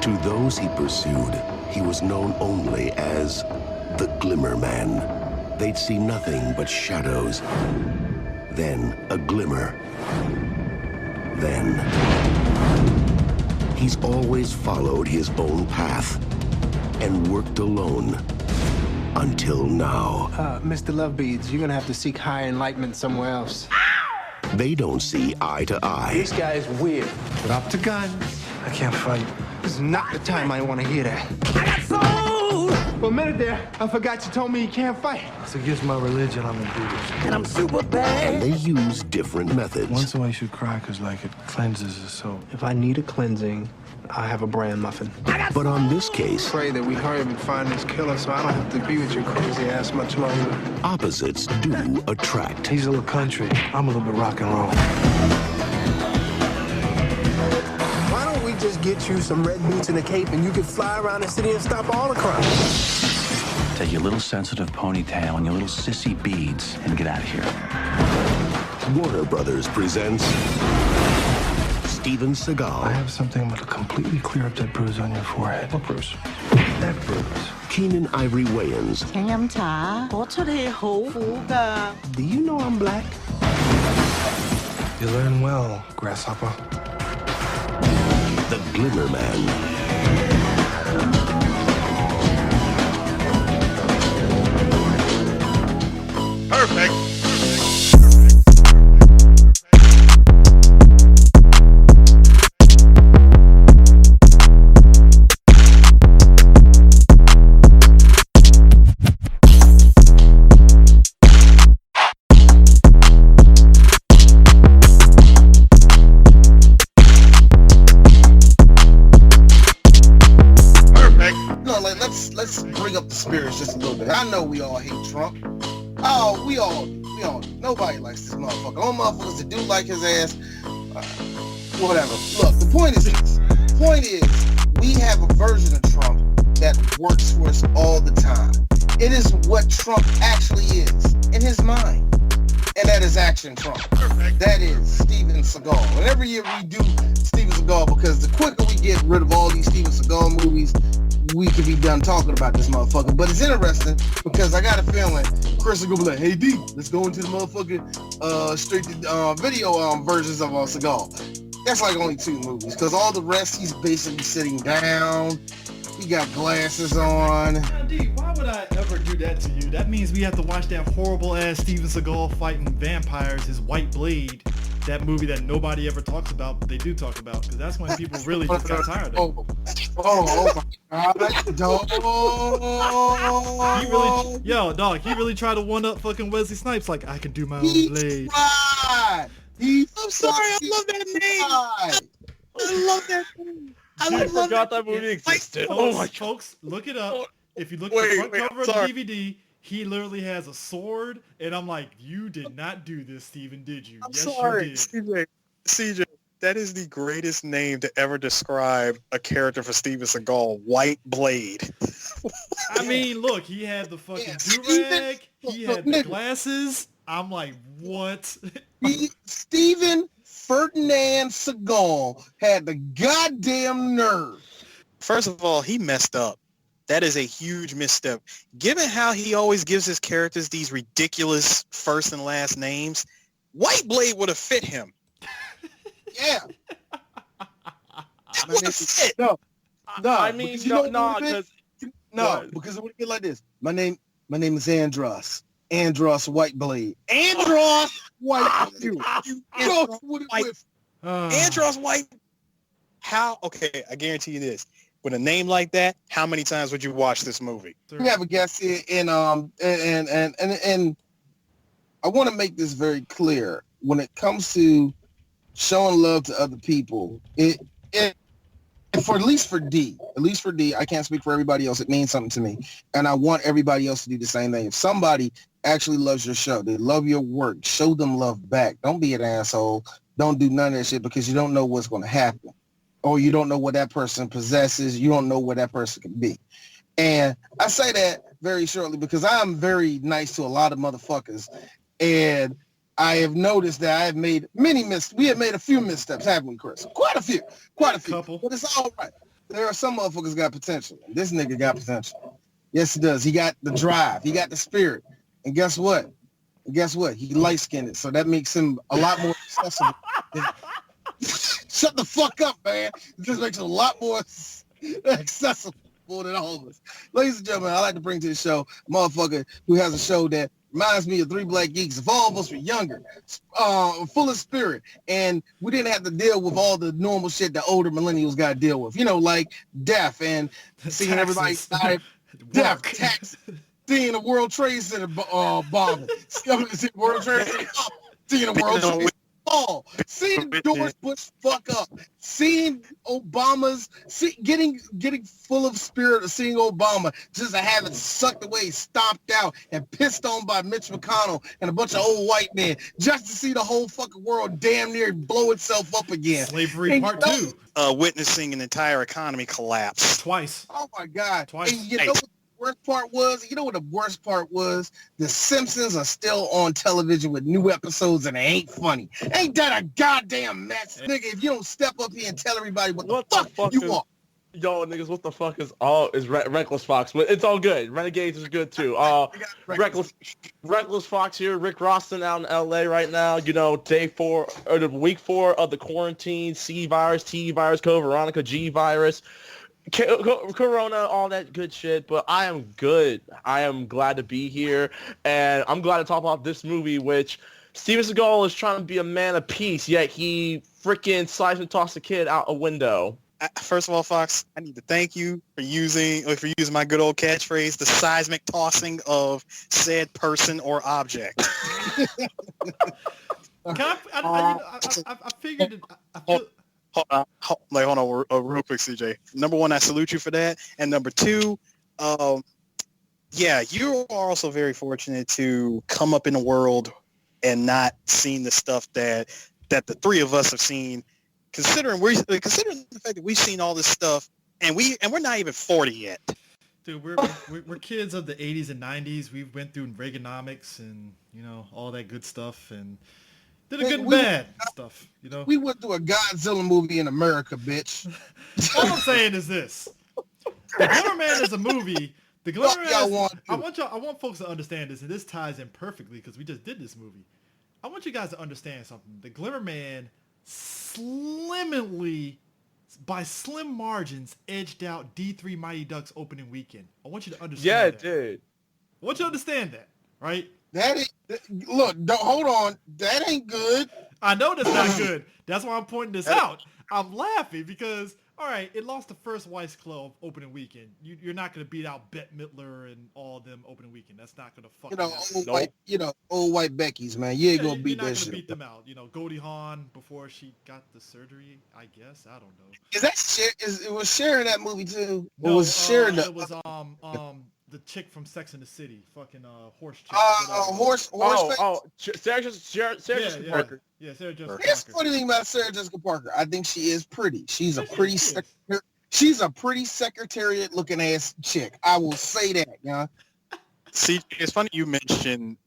To those he pursued, he was known only as the Glimmer Man. They'd see nothing but shadows. Then a glimmer. Then he's always followed his own path and worked alone until now. Mr. Lovebeads, you're gonna have to seek higher enlightenment somewhere else. They don't see eye to eye. This guy is weird. Drop the gun. I can't fight. This is not the time I want to hear that. I got soul! For a minute there, I forgot you told me you can't fight. It's against my religion, I'm in Buddhist. And I'm super bad. And they use different methods. Once in a while you should cry because, like, it cleanses the soul. If I need a cleansing, I have a bran muffin. But on this case, Pray that we hurry up and find this killer so I don't have to be with your crazy ass much longer. opposites do attract. He's a little country. I'm a little bit rock and roll. Why don't we just get you some red boots and a cape and you can fly around the city and stop all the crime? Take your little sensitive ponytail and your little sissy beads and get out of here. Warner Brothers presents Steven I Seagal, have something that'll completely clear up that bruise on your forehead. What bruise? That bruise. Keenan Ivory Wayans, 請飲茶，嗰出戲好苦㗎。 Do you know I'm black? You learn well, grasshopper. the Glimmer Man. Perfect. Let's bring up the spirits just a little bit. I know we all hate Trump. Oh, we all. Nobody likes this motherfucker. All motherfuckers that do like his ass, whatever. Look, the point is this. The point is, we have a version of Trump that works for us all the time. It is what Trump actually is in his mind. And that is Action Trump. That is Steven Seagal. And every year we do Steven Seagal because the quicker we get rid of all these Steven Seagal movies, we could be done talking about this motherfucker. But it's interesting because I got a feeling Chris will go be like, hey D, let's go into the motherfucking straight to video versions of Seagal. That's like only 2 movies because all the rest he's basically sitting down. He got glasses on. Now, D, why would I ever do that to you? That means we have to watch that horrible ass Steven Seagal fighting vampires, his White Blade, that movie that nobody ever talks about, but they do talk about, because that's when people really just got tired of it. Oh my God, dog. He really tried to one-up fucking Wesley Snipes, like, I can do my own blade. I'm sorry, I love that name. I love that name. I forgot that movie existed. Oh my God. Folks, look it up. If you look at the front cover of the DVD, he literally has a sword, and I'm like, you did not do this, Steven, did you? I'm yes, sorry, you did. CJ, that is the greatest name to ever describe a character for Steven Seagal, White Blade. I mean, look, he had the fucking do-rag, he had the glasses. I'm like, what? Steven Ferdinand Seagal had the goddamn nerve. First of all, he messed up. That is a huge misstep. Given how he always gives his characters these ridiculous first and last names, White Blade would have fit him. Yeah. It would have fit. No, because because it would get like this. My name is Andros. Andros Whiteblade. Andros Whiteblade. Andros White. How? Okay, I guarantee you this. With a name like that, how many times would you watch this movie? We have a guest here, and I want to make this very clear. When it comes to showing love to other people, at least for D, I can't speak for everybody else. It means something to me, and I want everybody else to do the same thing. If somebody actually loves your show, they love your work, show them love back. Don't be an asshole. Don't do none of that shit because you don't know what's going to happen, or you don't know what that person possesses. You don't know what that person can be. And I say that very shortly because I'm very nice to a lot of motherfuckers, and I have noticed that I have made we have made a few missteps, haven't we, Chris? Quite a few. Couple. But it's all right. there are some motherfuckers got potential. This nigga got potential. Yes, he does. He got the drive. He got the spirit. And guess what? He light-skinned, so that makes him a lot more accessible. Shut the fuck up, man. It just makes him a lot more accessible than all of us. Ladies and gentlemen, I like to bring to the show a motherfucker who has a show that reminds me of Three Black Geeks. If all of us were younger, full of spirit, and we didn't have to deal with all the normal shit that older millennials got to deal with, like death and seeing everybody die, death, tax, seeing the World Trade Center bombing, World Trade Center, seeing the World Trade Center fall, seeing George Bush fuck up, seeing Obama's, getting full of spirit of seeing Obama just to have it sucked away, stomped out, and pissed on by Mitch McConnell and a bunch of old white men, just to see the whole fucking world damn near blow itself up again. Slavery Part 2. Witnessing an entire economy collapse. Twice. Oh my God. Twice. And you know what the worst part was? You know what the worst part was? The Simpsons are still on television with new episodes and it ain't funny. Ain't that a goddamn mess? Nigga, if you don't step up here and tell everybody what the fuck you want. Yo, niggas, what the fuck is Reckless Fox? But it's all good. Renegades is good too. Reckless Fox here. Rick Roston out in LA right now. Day 4 or the week 4 of the quarantine. C virus, T virus, Veronica, G virus. Corona, all that good shit, but I am good. I am glad to be here, and I'm glad to talk about this movie, which Steven Seagal is trying to be a man of peace, yet he freaking slides and tosses a kid out a window. First of all, Fox, I need to thank you for using my good old catchphrase, the seismic tossing of said person or object. I figured it. Hold on, real quick, CJ. Number one, I salute you for that, and number two, you are also very fortunate to come up in the world and not seen the stuff that the three of us have seen. Considering the fact that we've seen all this stuff, and we're not even 40 yet. Dude, we're kids of the 80s and 90s. We went through Reaganomics and all that good stuff, and did a good and bad stuff, We went through a Godzilla movie in America, bitch. All I'm saying is this. The Glimmer Man is a movie. The Glimmer Man I want folks to understand this, and this ties in perfectly because we just did this movie. I want you guys to understand something. The Glimmer Man by slim margins, edged out D3 Mighty Ducks opening weekend. I want you to understand that. Yeah, it did. I want you to understand that, right? Hold on. That ain't good. I know that's not good. That's why I'm pointing this out. I'm laughing because, all right, it lost the first Weiss Club opening weekend. You're not going to beat out Bette Midler and all of them opening weekend. That's not going to fucking old white Becky's, man. You ain't going to beat that shit. You're not going to beat them out. Goldie Hawn before she got the surgery, I guess. I don't know. Is that it was Cher in that movie too? No, or was Cher it was the chick from Sex and the City, fucking horse chick. Horse. Sarah Jessica Parker. Yeah, Sarah Jessica Parker. Here's the funny thing about Sarah Jessica Parker. I think she is pretty. She's a pretty secretariat looking ass chick. I will say that, See, it's funny you mentioned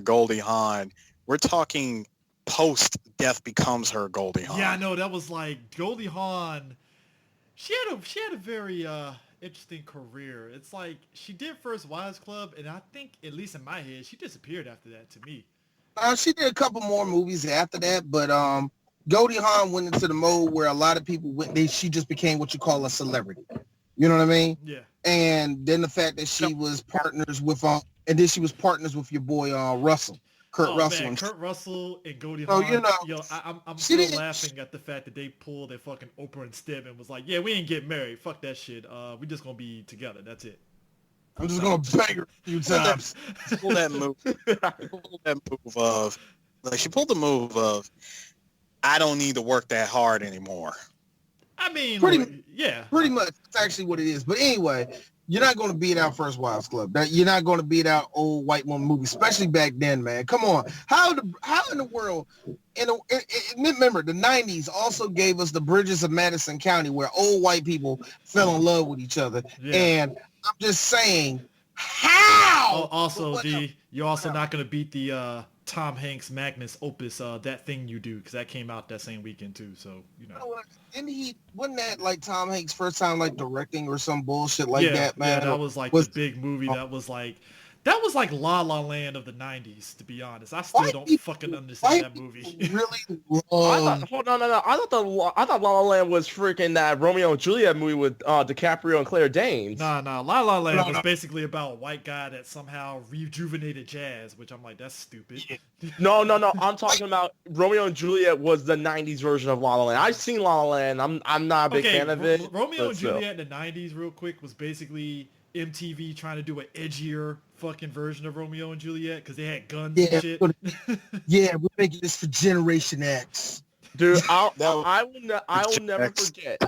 Goldie Hawn. We're talking post Death Becomes Her Goldie Hawn. Yeah, I know. That was like Goldie Hawn. She had a very interesting career. It's like she did first Wives Club, and I think, at least in my head, she disappeared after that to me. She did a couple more movies after that, but Goldie Hawn went into the mode where a lot of people she just became what you call a celebrity. You know what I mean? Yeah. And then the fact that she was partners with your boy Russell. Kurt Russell. Man, Kurt Russell and Goldie Hawn. I'm still laughing at the fact that they pulled their fucking Oprah and Stib and was like, yeah, we ain't getting married. Fuck that shit. We just gonna be together. That's it. I'm just gonna bang her a few times. She pulled that move of, I don't need to work that hard anymore. I mean, pretty much. That's actually what it is. But anyway, you're not going to beat out First Wives Club. You're not going to beat out old white woman movies, especially back then, man. Come on. How in the world? Remember, the 90s also gave us the Bridges of Madison County, where old white people fell in love with each other. Yeah. And I'm just saying, how? Also, you're also not going to beat the Tom Hanks' Magnus opus, That Thing You Do, because that came out that same weekend too. So Wasn't that like Tom Hanks' first time like directing or some bullshit like that, man? Yeah, that was like the big movie. That was like La La Land of the 90s, to be honest. I still don't fucking understand that movie. Really I thought La La Land was freaking that Romeo and Juliet movie with DiCaprio and Claire Danes. Nah, La La Land was basically about a white guy that somehow rejuvenated jazz, which I'm like, that's stupid. No. I'm talking about Romeo and Juliet was the 90s version of La La Land. I've seen La La Land. I'm not a big fan of it. Romeo and Juliet in the 90s, real quick, was basically MTV trying to do an edgier fucking version of Romeo and Juliet because they had guns and shit. Yeah, we're making this for Generation X. Dude, I will never forget.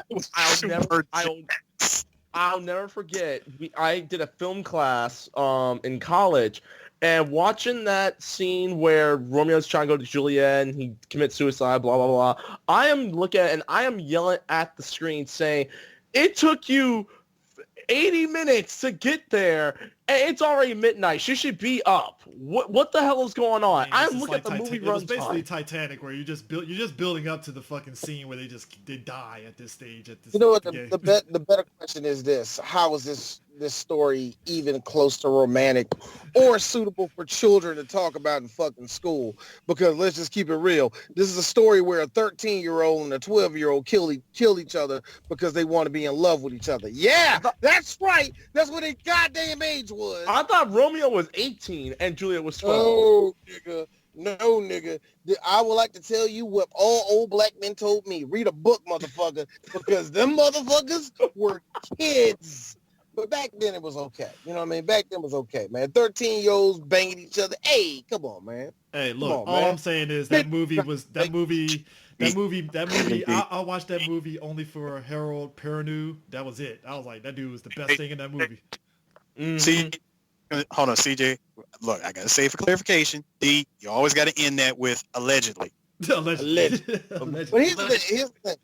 I'll never forget. I did a film class in college, and watching that scene where Romeo's trying to go to Juliet and he commits suicide, blah blah blah. I am looking at and I am yelling at the screen saying, "It took you 80 minutes to get there, and it's already midnight. She should be up. What the hell is going on?" Man, I'm looking at the movie runtime. It was basically Titanic, where you're just building up to the fucking scene where they die at this stage. You know what? The better question is this: how is this story even close to romantic or suitable for children to talk about in fucking school? Because let's just keep it real. This is a story where a 13-year-old and a 12-year-old kill each other because they want to be in love with each other. Yeah, that's right. That's what their goddamn age was. I thought Romeo was 18 and Juliet was 12. No, nigga. I would like to tell you what all old black men told me. Read a book, motherfucker, because them motherfuckers were kids. But back then it was okay. You know what I mean? Back then it was okay, man. 13-years banging each other. Hey, come on, man. Hey, look, all I'm saying is that movie. I watched that movie only for Harold Perrineau. That was it. I was like, that dude was the best thing in that movie. Mm-hmm. See, hold on, CJ. Look, I gotta say for clarification, D, you always gotta end that with allegedly. Allegedly. But here's the thing.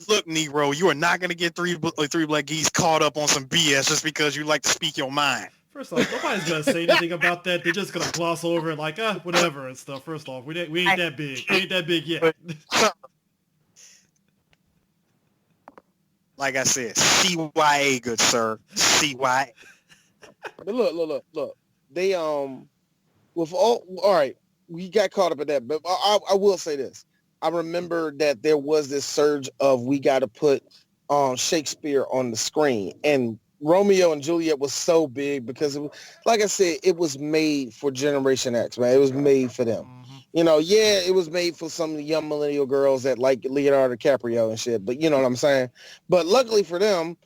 Look, Negro, you are not gonna get three black geese caught up on some BS just because you like to speak your mind. First off, nobody's gonna say anything about that. They're just gonna gloss over it like, whatever and stuff. First off, we ain't that big. We ain't that big yet. Like I said, CYA, good sir. CYA. But look. They with all right, we got caught up in that, but I will say this. I remember that there was this surge of we got to put Shakespeare on the screen, and Romeo and Juliet was so big because, like I said, it was made for Generation X, man. It was made for them. Mm-hmm. You know, yeah, it was made for some young millennial girls that like Leonardo DiCaprio and shit, but you know what I'm saying? But luckily for them,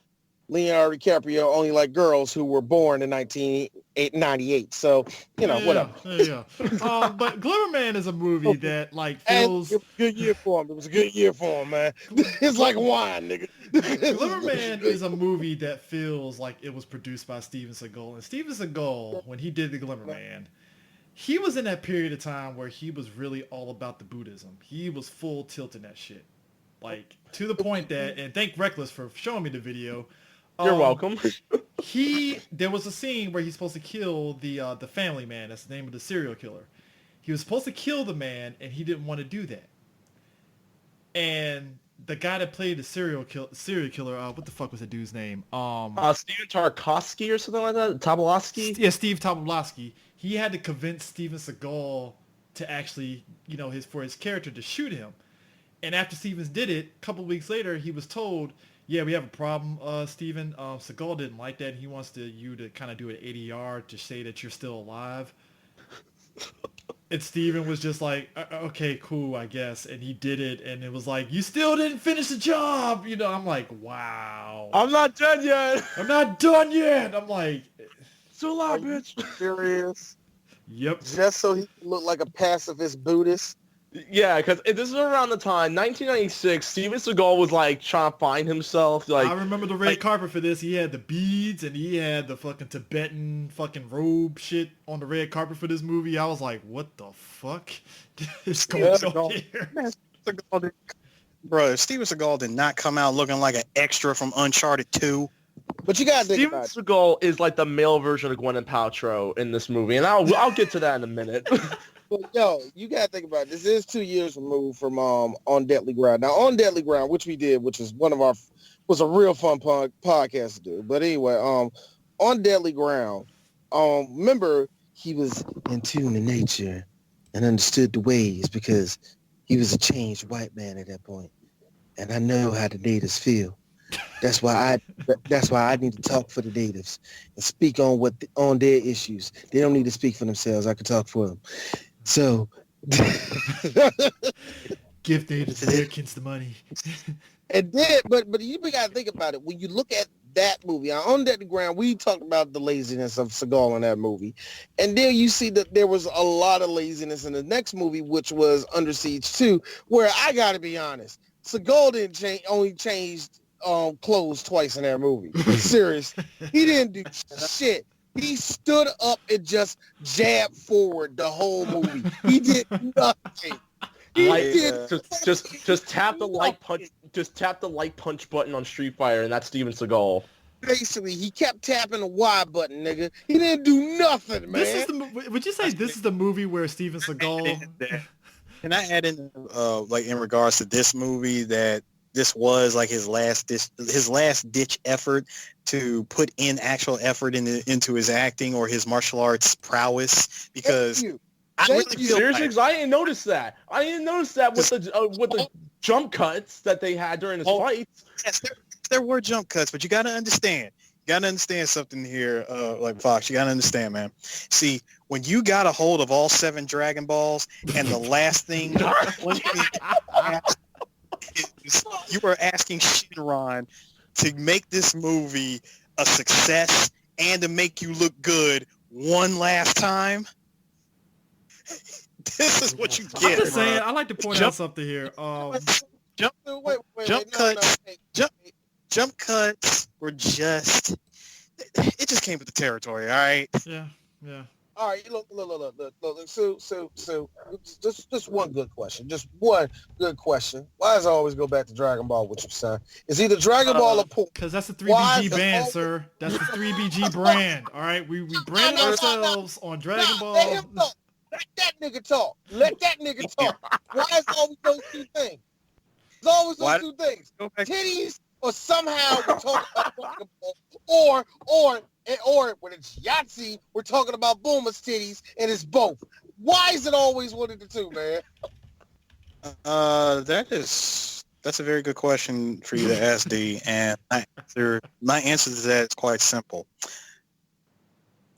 Leonardo DiCaprio only liked girls who were born in 1998. So, you know, whatever. Yeah. But Glimmer Man is a movie that, like, feels... It was a good year for him. It was a good year for him, man. It's like wine, nigga. Glimmer Man is a movie that feels like it was produced by Steven Seagal. And Steven Seagal, when he did the Glimmer Man, he was in that period of time where he was really all about the Buddhism. He was full tilt in that shit. Like, to the point that... And thank Reckless for showing me the video... You're welcome. There was a scene where he's supposed to kill the family man. That's the name of the serial killer. He was supposed to kill the man, and he didn't want to do that. And the guy that played the serial killer, what the fuck was that dude's name? Steven Tarkovsky or something like that? Tobolowsky? Yeah, Steve Tobolowsky. He had to convince Steven Seagal to actually, for his character to shoot him. And after Stevens did it, a couple weeks later, he was told, yeah, we have a problem, Steven. Seagal didn't like that. He wants you to kind of do an ADR to say that you're still alive. And Steven was just like, okay, cool, I guess. And he did it, and it was like, you still didn't finish the job. I'm like, wow. I'm not done yet. I'm not done yet. I'm like, still alive, bitch. Serious? Yep. Just so he looked like a pacifist Buddhist? Yeah, because this is around the time, 1996, Steven Seagal was, like, trying to find himself. Like, I remember the red carpet for this. He had the beads, and he had the fucking Tibetan fucking robe shit on the red carpet for this movie. I was like, what the fuck is going on here? Bro, Steven Seagal did not come out looking like an extra from Uncharted 2. But you gotta think Steven about it. Seagal is like the male version of Gwyneth Paltrow in this movie, and I'll get to that in a minute. But yo, you gotta think about it. This is 2 years removed from On Deadly Ground. Now, On Deadly Ground, which we did, which is was a real fun podcast to do. But anyway, On Deadly Ground, remember he was in tune to nature and understood the ways because he was a changed white man at that point. And I know how the natives feel. That's why I need to talk for the natives and speak on on their issues. They don't need to speak for themselves. I can talk for them. So Give Native Americans the money. and then, but you gotta think about it. When you look at that movie, On Deadly Ground, we talked about the laziness of Seagal in that movie, and there you see that there was a lot of laziness in the next movie, which was Under Siege 2, where I gotta be honest, Seagal only changed clothes twice in that movie. Serious, he didn't do shit. He stood up and just jabbed forward the whole movie. He did nothing. Just tap the light punch. Just tap the light punch button on Street Fighter, and that's Steven Seagal. Basically, he kept tapping the Y button, nigga. He didn't do nothing, man. Would you say this is the movie where Steven Seagal? Can I add in, like in regards to this movie, that this was like his last ditch effort to put in actual effort into his acting or his martial arts prowess? Because I didn't notice that. I didn't notice that with the jump cuts that they had during his fights. Yes, there were jump cuts, but you got to understand. You got to understand something here, like Fox. You got to understand, man. See, when you got a hold of all 7 Dragon Balls, and the last thing you were asking Shinron to make this movie a success and to make you look good one last time, this is what you get. I'm just saying, I like to point out something here. Jump cuts were just, it just came with the territory, all right? Yeah. All right, look. So, just one good question. Just one good question. Why does it always go back to Dragon Ball with your son? It's either Dragon Ball or porn. Because that's the 3BG band, sir. That's the 3BG brand. All right, we brand ourselves on Dragon Ball. Let him talk. Let that nigga talk. Let that nigga talk. Why is it always those two things? It's always those two things. Titties, or somehow we're talking about Dragon Ball, or when it's Yahtzee, we're talking about Boomer's titties, and it's both. Why is it always one of the two, man? That's a very good question for you to ask, D. And my answer to that is quite simple.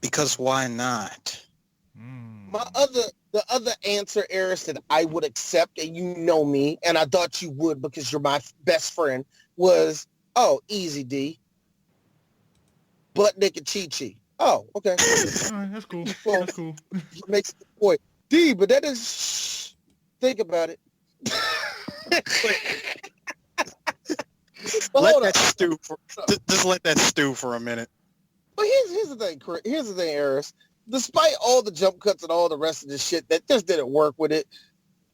Because why not? The other answer, Eris, that I would accept, and you know me, and I thought you would because you're my best friend, was, easy, D. Butt naked Chi-Chi. Oh, okay. All right, that's cool. That's cool. Makes the point. D, but that is, think about it. Let that stew just let that stew for a minute. But here's the thing, Eris. Despite all the jump cuts and all the rest of the shit that just didn't work with it,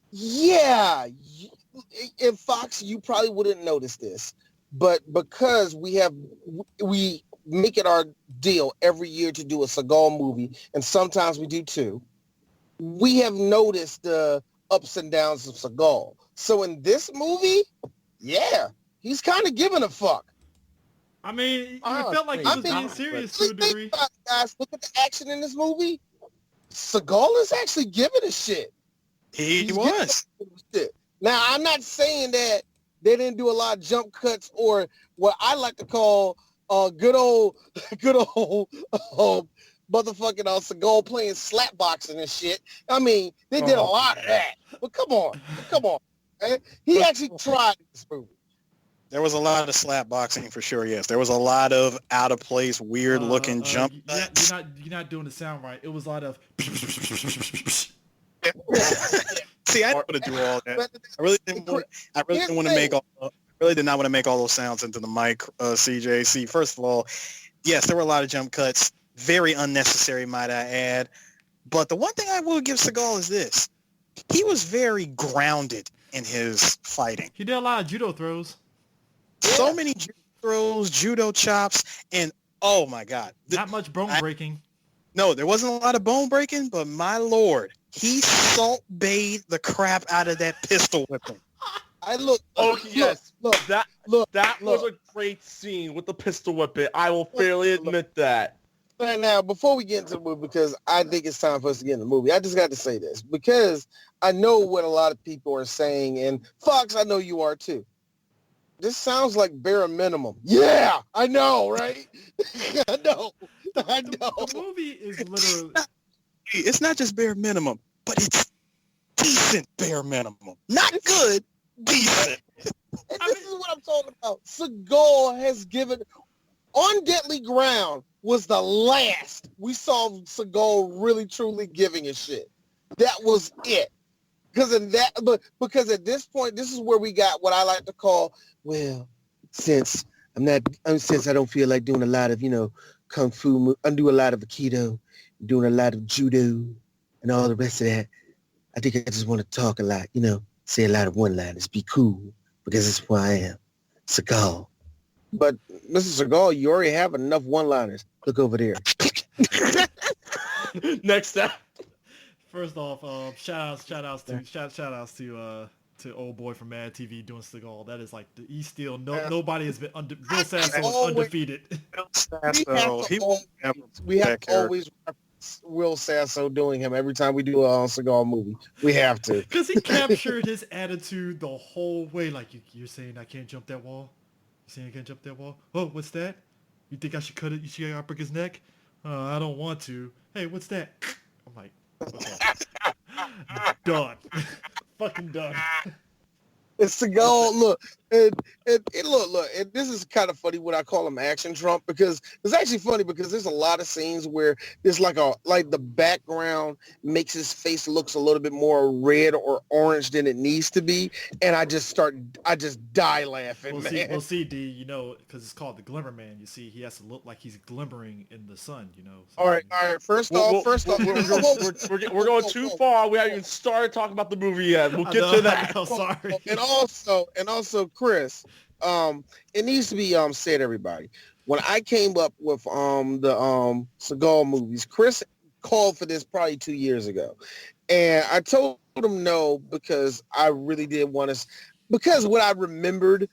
yeah, in Fox, you probably wouldn't notice this. But because we make it our deal every year to do a Seagal movie, and sometimes we do 2, we have noticed the ups and downs of Seagal. So in this movie, yeah, he's kind of giving a fuck. I mean, it felt like he was being serious to a degree. Guys, look at the action in this movie. Seagal is actually giving a shit. He was. Shit. Now, I'm not saying that they didn't do a lot of jump cuts or what I like to call good old motherfucking Seagal playing slap boxing and shit. I mean, they did a lot of that. But come on, man. He actually tried this movie. There was a lot of slap boxing for sure. Yes, there was a lot of out of place, weird looking jump. You're not doing the sound right. It was a lot of. See, I didn't want to do all that. I really didn't want to make all. I really did not want to make all those sounds into the mic, CJ. See, first of all, yes, there were a lot of jump cuts, very unnecessary, might I add. But the one thing I will give Seagal is this: he was very grounded in his fighting. He did a lot of judo throws. So many throws, judo chops, and oh my God. Not much bone breaking. No, there wasn't a lot of bone breaking, but my Lord, he salt bathed the crap out of that pistol whipping. Yes, that was a great scene with the pistol whipping. I will fairly admit that. Right now, before we get into the movie, because I think it's time for us to get in the movie, I just got to say this, because I know what a lot of people are saying, and Fox, I know you are too. This sounds like bare minimum. Yeah, I know, right? I know. The movie is literally... It's not just bare minimum, but it's decent bare minimum. Not good, decent. And this is what I'm talking about. Seagal has given... On Deadly Ground was the last we saw Seagal really, truly giving a shit. That was it. Because at this point, this is where we got what I like to call, well, since I don't feel like doing a lot of, kung fu, I do a lot of Aikido, doing a lot of judo and all the rest of that. I think I just want to talk a lot, say a lot of one-liners, be cool, because that's who I am, Seagal. But Mr. Seagal, you already have enough one-liners. Look over there. Next step. First off, shout outs to old boy from Mad TV doing Seagal. That is like he's still nobody has been Will Sasso is undefeated. We have to always reference Will Sasso doing him every time we do a Seagal movie. We have to, because he captured his attitude the whole way. Like you're saying, I can't jump that wall. You saying I can't jump that wall? Oh, what's that? You think I should cut it? You should break his neck? I don't want to. Hey, what's that? I'm like, okay. Done. Fucking done. It's Seagal. Look, and look, and this is kind of funny what I call him action Trump, because it's actually funny because there's a lot of scenes where there's like the background makes his face looks a little bit more red or orange than it needs to be, and I just die laughing. Well, see, D, because it's called the Glimmer Man. You see, he has to look like he's glimmering in the sun. So, all right. First off, we're going too far. We haven't even started talking about the movie yet. We'll get to that. I'm sorry. And also, Chris, it needs to be said, everybody. When I came up with the Seagal movies, Chris called for this probably 2 years ago, and I told him no because I really did want to. Because what I remembered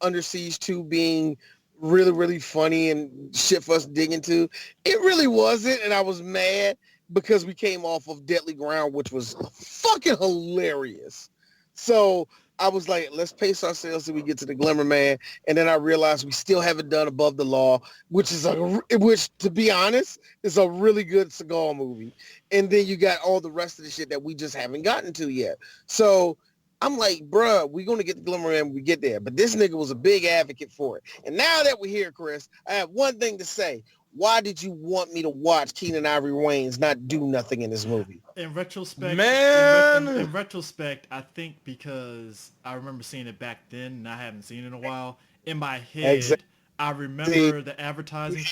Under Siege 2 being really, really funny and shit for us digging into. It really wasn't, and I was mad because we came off of Deadly Ground, which was fucking hilarious. So I was like, let's pace ourselves till we get to the Glimmer Man. And then I realized we still haven't done Above the Law, which, to be honest, is a really good Seagal movie. And then you got all the rest of the shit that we just haven't gotten to yet. So I'm like, bruh, we're going to get the Glimmer Man when we get there. But this nigga was a big advocate for it. And now that we're here, Chris, I have one thing to say. Why did you want me to watch Keenan Ivory Wayans not do nothing in this movie? In retrospect, man, in retrospect, I think because I remember seeing it back then and I haven't seen it in a while. In my head, I remember the advertising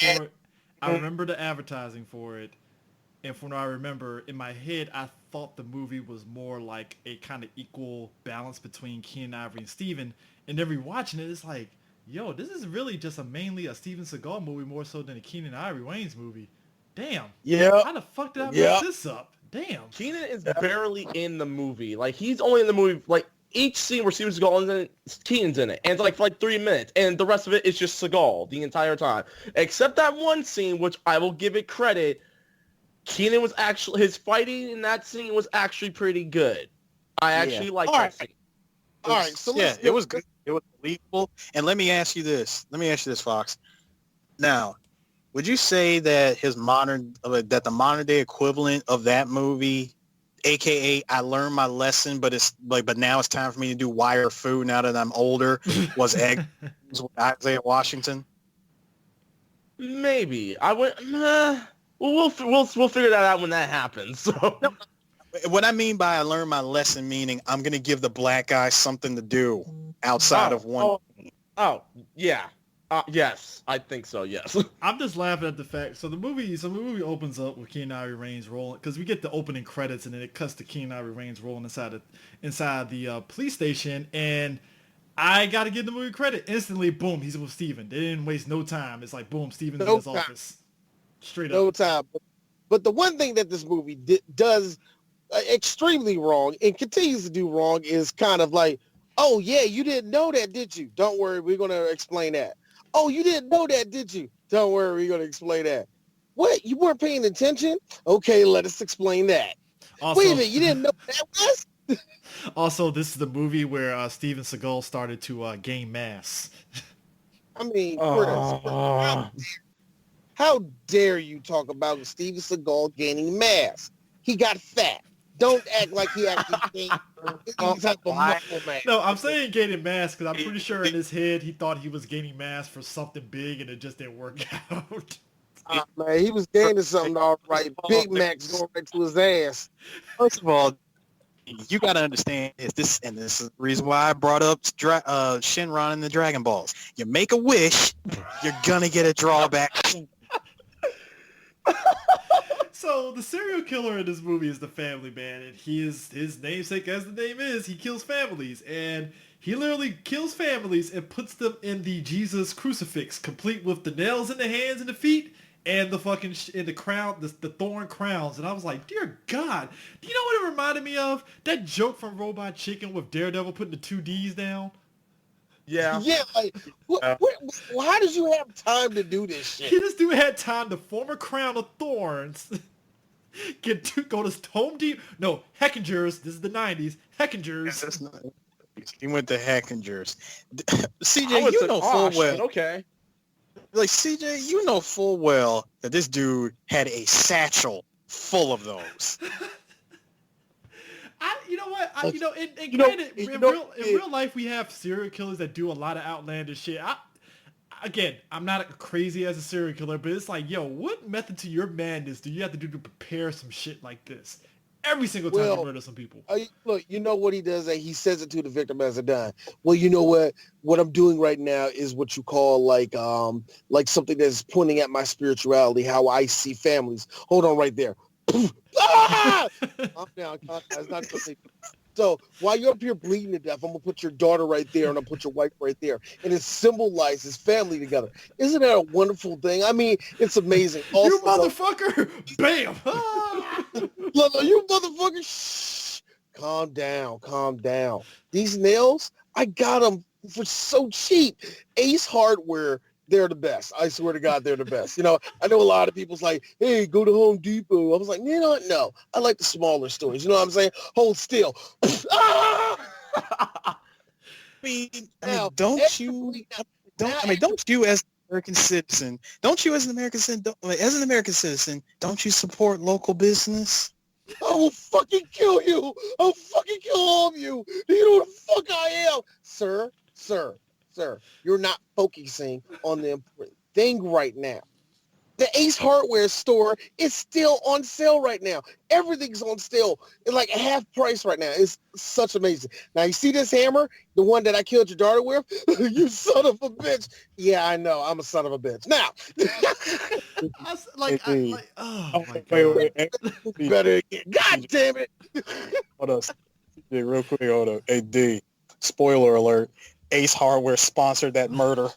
for it. And from what I remember, in my head, I thought the movie was more like a kind of equal balance between Keenan Ivory and Steven. And then rewatching it, it's like, yo, this is really just mainly a Steven Seagal movie more so than a Keenan Ivory Wayans movie. Damn. Yeah. How the fuck did I mess this up? Damn. Keenan is barely in the movie. Like, he's only in the movie, like, each scene where Steven Seagal is in it, Keenan's in it. And it's like for like 3 minutes. And the rest of it is just Seagal the entire time. Except that one scene, which I will give it credit, Keenan was actually, his fighting in that scene was actually pretty good. I actually liked that scene. All right, so it was good. It was believable. And let me ask you this, Fox. Now, would you say that the modern day equivalent of that movie, aka I learned my lesson, but now it's time for me to do wire food now that I'm older, was Isaiah Washington? Maybe I would. We'll figure that out when that happens. So. No. What I mean by I learned my lesson, meaning I'm going to give the black guy something to do outside of one. Yeah. Yes, I think so, yes. I'm just laughing at the fact. So the movie opens up with Keenan Ivory Wayans rolling, because we get the opening credits and then it cuts to Keenan Ivory Wayans rolling inside the police station. And I gotta give the movie credit. Instantly, boom, he's with Steven. They didn't waste no time. It's like, boom, Steven's in his office. Straight up. No time. But the one thing that this movie does extremely wrong and continues to do wrong is kind of like, oh, yeah, you didn't know that, did you? Don't worry, we're going to explain that. Oh, you didn't know that, did you? Don't worry, we're going to explain that. What? You weren't paying attention? Okay, let us explain that. Also, wait a minute, you didn't know that was? Also, this is the movie where Steven Seagal started to gain mass. I mean, how dare you talk about Steven Seagal gaining mass? He got fat. Don't act like he actually gained any type of muscle mass. No, I'm saying gaining mass because I'm pretty sure in his head he thought he was gaining mass for something big and it just didn't work out. Man, he was gaining something all right. Big Mac's going right to his ass. First of all, you got to understand this is the reason why I brought up Shenron and the Dragon Balls. You make a wish, you're gonna get a drawback. So the serial killer in this movie is the family man, and his namesake, as the name is, he kills families, and he literally kills families and puts them in the Jesus crucifix, complete with the nails in the hands and the feet, and the fucking in the crown, the thorn crowns. And I was like, dear God, do you know what it reminded me of? That joke from Robot Chicken with Daredevil putting the 2 Ds down. Yeah. Yeah, like, how did you have time to do this shit? This dude had time to form a crown of thorns. Go to Home Depot. No, Heckingers. This is the 90s. Heckingers. He went to Heckingers. CJ, you know full well. Okay. Like, CJ, you know full well that this dude had a satchel full of those. You know what? In real life, we have serial killers that do a lot of outlandish shit. Again, I'm not crazy as a serial killer, but it's like, yo, what method to your madness do you have to do to prepare some shit like this? Every single time you murder some people. Look, you know what he does? He says it to the victim as a done. Well, you know what? What I'm doing right now is what you call like something that's pointing at my spirituality, how I see families. Hold on right there. Ah! I'm down. It's not something. So while you're up here bleeding to death, I'm going to put your daughter right there and I'll put your wife right there. And it symbolizes family together. Isn't that a wonderful thing? I mean, it's amazing. Also, you motherfucker! Bam! Look, you motherfucker! Shh. Calm down. These nails, I got them for so cheap. Ace Hardware, they're the best. I swear to God, they're the best. You know, I know a lot of people's like, hey, go to Home Depot. I was like, you know what? No. I like the smaller stores. You know what I'm saying? Hold still. Ah! I mean, don't you as an American citizen, don't you support local business? I will fucking kill you. I'll fucking kill all of you. Do you know who the fuck I am? Sir, you're not focusing on the important thing right now. The Ace Hardware store is still on sale right now. Everything's on sale. It's like half price right now. It's such amazing. Now, you see this hammer? The one that I killed your daughter with? You son of a bitch. Yeah, I know. I'm a son of a bitch. Now. Oh, my God. Wait. Better again. God damn it. Hold up. Yeah, real quick. Hold up. Hey, D. Spoiler alert. Ace Hardware sponsored that murder.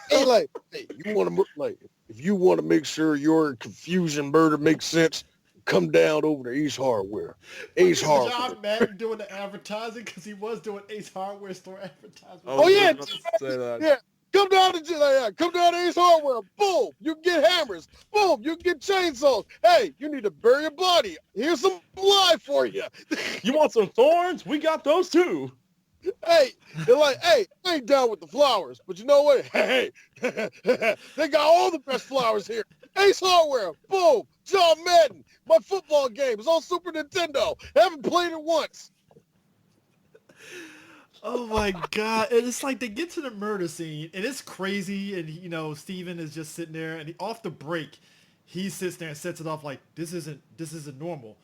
Hey, you want to if you want to make sure your confusion murder makes sense, come down over to Ace Hardware. Ace Hardware. John Madden doing the advertising because he was doing Ace Hardware store advertising. Oh yeah, yeah. Come down to Ace Hardware. Boom, you get hammers. Boom, you get chainsaws. Hey, you need to bury a body. Here's some live for you. You want some thorns? We got those too. Hey, they're like, hey, I ain't down with the flowers, but you know what? Hey, they got all the best flowers here. Ace Hardware, boom, John Madden. My football game is on Super Nintendo. Haven't played it once. Oh my God. And it's like they get to the murder scene and it's crazy. And, you know, Steven is just sitting there and off the break, he sits there and sets it off like, this isn't normal.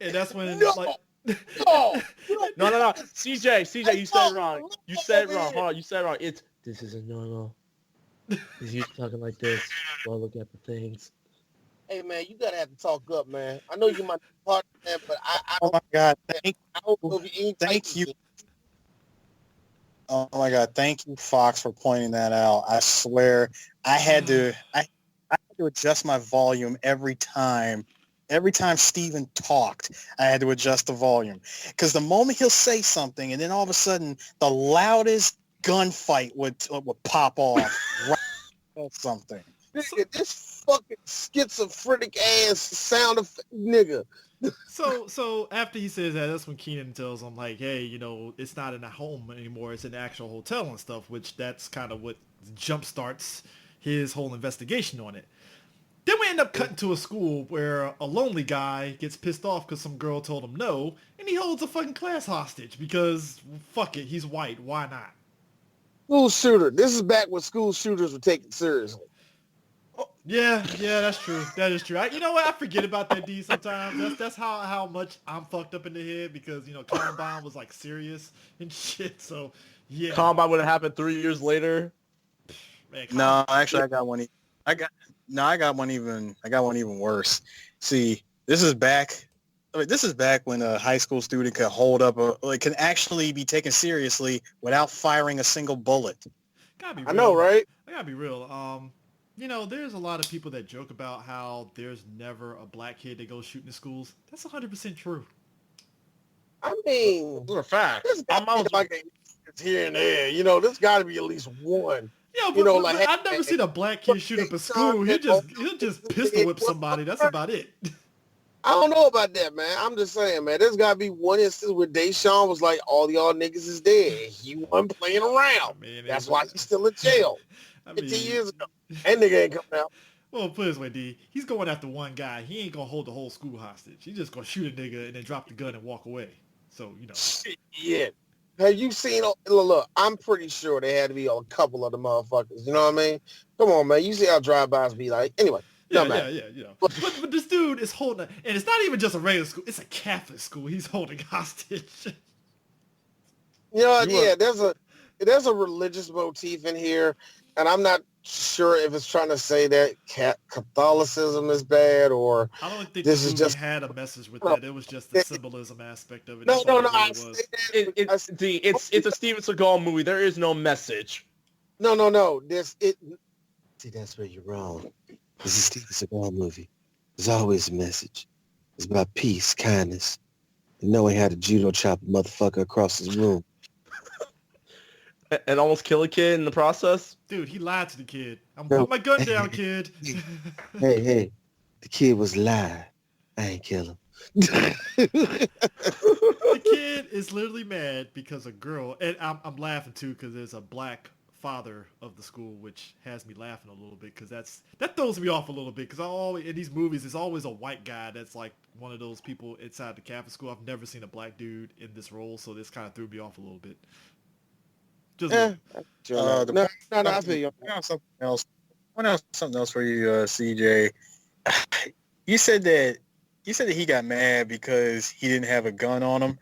And that's when No. No. CJ, you said it wrong. You said it wrong. Hold on, you said it wrong. This isn't normal. He's used to talking like this while looking at the things. Hey man, you gotta have to talk up, man. I know you're my partner, man, but I Oh my God! I don't know if you ain't Thank you. Oh my God! Thank you, Fox, for pointing that out. I swear, I had to adjust my volume every time. Every time Steven talked, I had to adjust the volume because the moment he'll say something, and then all of a sudden, the loudest gunfight would pop off right or something. Nigga, this fucking schizophrenic ass sound effect, nigga. So after he says that, that's when Keenan tells him like, hey, it's not in a home anymore, it's an actual hotel and stuff, which that's kind of what jump starts his whole investigation on it. Then we end up cutting to a school where a lonely guy gets pissed off because some girl told him no, and he holds a fucking class hostage because fuck it, he's white, why not? School shooter. This is back when school shooters were taken seriously. Yeah, that's true. That is true. You know what? I forget about that, D, sometimes. That's how much I'm fucked up in the head because, Columbine was, like, serious and shit, so, yeah. Columbine would have happened 3 years later. Man, No, actually, I got one. I got one even worse. See, this is back when a high school student could hold up can actually be taken seriously without firing a single bullet. Gotta be real. I know, right? I gotta be real. There's a lot of people that joke about how there's never a black kid that goes shooting in schools. That's 100% true. I mean, those are facts. It's here and there. There's got to be at least one. Yeah, but I've never seen a black kid shoot up a school. He'll just pistol whip somebody. That's about it. I don't know about that, man. I'm just saying, man. There's got to be one instance where Deshaun was like, all y'all niggas is dead. He wasn't playing around. That's why he's still in jail. 15 years ago. That nigga ain't coming out. Well, put it this way, D. He's going after one guy. He ain't going to hold the whole school hostage. He's just going to shoot a nigga and then drop the gun and walk away. So, Shit, yeah. Have you seen, look, I'm pretty sure there had to be a couple of the motherfuckers. You know what I mean? Come on, man. You see how drive-bys be like. Anyway. Yeah. But this dude is holding, and it's not even just a regular school. It's a Catholic school. He's holding hostage. There's a religious motif in here, and I'm not sure if it's trying to say that Catholicism is bad or I don't think this the is movie just had a message with that. It was just the symbolism aspect of it. No. It's a Steven Seagal movie. There is no message. No. See, that's where you're wrong. This is a Steven Seagal movie. There's always a message. It's about peace, kindness, and knowing how to judo chop a motherfucker across his room. And almost kill a kid in the process? Dude, he lied to the kid. I'm putting my gun down, kid. Hey, the kid was live. I ain't kill him. The kid is literally mad because a girl, and I'm laughing too because there's a black father of the school, which has me laughing a little bit because that throws me off a little bit because in these movies there's always a white guy that's like one of those people inside the Catholic school. I've never seen a black dude in this role, so this kind of threw me off a little bit. Just I feel you. Something else for you, CJ. You said that he got mad because he didn't have a gun on him.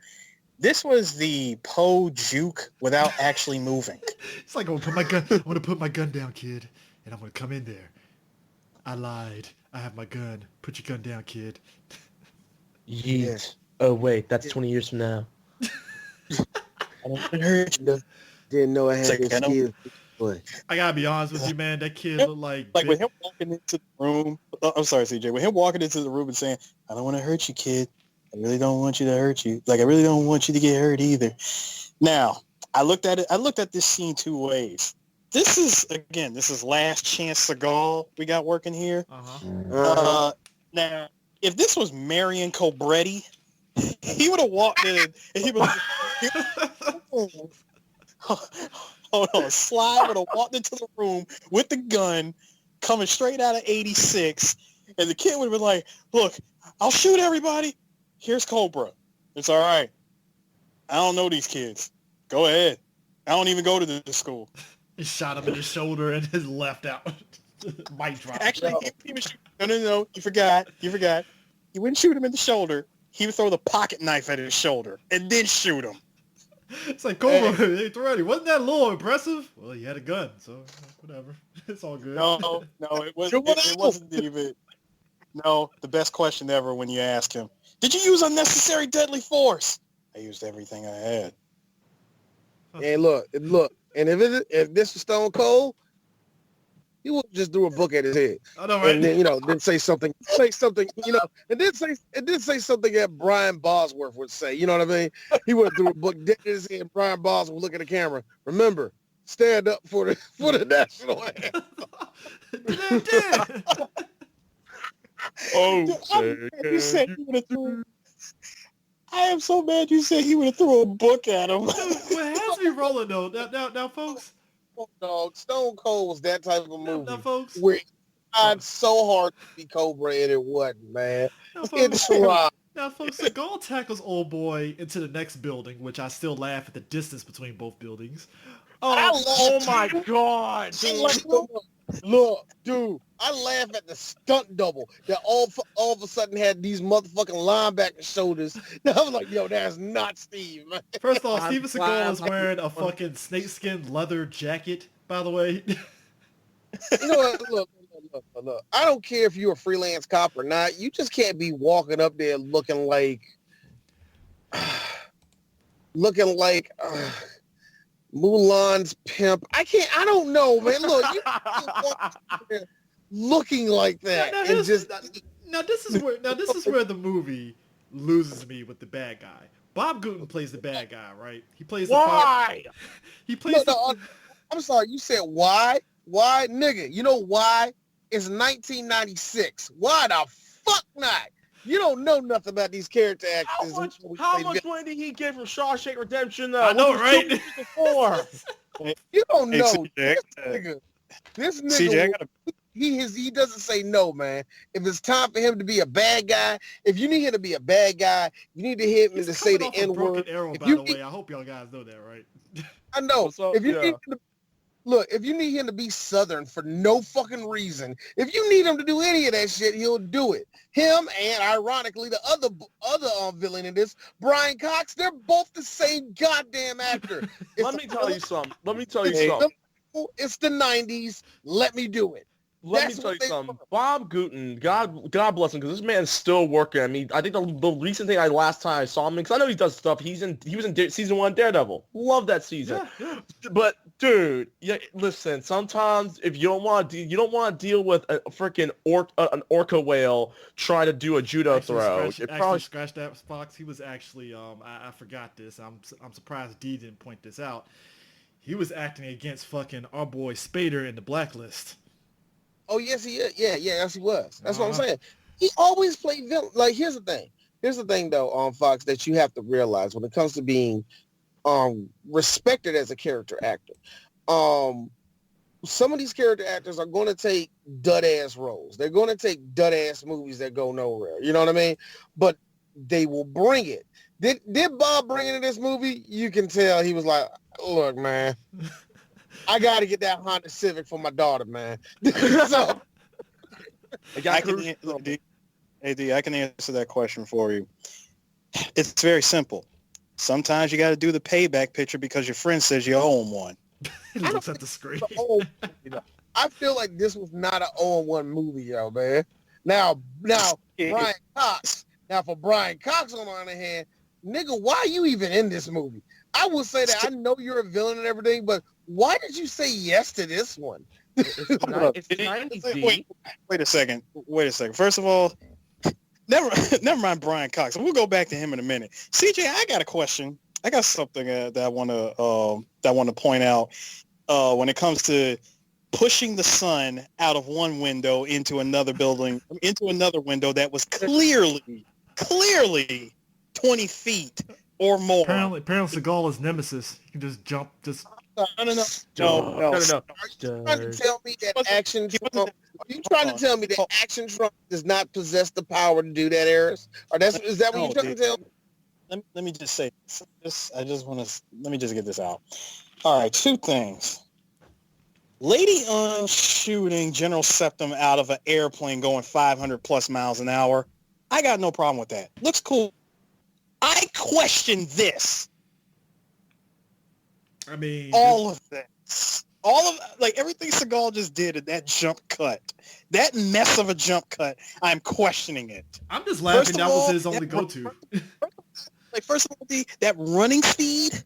This was the Poe juke without actually moving. It's like I'm gonna put my gun down, kid, and I'm gonna come in there. I lied. I have my gun. Put your gun down, kid. Yeet. Oh wait, that's 20 years from now. I don't hurt you. Didn't know I had this skill. I gotta be honest with you, man. That kid looked like with him walking into the room. I'm sorry, CJ. With him walking into the room and saying, "I don't want to hurt you, kid. I really don't want you to hurt you. Like I really don't want you to get hurt either." Now, I looked at this scene two ways. This is Last Chance Seagal we got working here. Now, if this was Marion Cobretti, he would have walked in and he was. Hold on, Sly would have walked into the room with the gun, coming straight out of '86, and the kid would have been like, "Look, I'll shoot everybody. Here's Cobra. It's all right. I don't know these kids. Go ahead. I don't even go to the school." He shot him in the shoulder and his left out. Mic drop. Actually, he was shooting. No. You forgot. He wouldn't shoot him in the shoulder. He would throw the pocket knife at his shoulder and then shoot him. It's like Cobra, hey, already. Wasn't that a little impressive? Well, he had a gun, so whatever. It's all good. No, it wasn't even. No, the best question ever when you ask him, "Did you use unnecessary deadly force?" I used everything I had. And look, and if this was Stone Cold, he would just threw a book at his head. I know, right? And then, then say something, and then say something that Brian Bosworth would say. You know what I mean? He would have threw a book dead at his head, and Brian Bosworth would look at the camera. Remember, stand up for the national anthem. I am so mad you said he would have threw a book at him. What has me rolling though? Now, folks. Dog, Stone Cold was that type of movie. Now, folks. Where he tried so hard to be Cobra and it wasn't, man. Folks, Seagal tackles old boy into the next building, which I still laugh at the distance between both buildings. Oh my God, dude. Look, dude, I laugh at the stunt double that all of a sudden had these motherfucking linebacker shoulders. I was like, yo, that's not Steve, man. First off, Steven Seagal is wearing a fucking snakeskin leather jacket, by the way. You know what? Look. I don't care if you're a freelance cop or not. You just can't be walking up there looking like Mulan's pimp. I don't know, man. Look, you looking like that. Now this is where the movie loses me with the bad guy. Bob Gooten plays the bad guy, right? He plays why? He plays I'm sorry, you said why? Why, nigga? You know why? It's 1996. Why the fuck not? You don't know nothing about these character actors. How much money did he get from Shawshank Redemption, though? I know, right? You don't know. CJ, This nigga, he doesn't say no, man. If it's time for him to be a bad guy, if you need him to be a bad guy, you need to hit him to say the N-word. Arrow, by the way. I hope y'all guys know that, right? I know. If you need him to be Southern for no fucking reason, if you need him to do any of that shit, he'll do it. Him and, ironically, the other villain in this, Brian Cox, they're both the same goddamn actor. Let me tell you something. It's the 90s. Let me do it. Let me tell you something. Bob Gooten, God bless him, because this man's still working. I mean, I think the recent thing last time I saw him, because I know he does stuff. He was in season 1 Daredevil. Love that season. Yeah. But dude, listen. Sometimes if you don't want to deal with a freaking an orca whale trying to do a judo throw. Scratch that, Fox. He was actually I forgot this. I'm surprised Dee didn't point this out. He was acting against fucking our boy Spader in the Blacklist. Oh, yes, he is. Yeah, yes, he was. That's what I'm saying. He always played villain. Like, here's the thing. Though, Fox, that you have to realize when it comes to being respected as a character actor. Some of these character actors are going to take dud-ass roles. They're going to take dud-ass movies that go nowhere. You know what I mean? But they will bring it. Did Bob bring it in this movie? You can tell he was like, look, man. I got to get that Honda Civic for my daughter, man. So, I can answer that question for you. It's very simple. Sometimes you got to do the payback picture because your friend says you owe him one. He looks at the screen. I feel like this was not an 0-1 movie, yo, man. Now, Brian Cox. Now, for Brian Cox, on the other hand, nigga, why are you even in this movie? I will say that I know you're a villain and everything, but why did you say yes to this one? It's 90s. Wait a second. First of all, never mind Brian Cox. We'll go back to him in a minute. CJ, I got a question. I got something that I want to point out when it comes to pushing the sun out of one window into another building, into another window that was clearly 20 feet or more. Apparently Seagal is Nemesis. He can just jump. No. Are you trying to tell me that Action Trump? Are you trying to tell me that Action Trump does not possess the power to do that, Harris? Is that what you're trying to tell me? Let me just say this. Let me just get this out. All right, 2 things. Lady shooting General Septum out of an airplane going 500 plus miles an hour. I got no problem with that. Looks cool. I question this. I mean, all of this. Everything Seagal just did in that jump cut, that mess of a jump cut, I'm questioning it. I'm just laughing. That was his only go-to. First of all, that running speed,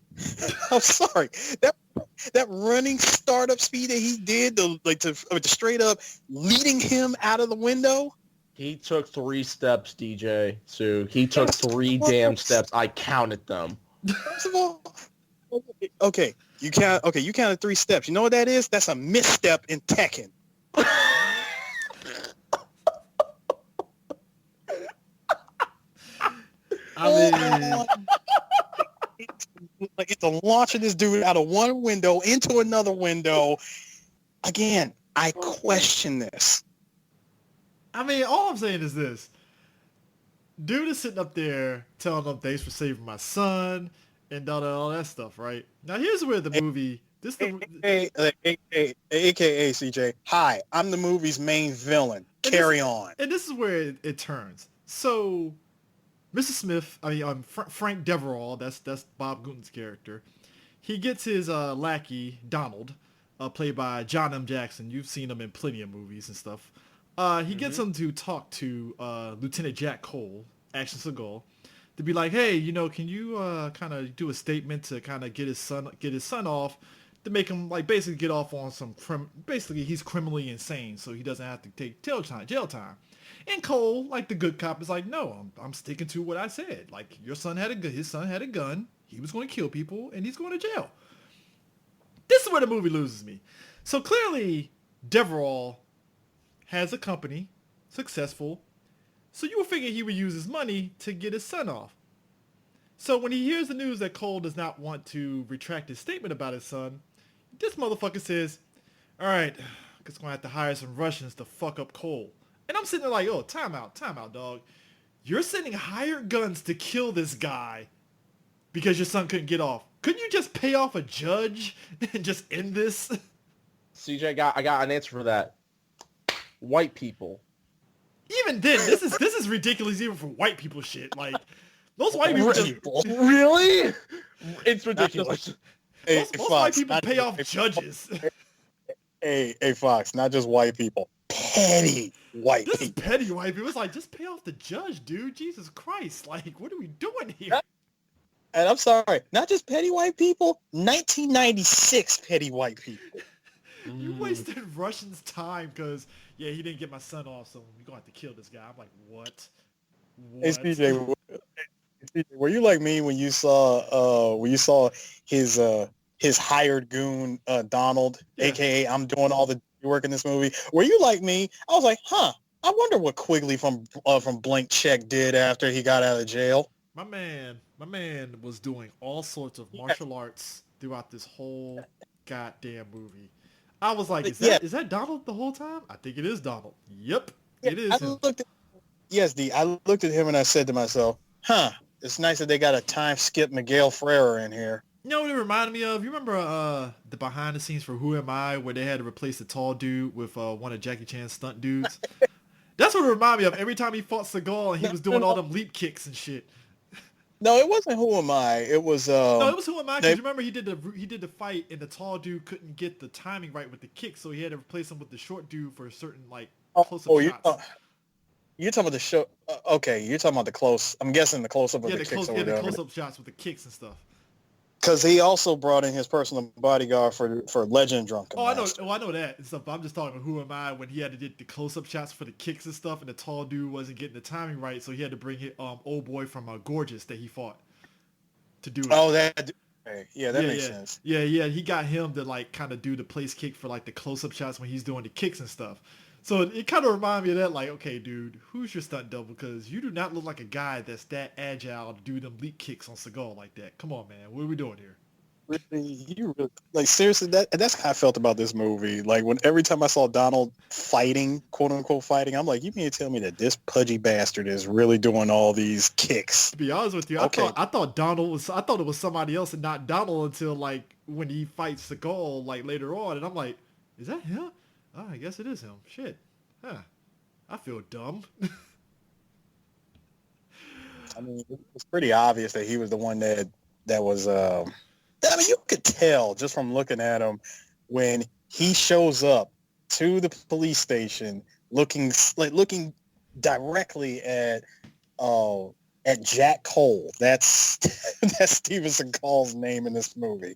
I'm sorry. That running startup speed that he did, to straight up leading him out of the window. He took 3 steps, DJ. So he took 3 damn steps. I counted them. First of all, okay, you counted 3 steps. You know what that is? That's a misstep in Tekken. I mean, it's a launching this dude out of one window into another window. Again, I question this. I mean, all I'm saying is this. Dude is sitting up there telling them thanks for saving my son and all that stuff, right? Now here's where the movie AKA CJ. Hi, I'm the movie's main villain. Carry on. And this is where it turns. So Mr. Smith, Frank Deverell, that's Bob Gooden's character. He gets his lackey, Donald, played by John M. Jackson. You've seen him in plenty of movies and stuff. He gets him to talk to Lieutenant Jack Cole, Action Seagull, to be like, hey, can you kind of do a statement to kind of get his son off, to make him basically get off on some basically he's criminally insane, so he doesn't have to take jail time. And Cole, like the good cop, is like, no, I'm sticking to what I said. Like, his son had a gun. He was going to kill people, and he's going to jail. This is where the movie loses me. So clearly, Deverell has a company, successful, so you would figure he would use his money to get his son off. So when he hears the news that Cole does not want to retract his statement about his son, this motherfucker says, all right, I guess I'm going to have to hire some Russians to fuck up Cole. And I'm sitting there like, oh, time out, dog. You're sending hired guns to kill this guy because your son couldn't get off. Couldn't you just pay off a judge and just end this? CJ, I got an answer for that. White people. Even then, this is ridiculous even for white people shit. Like, most white people just... Really? It's ridiculous. Most white people pay off judges. Hey, Fox, not just white people. Petty white people. This is petty white people. It's like, just pay off the judge, dude. Jesus Christ. Like, what are we doing here? And I'm sorry, not just petty white people, 1996 petty white people. You wasted Russians' time because, yeah, he didn't get my son off, so we're going to have to kill this guy. I'm like, what? Hey, CJ, were you like me when you saw his hired goon, Donald, a.k.a. I'm doing all the work in this movie? Were you like me? I was like, I wonder what Quigley from Blank Check did after he got out of jail. My man was doing all sorts of martial arts throughout this whole goddamn movie. I was like, is that Donald the whole time? I think it is Donald. Yep, it is him. I looked at him and I said to myself, it's nice that they got a time skip Miguel Ferrer in here. You know what it reminded me of? You remember the behind the scenes for Who Am I, where they had to replace the tall dude with one of Jackie Chan's stunt dudes? That's what it reminded me of every time he fought Seagal and he was doing all them leap kicks and shit. No, it wasn't Who Am I. It was no, it was Who Am I. Because you remember he did the fight and the tall dude couldn't get the timing right with the kick, so he had to replace him with the short dude for a certain close-up shots. You're talking about the show. Okay, you're talking about the close. I'm guessing the close-up of the kicks. The close-up shots with the kicks and stuff. Because he also brought in his personal bodyguard for Legend Drunken Master. I know that and stuff. But I'm just talking about Who Am I when he had to get the close-up shots for the kicks and stuff, and the tall dude wasn't getting the timing right, so he had to bring his old boy from Gorgeous that he fought to do it. Oh, that makes sense. Yeah, he got him to kind of do the place kick for the close-up shots when he's doing the kicks and stuff. So it kind of reminded me of that, okay, dude, who's your stunt double? Because you do not look like a guy that's that agile to do them leap kicks on Seagal like that. Come on, man. What are we doing here? Really, seriously, that's how I felt about this movie. Every time I saw Donald fighting, quote unquote fighting, I'm like, you mean to tell me that this pudgy bastard is really doing all these kicks? To be honest with you, okay. I thought it was somebody else and not Donald until when he fights Seagal later on, and I'm like, is that him? Oh, I guess it is him. Shit. I feel dumb. I mean, it's pretty obvious that he was the one that was. You could tell just from looking at him when he shows up to the police station, looking directly at at Jack Cole. That's that's Steven Seagal's name in this movie.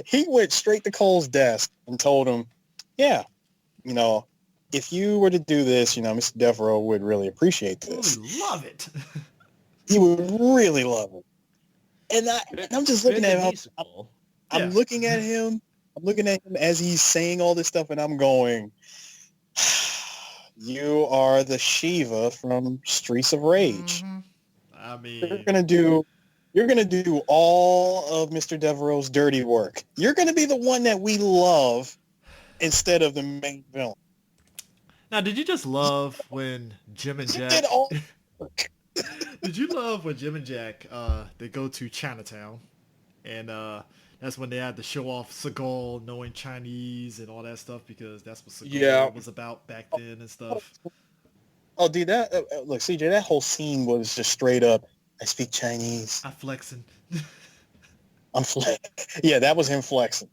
He went straight to Cole's desk and told him, yeah, you know, if you were to do this, you know, Mr. Devereaux would really appreciate this. Really love it. He would really love it. And I'm just looking at him. I'm looking at him. I'm looking at him as he's saying all this stuff, and I'm going, you are the Shiva from Streets of Rage. Mm-hmm. I mean, you're gonna do all of Mr. Devereaux's dirty work. You're gonna be the one that we love instead of the main villain. Now, did you just love when Jim and Jack? Did all work. Did you love when Jim and Jack they go to Chinatown, and that's when they had to show off Seagal knowing Chinese and all that stuff because that's what Seagal was about back then and stuff. Oh, dude, that look, CJ, that whole scene was just straight up. I speak Chinese. I'm flexing. Yeah, that was him flexing,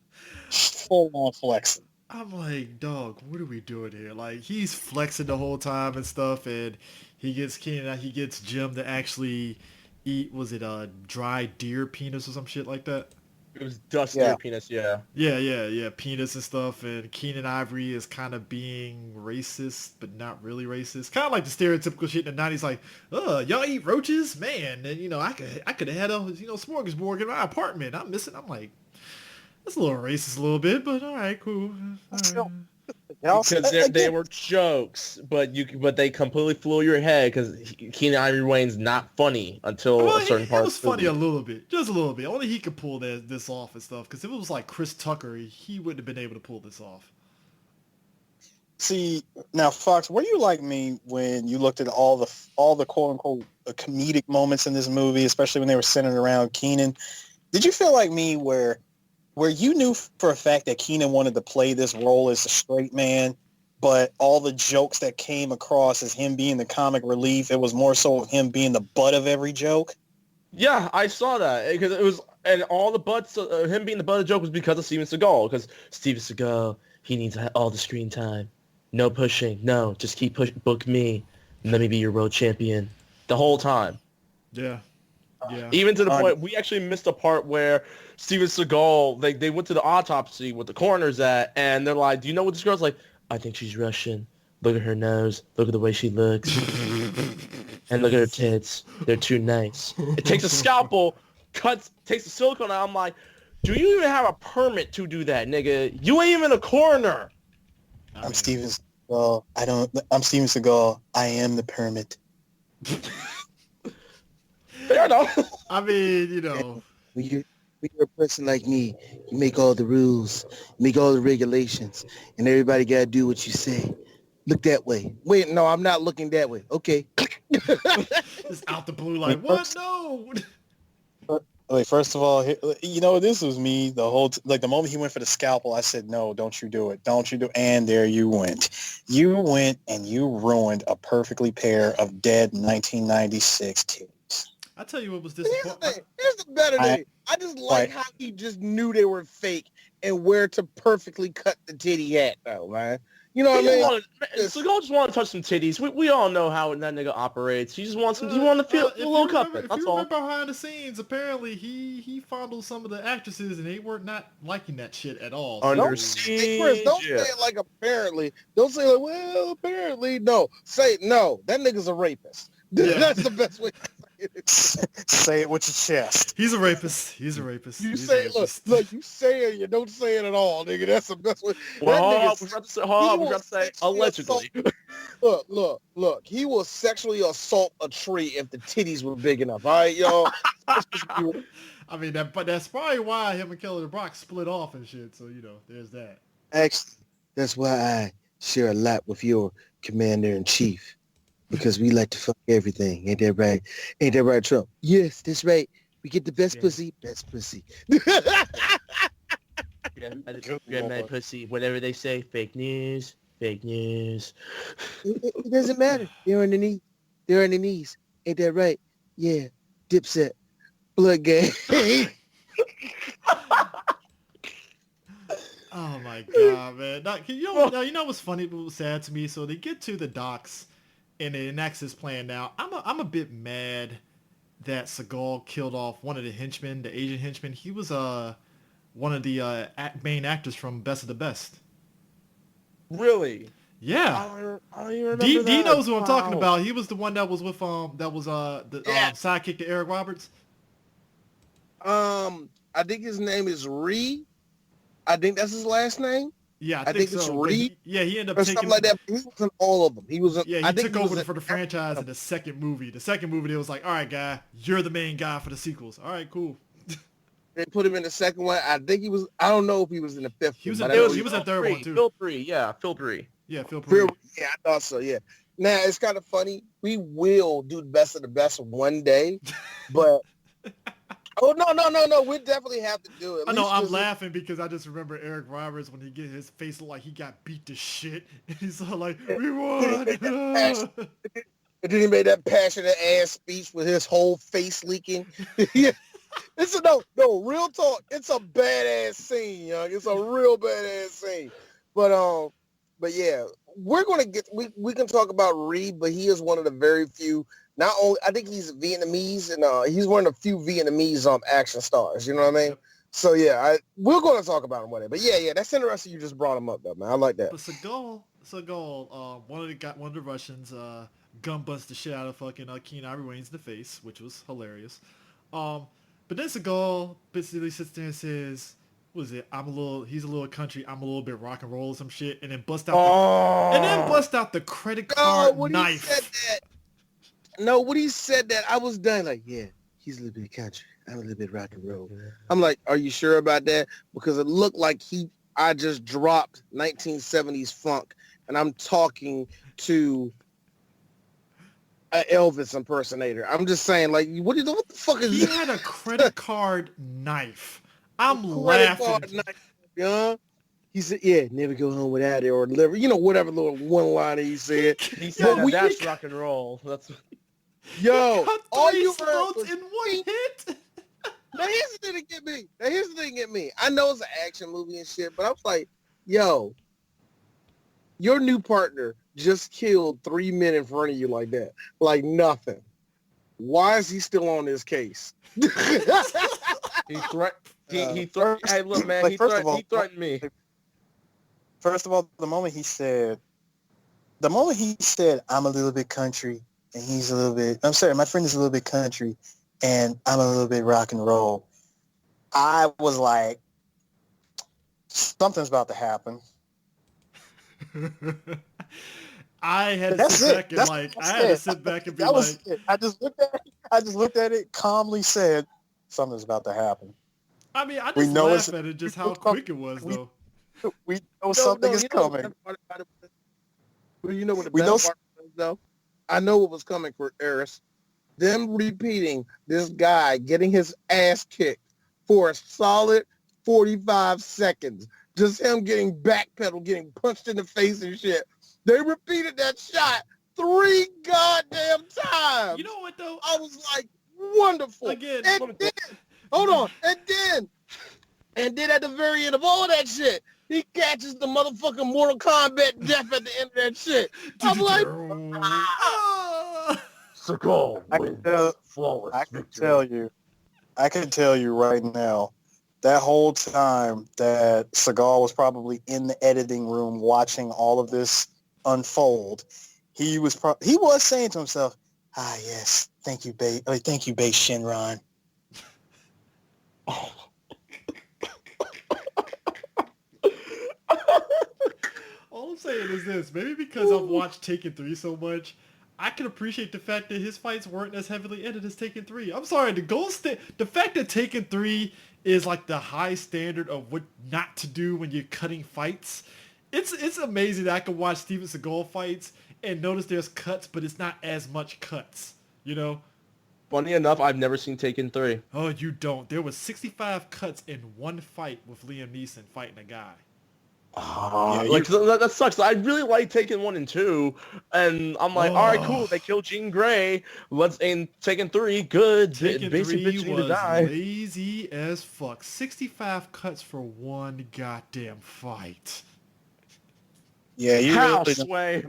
full on flexing. I'm like, dog, what are we doing here? Like, he's flexing the whole time and stuff, and he gets Jim to actually eat, was it a dry deer penis or some shit like that? It was dust deer penis, yeah. Yeah, penis and stuff, and Keenan Ivory is kind of being racist, but not really racist. Kind of like the stereotypical shit in the 90s, like, y'all eat roaches? Man, and, you know, I could have had a, you know, smorgasbord in my apartment. I'm like, that's a little racist a little bit, but all right, cool. Because they were jokes, but they completely flew your head because Keenan Ivory Wayans not funny until a certain part. It was funny a little bit, just a little bit. Only he could pull this off and stuff. Because if it was like Chris Tucker, he wouldn't have been able to pull this off. See, now Fox, were you like me when you looked at all the quote unquote comedic moments in this movie, especially when they were centered around Keenan? Did you feel like me where you knew for a fact that Keenan wanted to play this role as a straight man, but all the jokes that came across as him being the comic relief, it was more so him being the butt of every joke? Yeah, I saw that because it was, and all the butts, him being the butt of the joke was because of Steven Seagal. Because Steven Seagal, he needs all the screen time, no pushing, no, just keep book me, and let me be your world champion, the whole time. Yeah. Even to the point, we actually missed a part where Steven Seagal, they went to the autopsy with the coroners at, and they're like, do you know what this girl's like? I think she's Russian. Look at her nose. Look at the way she looks. And look at her tits. They're too nice. It takes a scalpel, takes the silicone out. I'm like, do you even have a permit to do that, nigga? You ain't even a coroner. I'm Steven Seagal. I'm Steven Seagal. I am the permit. Fair enough. I mean, you know. When you're a person like me, you make all the rules, you make all the regulations, and everybody got to do what you say. Look that way. Wait, no, I'm not looking that way. Okay. Just out the blue, like, what? No. Wait, first of all, you know, this was me the whole the moment he went for the scalpel, I said, no, don't you do it. Don't you do it. And there you went. You went and you ruined a perfectly pair of dead 1996 titties. I tell you what was disappointing. Here's the better thing. I just like how he just knew they were fake and where to perfectly cut the titty at, though, man. You know what I mean? Seagal just wanted to touch some titties. We all know how that nigga operates. He just wants some. He want to feel a little cupping. That's all. If you remember behind the scenes, apparently he fondled some of the actresses, and they were not liking that shit at all. Under siege. Chris, don't say it like apparently. Don't say like, well, apparently. No, say no. That nigga's a rapist. Yeah. That's the best way. Say it with your chest. He's a rapist. You say it, look, you say it, you don't say it at all, nigga. That's the best way. Well, we got to say allegedly. Look. He will sexually assault a tree if the titties were big enough. All right, y'all. I mean, that's probably why him and Kelly Brock split off and shit. So, you know, there's that. Actually, that's why I share a lot with your commander-in-chief. Because we like to fuck everything. Ain't that right? Ain't that right, Trump? Yes, that's right. We get the best pussy. Grab pussy. Whatever they say, fake news. It doesn't matter. They're on the knees. Ain't that right? Yeah. Dipset. Blood gang. Oh my god, man. You know what's funny? What was sad to me? So they get to the docks. And it enacts his plan now. I'm a bit mad that Seagal killed off one of the henchmen, the Asian henchman. He was one of the main actors from Best of the Best. Really? Yeah. I don't even remember D that. knows who I'm talking about. He was the one that was with the sidekick to Eric Roberts. I think his name is Reed. I think that's his last name. Yeah, I think so. It's Reed. He ended up or taking something like that. He was in all of them. He was. Yeah, he took over for the franchise in the second movie. The second movie, they was like, all right, guy, you're the main guy for the sequels. All right, cool. They put him in the second one. I think he was. I don't know if he was in the fifth. He was one, in the third one too. Phil 3, yeah, Phil 3. Yeah, Phil 3. Yeah, I thought so. Yeah. Now it's kind of funny. We will do the best of the best one day, but oh no, we definitely have to do it. I know. I'm laughing because I just remember Eric Roberts when he get his face look like he got beat to shit, and he's all like, "We won." And then he made that passionate ass speech with his whole face leaking. Yeah. It's real talk. It's a badass scene, young. It's a real badass scene. But yeah, we're gonna we can talk about Reed, but he is one of the very few. Not only I think he's Vietnamese, and he's one of the few Vietnamese action stars. You know what I mean? Yep. So yeah, we're gonna talk about him one day. But yeah, that's interesting. You just brought him up, though, man. I like that. But Seagal, one of the Russians, gun bust the shit out of fucking Keenan Ivory Wayans in the face, which was hilarious. But then Seagal basically sits there and says, "What is it? He's a little country. I'm a little bit rock and roll or some shit," and then bust out the credit card knife. He said that, when he said that, I was done. Like, yeah, he's a little bit country. I'm a little bit rock and roll. I'm like, are you sure about that? Because it looked like I just dropped 1970s funk, and I'm talking to an Elvis impersonator. I'm just saying, like, what the fuck is he had a credit card knife. I'm laughing. Yeah. He said, yeah, never go home without it, or liver, whatever little one-liner he said. He said that's rock and roll. That's yo, all you throats in one hit. Now here's the thing to get me. I know it's an action movie and shit, but I was like, yo, your new partner just killed 3 men in front of you like that. Like nothing. Why is he still on this case? He threatened. Hey, look, man. He threatened me. First of all, the moment he said, "I'm a little bit country and he's a little bit," I'm sorry, my friend is a little bit country and I'm a little bit rock and roll, I was like, something's about to happen. I had to sit back and be like, I just looked at it, calmly said, something's about to happen. I mean, I just laughed at it, just how quick it was, though. We know something is coming. Well, you know what the best part was, though? I know what was coming for Eris. Them repeating this guy getting his ass kicked for a solid 45 seconds. Just him getting backpedaled, getting punched in the face and shit. They repeated that shot 3 goddamn times. You know what, though? I was like, wonderful. Again. And then, hold on. And then at the very end of all that shit, he catches the motherfucking Mortal Kombat death at the end of that shit. I'm like, Seagal wins flawless victory. I can tell you right now, that whole time that Seagal was probably in the editing room watching all of this unfold, he was saying to himself, "Ah, yes, thank you, Bay Shinron." Oh. All I'm saying is this: maybe because I've watched Taken 3 so much, I can appreciate the fact that his fights weren't as heavily edited as Taken 3. I'm sorry, the fact that Taken 3 is like the high standard of what not to do when you're cutting fights. It's amazing that I can watch Steven Seagal fights and notice there's cuts, but it's not as much cuts, Funny enough, I've never seen Taken 3. Oh, you don't. There was 65 cuts in one fight with Liam Neeson fighting a guy. That sucks. I really like Taken 1 and 2, and I'm like, all right, cool. They killed Jean Grey. Taken 3, good. Taken Basic 3 bitch need was to die. lazy as fuck. 65 cuts for one goddamn fight. Yeah, you How, really Sway?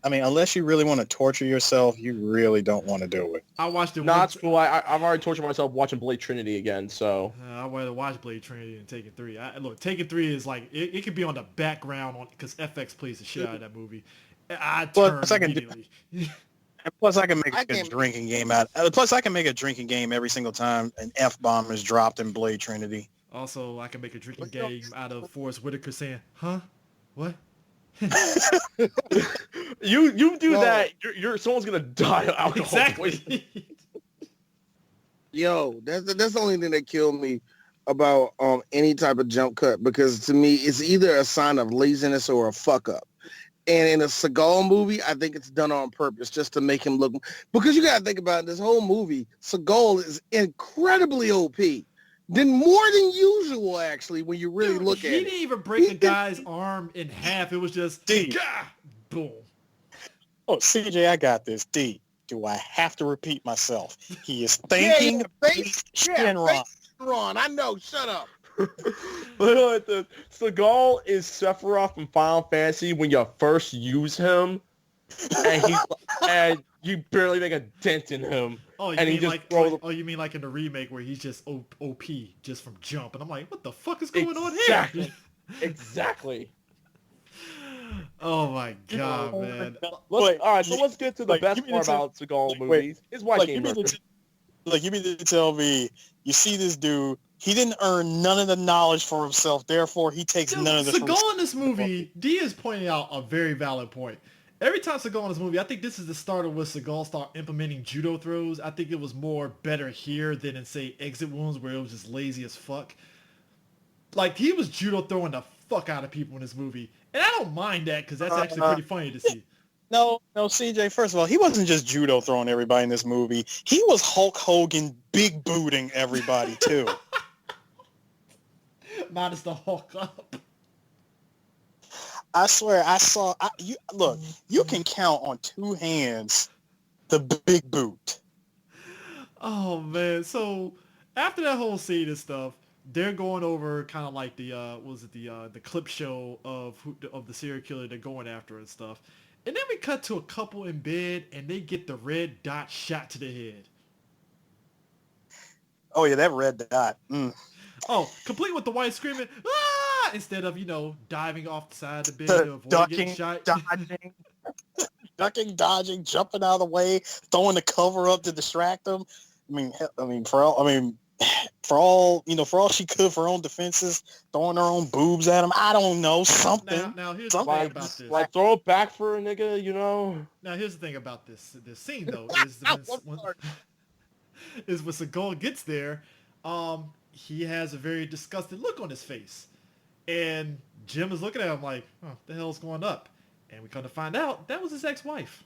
I mean, unless you really want to torture yourself, you really don't want to do it. I watched it Not once. cool. I've already tortured myself watching Blade Trinity again, so. I'd rather watch Blade Trinity than Taken 3. Look, Taken 3 is like, it could be on the background because FX plays the shit out of that movie. I turn immediately. Plus, I can make a drinking game out. Plus, I can make a drinking game every single time an F-bomb is dropped in Blade Trinity. Also, I can make a drinking game out of Forrest Whitaker saying, huh? What? you do that, you're someone's gonna die of alcohol poisoning. Yo, that's the only thing that killed me about any type of jump cut, because to me it's either a sign of laziness or a fuck up. And in a Seagal movie, I think it's done on purpose just to make him look, because you gotta think about it, this whole movie, Seagal is incredibly OP. Then more than usual, actually, when you really look at it. He didn't even break a guy's arm in half. It was just, boom. Oh, CJ, I got this. D, do I have to repeat myself? He is thanking Ron. I know. Shut up. Seagal is Sephiroth from Final Fantasy when you first use him, and you barely make a dent in him. Oh, you mean like in the remake where he's just OP just from jump, and I'm like, what the fuck is going on here? Exactly. Oh my god, man. All right, so let's get to the best part about Seagal movies. His wife came murdered. You mean to tell me you see this dude? He didn't earn none of the knowledge for himself. Therefore, he takes none of the. Seagal in this movie, D is pointing out a very valid point. Every time Seagal in this movie, I think this is the start of where Seagal started implementing judo throws. I think it was more better here than in, say, Exit Wounds, where it was just lazy as fuck. Like, he was judo throwing the fuck out of people in this movie. And I don't mind that, because that's actually pretty funny to see. No, CJ, first of all, he wasn't just judo throwing everybody in this movie. He was Hulk Hogan big booting everybody, too. Minus the Hulk up. I swear, look, you can count on two hands the big boot. Oh, man. So, after that whole scene and stuff, they're going over kind of like the, the clip show of the serial killer they're going after and stuff. And then we cut to a couple in bed, and they get the red dot shot to the head. Oh, yeah, that red dot. Oh, complete with the wife screaming, ah! Instead of, diving off the side of the bed to avoid getting shot. Dodging, jumping out of the way, throwing the cover up to distract them. For all she could for her own defenses, throwing her own boobs at him. I don't know, something. Now here's the thing about this. Like, throw it back for a nigga, Now here's the thing about this scene, though, is when Seagal gets there, he has a very disgusted look on his face. And Jim is looking at him like, oh, what the hell's going up? And we come to find out that was his ex-wife.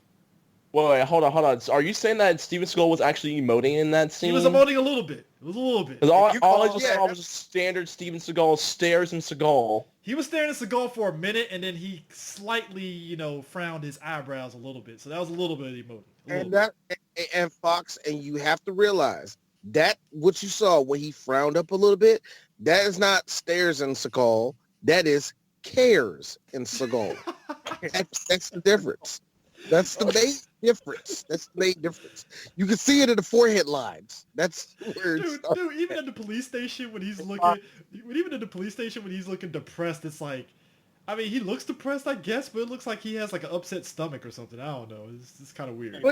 Wait, hold on. So are you saying that Steven Seagal was actually emoting in that scene? He was emoting a little bit. It was a little bit. All I just saw was standard Steven Seagal stares and Seagal. He was staring at Seagal for a minute, and then he slightly, frowned his eyebrows a little bit. So that was a little bit of emoting. And Fox, and you have to realize that what you saw when he frowned up a little bit, that is not stares in Seagal. That is cares in Seagal. That's the difference. That's the main difference. You can see it in the forehead lines. That's where dude, even at the police station when he's looking depressed, it's like, he looks depressed, I guess, but it looks like he has like an upset stomach or something. I don't know. It's kind of weird.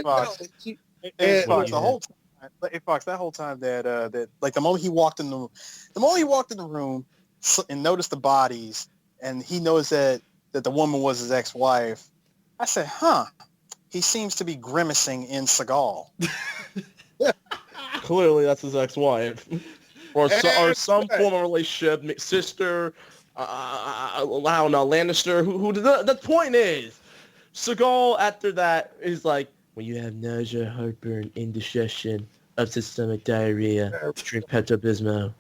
Fox, that whole time that like the moment he walked in the room and noticed the bodies, and he noticed that the woman was his ex-wife, I said, he seems to be grimacing in Seagal. Clearly, that's his ex-wife. or some form of relationship, sister, I don't know, Lannister. Who the point is, Seagal after that is like, when you have nausea, heartburn, indigestion, upset stomach, diarrhea, drink Pepto-Bismol.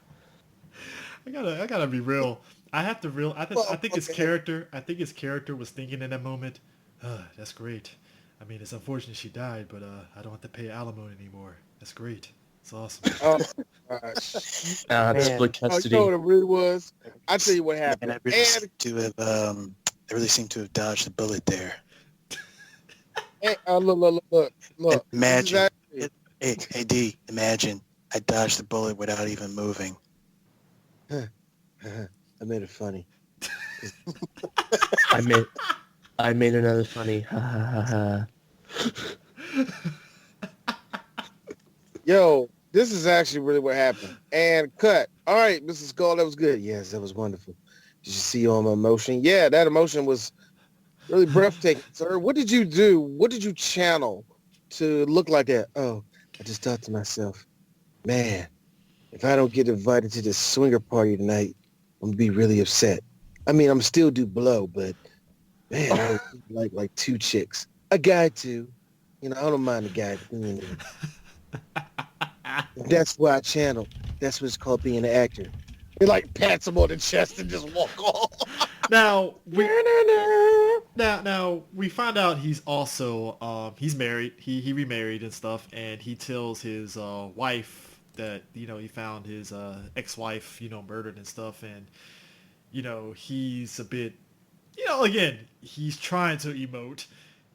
I gotta be real. I think his character was thinking in that moment, that's great. It's unfortunate she died, but I don't have to pay alimony anymore. That's great. It's awesome. Oh, gosh. Split custody. You know what it really was? I'll tell you what happened. They really seem to have dodged the bullet there. Hey, look. Imagine, hey D, imagine I dodged the bullet without even moving. I made it funny. I made another funny. Ha ha ha ha. Yo, this is actually really what happened. And cut. All right, Mrs. Skull, that was good. Yes, that was wonderful. Did you see all my emotion? Yeah, that emotion was really breathtaking, sir. What did you do? What did you channel to look like that? Oh, I just thought to myself, man, if I don't get invited to this swinger party tonight, I'm gonna be really upset. I mean, I'm still do blow, but man, I would like two chicks. A guy too. You know, I don't mind a guy. That's why I channel. That's what it's called being an actor. He like pats him on the chest and just walk off. Now we find out he's also he's married. He remarried and stuff, and he tells his wife that he found his ex-wife murdered and stuff, and he's a bit again he's trying to emote,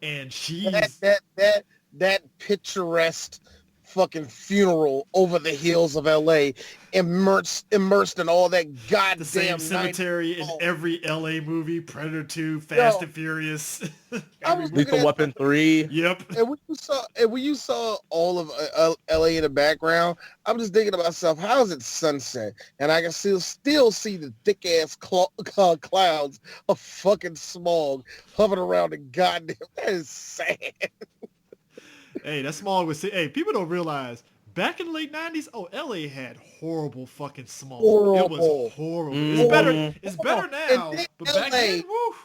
and she's that picturesque fucking funeral over the hills of LA, immersed in all that goddamn the same cemetery in every LA movie, Predator 2, Fast and Furious. I was Lethal Weapon 3. Yep. And when you saw all of LA in the background, I'm just thinking to myself, how is it sunset? And I can still see the thick ass clouds of fucking smog hovering around the goddamn. That is sad. Hey, that smog was... Hey, people don't realize, back in the late 90s, LA had horrible fucking smog. It was horrible. Mm-hmm. It's better now, but back then, woo.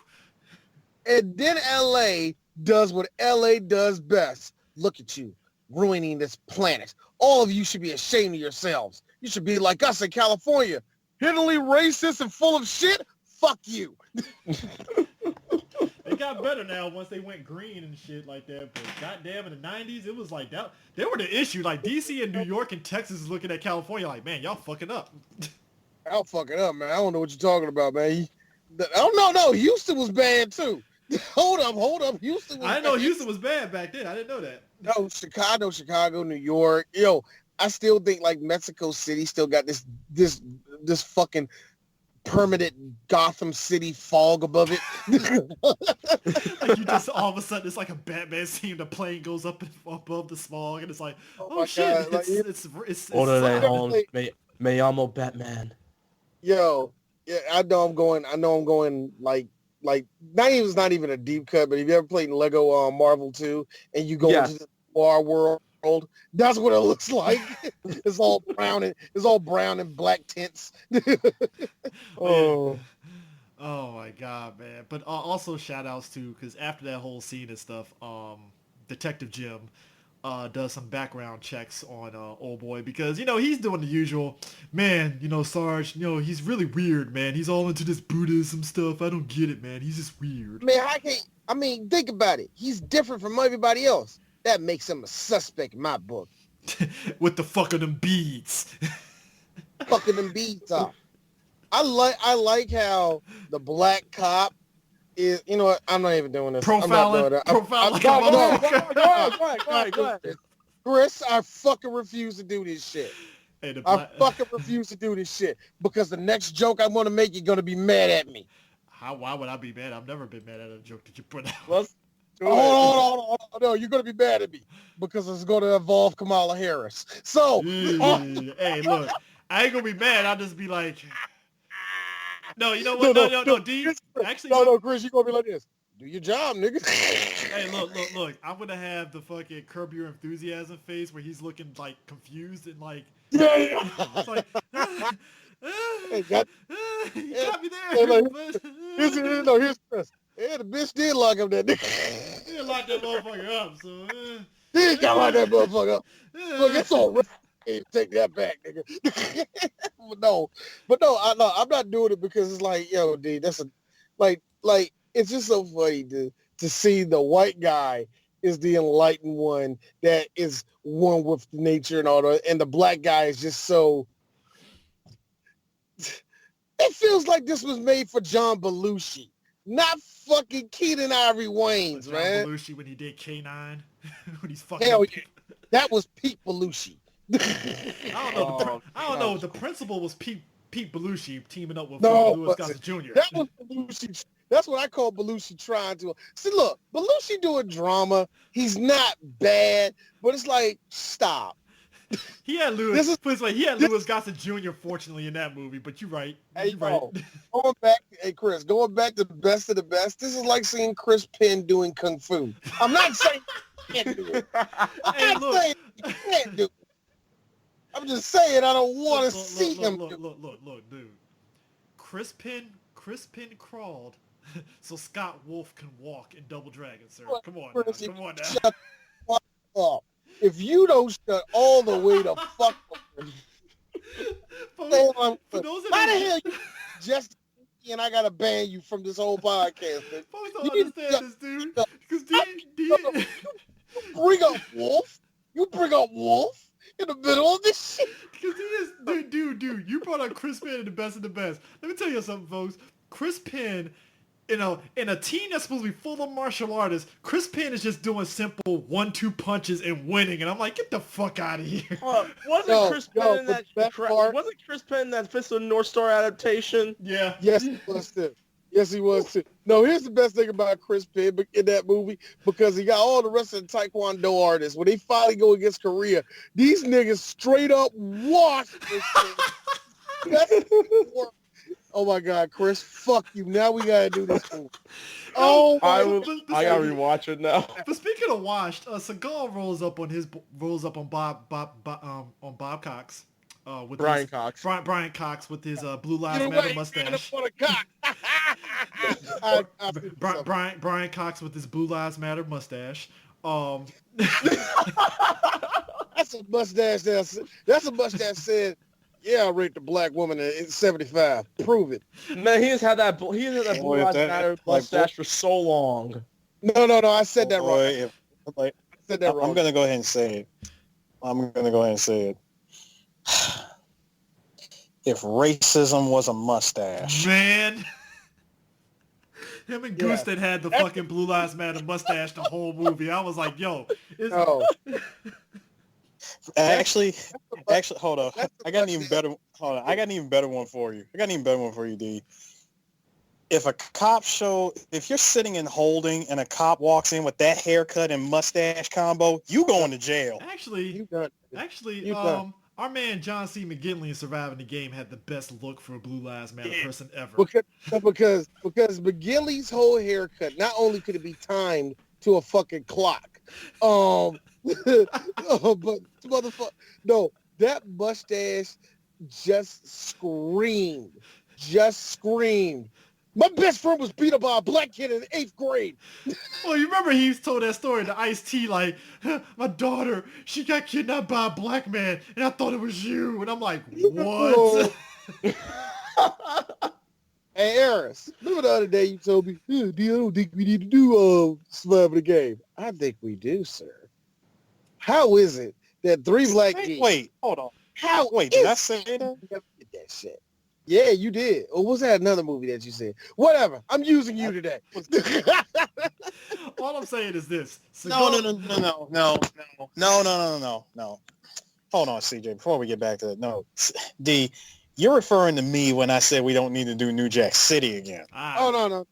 And then LA does what LA does best. Look at you, ruining this planet. All of you should be ashamed of yourselves. You should be like us in California. Hiddly racist and full of shit? Fuck you. They got better now once they went green and shit like that. But goddamn, in the 90s, it was like that. They were the issue. Like DC and New York and Texas is looking at California like, man, y'all fucking up. Y'all fucking up, man. I don't know what you're talking about, man. No. Houston was bad too. Hold up. Houston was I didn't know Houston was bad back then. I didn't know that. No, Chicago, New York. Yo, I still think like Mexico City still got this fucking permanent Gotham City fog above it. Like you just all of a sudden it's like a Batman scene. The plane goes up above the smog, and it's like, oh shit! God. It's Order that home. Me amo Batman. Yo, yeah, I know I'm going like it's not even a deep cut, but have you ever played Lego Marvel 2 and you go into the war world? That's what it looks like. It's all brown and black tints. Oh my god, man. But also shout outs to, because after that whole scene and stuff, Detective Jim does some background checks on old boy, because he's doing the usual, man, Sarge, he's really weird, man. He's all into this Buddhism stuff. I don't get it, man. He's just weird. Man, think about it. He's different from everybody else. That makes him a suspect in my book. With the fucking them beads. Fucking them beads off. I like how the black cop is, you know what? I'm not even doing this. Profiling. Go ahead. Chris, I fucking refuse to do this shit. I fucking refuse to do this shit because the next joke I'm going to make, you're going to be mad at me. Why would I be mad? I've never been mad at a joke that you put out. Hold on. No, you're going to be mad at me because it's going to involve Kamala Harris. So, hey, look, I ain't going to be mad. I'll just be like, no, you know what? No, D. Actually, no, Chris, you're going to be like this. Do your job, nigga. Hey, look. I'm going to have the fucking Curb Your Enthusiasm face where he's looking like confused and like, it's like, you got me there. Here's Chris. Yeah, the bitch did lock up that nigga. He did lock that motherfucker up, so. He got lock that motherfucker up. Look, it's all right. Take that back, nigga. but no, I'm not doing it because it's like, yo, dude, that's like it's just so funny to see the white guy is the enlightened one that is one with nature and all that, and the black guy is just so. It feels like this was made for John Belushi. Not fucking Keenan Ivory Wayans, John man. Belushi when he did K9. When he's fucking Hell yeah. That was Pete Belushi. I don't know. The principal was Pete Belushi teaming up with No, Louis Gossett Jr. That was Belushi. That's what I call Belushi trying to. See, look, Belushi doing drama. He's not bad, but it's like, stop. He had Louis Gossett Jr. fortunately in that movie, but you're right. Hey, You're right. Going back, hey Chris, going back to the best of the best. This is like seeing Chris Penn doing kung fu. I'm not saying he can't do it. I'm not saying he can't do it. I'm just saying I don't want to see him. Look, dude. Chris Penn crawled so Scott Wolf can walk in Double Dragon, sir. Come on now. Shut the fuck up. If you don't shut all the way the fuck up. Why the hell you just and I gotta ban you from this whole podcast? Folks don't understand this, dude. Because you bring up Wolf. You bring up Wolf in the middle of this shit. Because he is, dude, you brought up Chris Penn in the best of the best. Let me tell you something, folks. Chris Penn, in a team that's supposed to be full of martial artists, Chris Penn is just doing simple 1-2 punches and winning, and I'm like, get the fuck out of here. Wasn't Chris Penn in that Fist of the North Star adaptation? Yeah. Yes, he was too. Yes, he was too. No, here's the best thing about Chris Penn in that movie, because he got all the rest of the Taekwondo artists. When they finally go against Korea, these niggas straight up wash this shit. Oh my God, Chris, fuck you. Now we gotta do this movie. Oh, I gotta rewatch it now. But speaking of washed, Seagal rolls up on Bob Cox. With Brian Cox. Brian Cox with his Blue Lives Matter mustache. Brian Cox with his Blue Lives Matter mustache. That's a mustache that said, yeah, I raped a black woman at 75. Prove it. Man, he has had that Blue Lives Matter mustache for so long. No, I said that wrong. I said that wrong. I'm gonna go ahead and say it. If racism was a mustache. Man. Him and Gooston had the fucking Blue Lives Matter mustache the whole movie. I was like, yo. Actually, hold on. I got an even better one for you. D. If you're sitting and holding and a cop walks in with that haircut and mustache combo, you going to jail. Actually, our man John C. McGinley in Surviving the Game had the best look for a Blue Lives Matter person ever. Because McGinley's whole haircut, not only could it be timed to a fucking clock, but motherfucker, no, that mustache just screamed. My best friend was beat up by a black kid in 8th grade. Well, you remember he told that story to Ice-T, like, my daughter, she got kidnapped by a black man, and I thought it was you. And I'm like, what? Hey, Eris, remember the other day you told me, I don't think we need to do Surviving the Game. I think we do, sir. How is it that 3 black kids... Wait, hold on. Did I say that? That shit. Yeah, you did. Or was that another movie that you said? Whatever. I'm using you today. All I'm saying is this. No. Hold on, CJ, before we get back to that. No. D, you're referring to me when I said we don't need to do New Jack City again. Oh, no.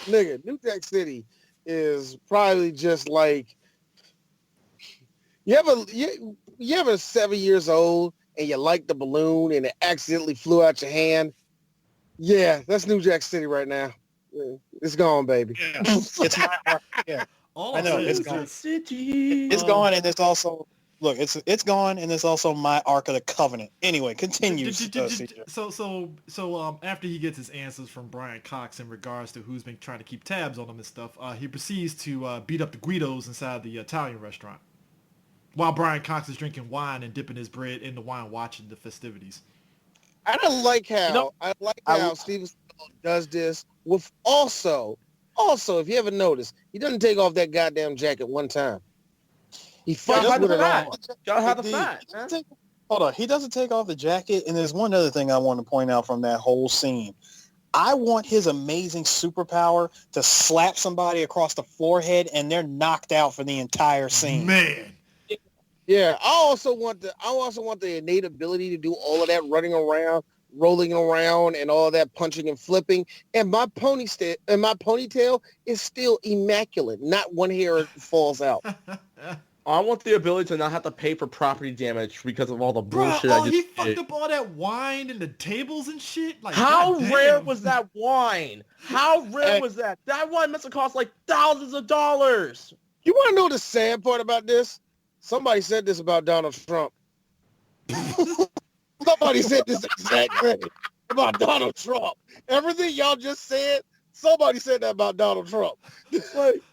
Nigga, New Jack City is probably just like... You ever 7 years old and you like the balloon and it accidentally flew out your hand? Yeah, that's New Jack City right now. It's gone, baby. Yeah. It's my arc. Yeah. I know it's gone. It's gone, and it's also it's gone, and it's also my Ark of the Covenant. Anyway, continue. So after he gets his answers from Brian Cox in regards to who's been trying to keep tabs on him and stuff, he proceeds to beat up the Guidos inside the Italian restaurant, while Brian Cox is drinking wine and dipping his bread in the wine, watching the festivities. I don't like how Steven Seagal does this with also, if you ever notice, he doesn't take off that goddamn jacket one time. He fights with it on. Y'all have the fat. Hold on. He doesn't take off the jacket, and there's one other thing I want to point out from that whole scene. I want his amazing superpower to slap somebody across the forehead and they're knocked out for the entire scene. Man. Yeah, I also want the innate ability to do all of that running around, rolling around, and all that punching and flipping. And my ponytail is still immaculate. Not one hair falls out. I want the ability to not have to pay for property damage because of all the bullshit I just he did. fucked up all that wine and the tables and shit. Like, how goddamn. rare was that wine? How rare was that? That wine must have cost like thousands of dollars. You want to know the sad part about this? Somebody said this about Donald Trump. Somebody said this exact thing about Donald Trump. Everything y'all just said, somebody said that about Donald Trump. Like,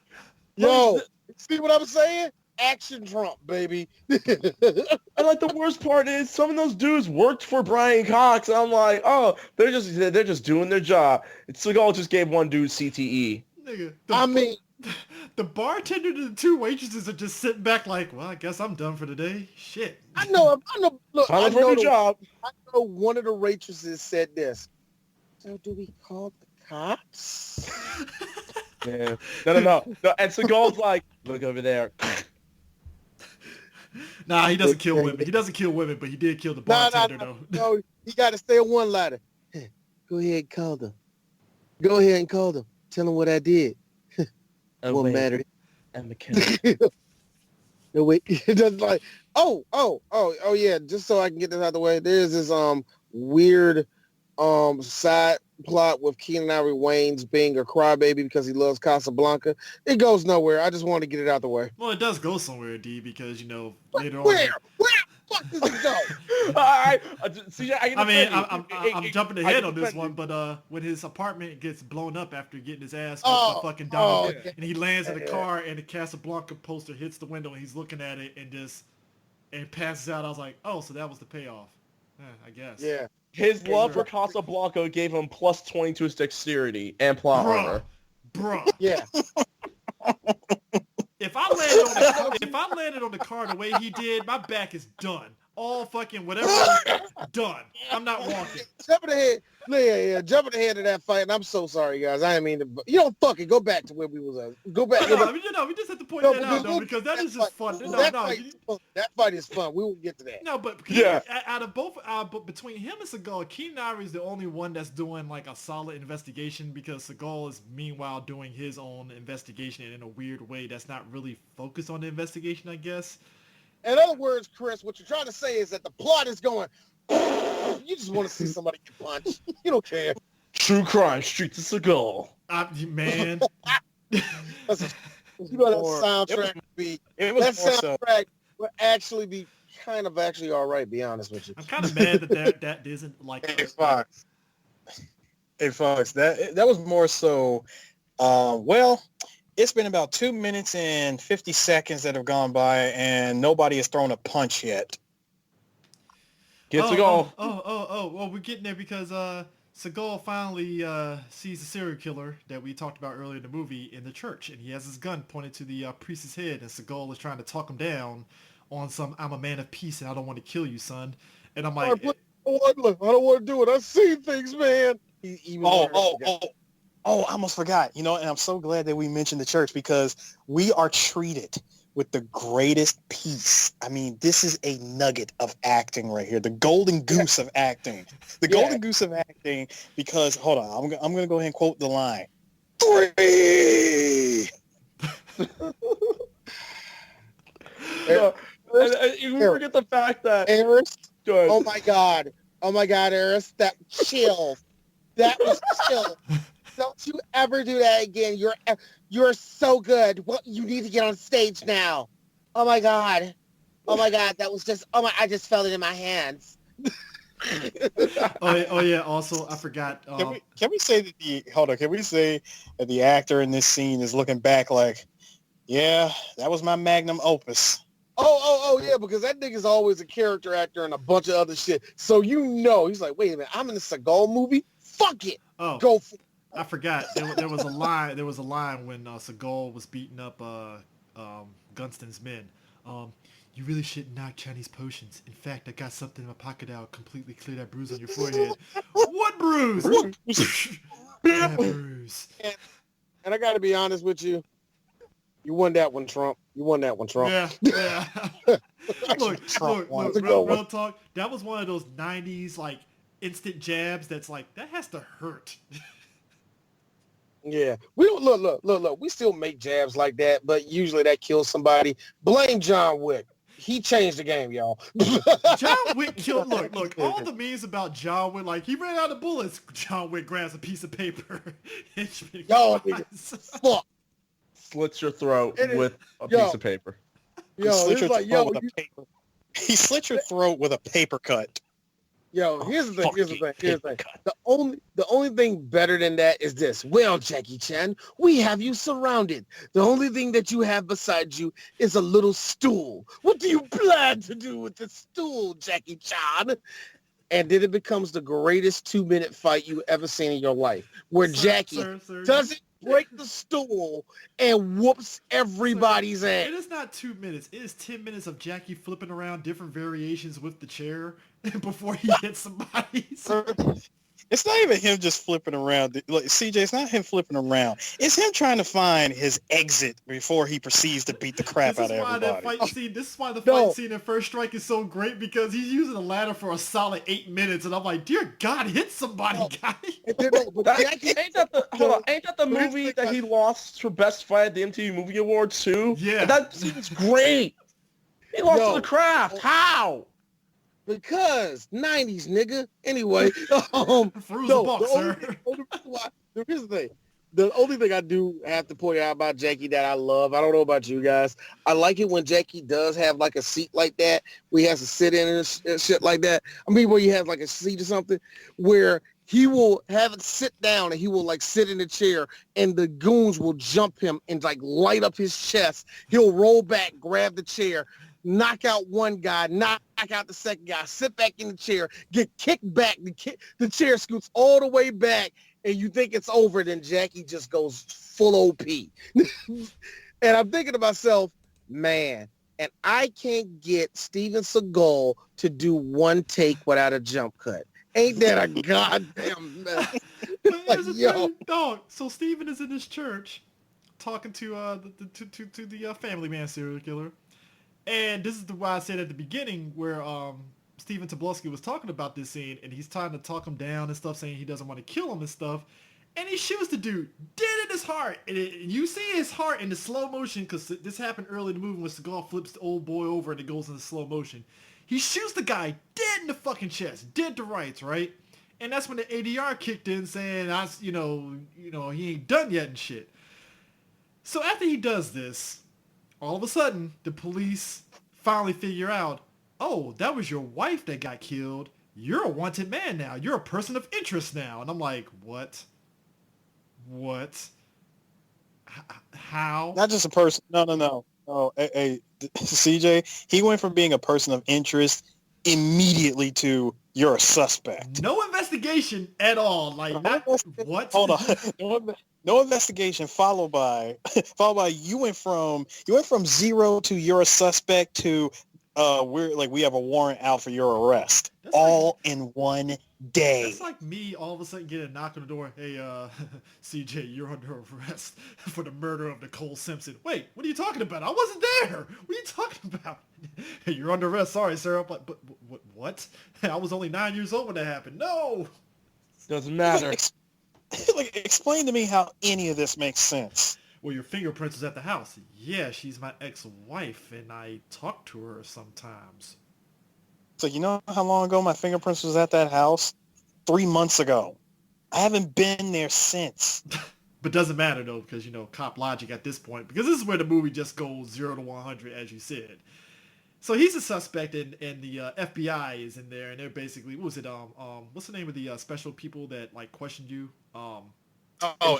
yo, see what I'm saying? Action Trump, baby. And like the worst part is some of those dudes worked for Brian Cox. And I'm like, oh, they're just doing their job. Seagal just gave one dude CTE. Nigga, the bartender and the two waitresses are just sitting back like, well, I guess I'm done for the day. Shit. I know. Look, I know job. I know one of the waitresses said this. So do we call the cops? Yeah. No. And Seagal's like, look over there. Nah, he doesn't kill women. He doesn't kill women, but he did kill the bartender, though. No, he got to stay on one ladder. Go ahead and call them. Go ahead and call them. Tell them what I did. Won't matter. I'm a killer. No, wait. It doesn't like, oh, yeah. Just so I can get this out of the way. There's this weird side plot with Keenan Ivory Wayans being a crybaby because he loves Casablanca. It goes nowhere. I just wanted to get it out the way. Well, it does go somewhere, D, because, later on... Where the fuck does it go? All right. See, I'm jumping ahead on this one, but when his apartment gets blown up after getting his ass with the fucking dog, and he lands in the car, and the Casablanca poster hits the window, and he's looking at it and passes out, I was like, oh, so that was the payoff. I guess. Yeah. His love for Casablanca gave him plus 20 to his dexterity and plot armor. Bruh. Yeah. If I landed on the car the way he did, my back is done. All fucking whatever, done. I'm not walking. Jumping ahead. Yeah. Jumping ahead of that fight, and I'm so sorry, guys. I didn't mean to. You don't fucking go back to where we was at. Go back. No, we just have to point that out, though, because that is just fun. That fight is fun. We will get to that. No, but out of both, between him and Seagal, Keenan Ivory is the only one that's doing like a solid investigation, because Seagal is meanwhile doing his own investigation, and in a weird way that's not really focused on the investigation, I guess. In other words, Chris, what you're trying to say is that the plot is going, you just want to see somebody get punched. You don't care. True crime, Street to Seagal. Man. You know that soundtrack would actually be kind of actually all right, be honest with you. I'm kind of mad that isn't like... Hey, Fox. That was more so, it's been about 2 minutes and 50 seconds that have gone by, and nobody has thrown a punch yet. Get Seagal. Well, we're getting there because Seagal finally sees the serial killer that we talked about earlier in the movie in the church, and he has his gun pointed to the priest's head, and Seagal is trying to talk him down on some, I'm a man of peace, and I don't want to kill you, son. And I'm like... I don't want to do it. I've seen things, man. Oh, I almost forgot, and I'm so glad that we mentioned the church, because we are treated with the greatest piece. I mean, this is a nugget of acting right here. The golden goose of acting. The golden goose of acting, because, hold on, I'm going to go ahead and quote the line. 3! You forget the fact that... Eris, oh my God, Eris, that chill. That was chill. Don't you ever do that again. You're so good. Well, you need to get on stage now. Oh my God. That was just, I just felt it in my hands. oh yeah. Also, I forgot. Can we say that can we say that the actor in this scene is looking back like, yeah, that was my magnum opus. Oh yeah, because that nigga's always a character actor and a bunch of other shit. So he's like, wait a minute, I'm in a Seagal movie? Fuck it. Oh. Go for it. I forgot. There was a line. There was a line when Seagal was beating up Gunston's men. You really shouldn't knock Chinese potions. In fact, I got something in my pocket that'll completely clear that bruise on your forehead. What bruise? bruise. Bad bruise. And I got to be honest with you. You won that one, Trump. You won that one, Trump. Yeah. look, real talk. That was one of those 90s, like, instant jabs that's like, that has to hurt. Yeah. We don't, look. We still make jabs like that, but usually that kills somebody. Blame John Wick. He changed the game, y'all. John Wick killed, look, all the memes about John Wick, like, he ran out of bullets. John Wick grabs a piece of paper. Yo, fuck. Slits your throat with a piece of paper. He slit your throat with a paper cut. Yo, here's the thing. The only thing better than that is this. Well, Jackie Chan, we have you surrounded. The only thing that you have beside you is a little stool. What do you plan to do with the stool, Jackie Chan? And then it becomes the greatest 2-minute fight you ever seen in your life, where Jackie doesn't break the stool and whoops everybody's ass. It is not 2 minutes. It is 10 minutes of Jackie flipping around different variations with the chair before he hits somebody. It's not even him just flipping around. Like, CJ, it's not him flipping around. It's him trying to find his exit before he proceeds to beat the crap out of everybody. This is why the fight scene in First Strike is so great, because he's using a ladder for a solid 8 minutes, and I'm like, dear God, hit somebody, guy. Ain't that the movie that he lost for Best Fight at the MTV Movie Awards too? Yeah. And that scene's great. He lost to the Craft. How? Because 90s, nigga. Anyway, here's the thing. The only thing I do have to point out about Jackie that I love, I don't know about you guys, I like it when Jackie does have like a seat like that, where he has to sit in and shit like that. I mean, where he has like a seat or something, where he will have it sit down and he will like sit in the chair and the goons will jump him and like light up his chest. He'll roll back, grab the chair, knock out one guy, knock out the second guy, sit back in the chair, get kicked back. The chair scoots all the way back, and you think it's over, then Jackie just goes full OP. And I'm thinking to myself, man, and I can't get Steven Seagal to do one take without a jump cut. Ain't that a goddamn mess? Dog. So Steven is in this church talking to the Family Man serial killer. And this is why I said at the beginning where Steven Tobolowsky was talking about this scene, and he's trying to talk him down and stuff, saying he doesn't want to kill him and stuff. And he shoots the dude dead in his heart. And you see his heart in the slow motion, because this happened early in the movie when Seagal flips the old boy over and it goes into slow motion. He shoots the guy dead in the fucking chest, dead to rights, right? And that's when the ADR kicked in saying, he ain't done yet and shit. So after he does this, all of a sudden, the police finally figure out, oh, that was your wife that got killed. You're a wanted man now. You're a person of interest now. And I'm like, what? How? Not just a person. No. Hey, CJ, he went from being a person of interest immediately to you're a suspect. No investigation at all. Like, what? Hold on. No investigation followed by you went from 0 to you're a suspect to we have a warrant out for your arrest. That's all in one day. It's like me all of a sudden getting a knock on the door. Hey, CJ, you're under arrest for the murder of Nicole Simpson. Wait, what are you talking about? I wasn't there. What are you talking about? Hey, you're under arrest. Sorry, sir. But what? I was only 9 years old when that happened. No. Doesn't matter. Explain to me how any of this makes sense. Well, your fingerprints is at the house. Yeah, she's my ex-wife, and I talk to her sometimes. So you know how long ago my fingerprints was at that house? 3 months ago. I haven't been there since. But doesn't matter, though, because, cop logic at this point. Because this is where the movie just goes 0 to 100, as you said. So he's a suspect, and the FBI is in there, and they're basically, what was it, what's the name of the special people that, like, questioned you?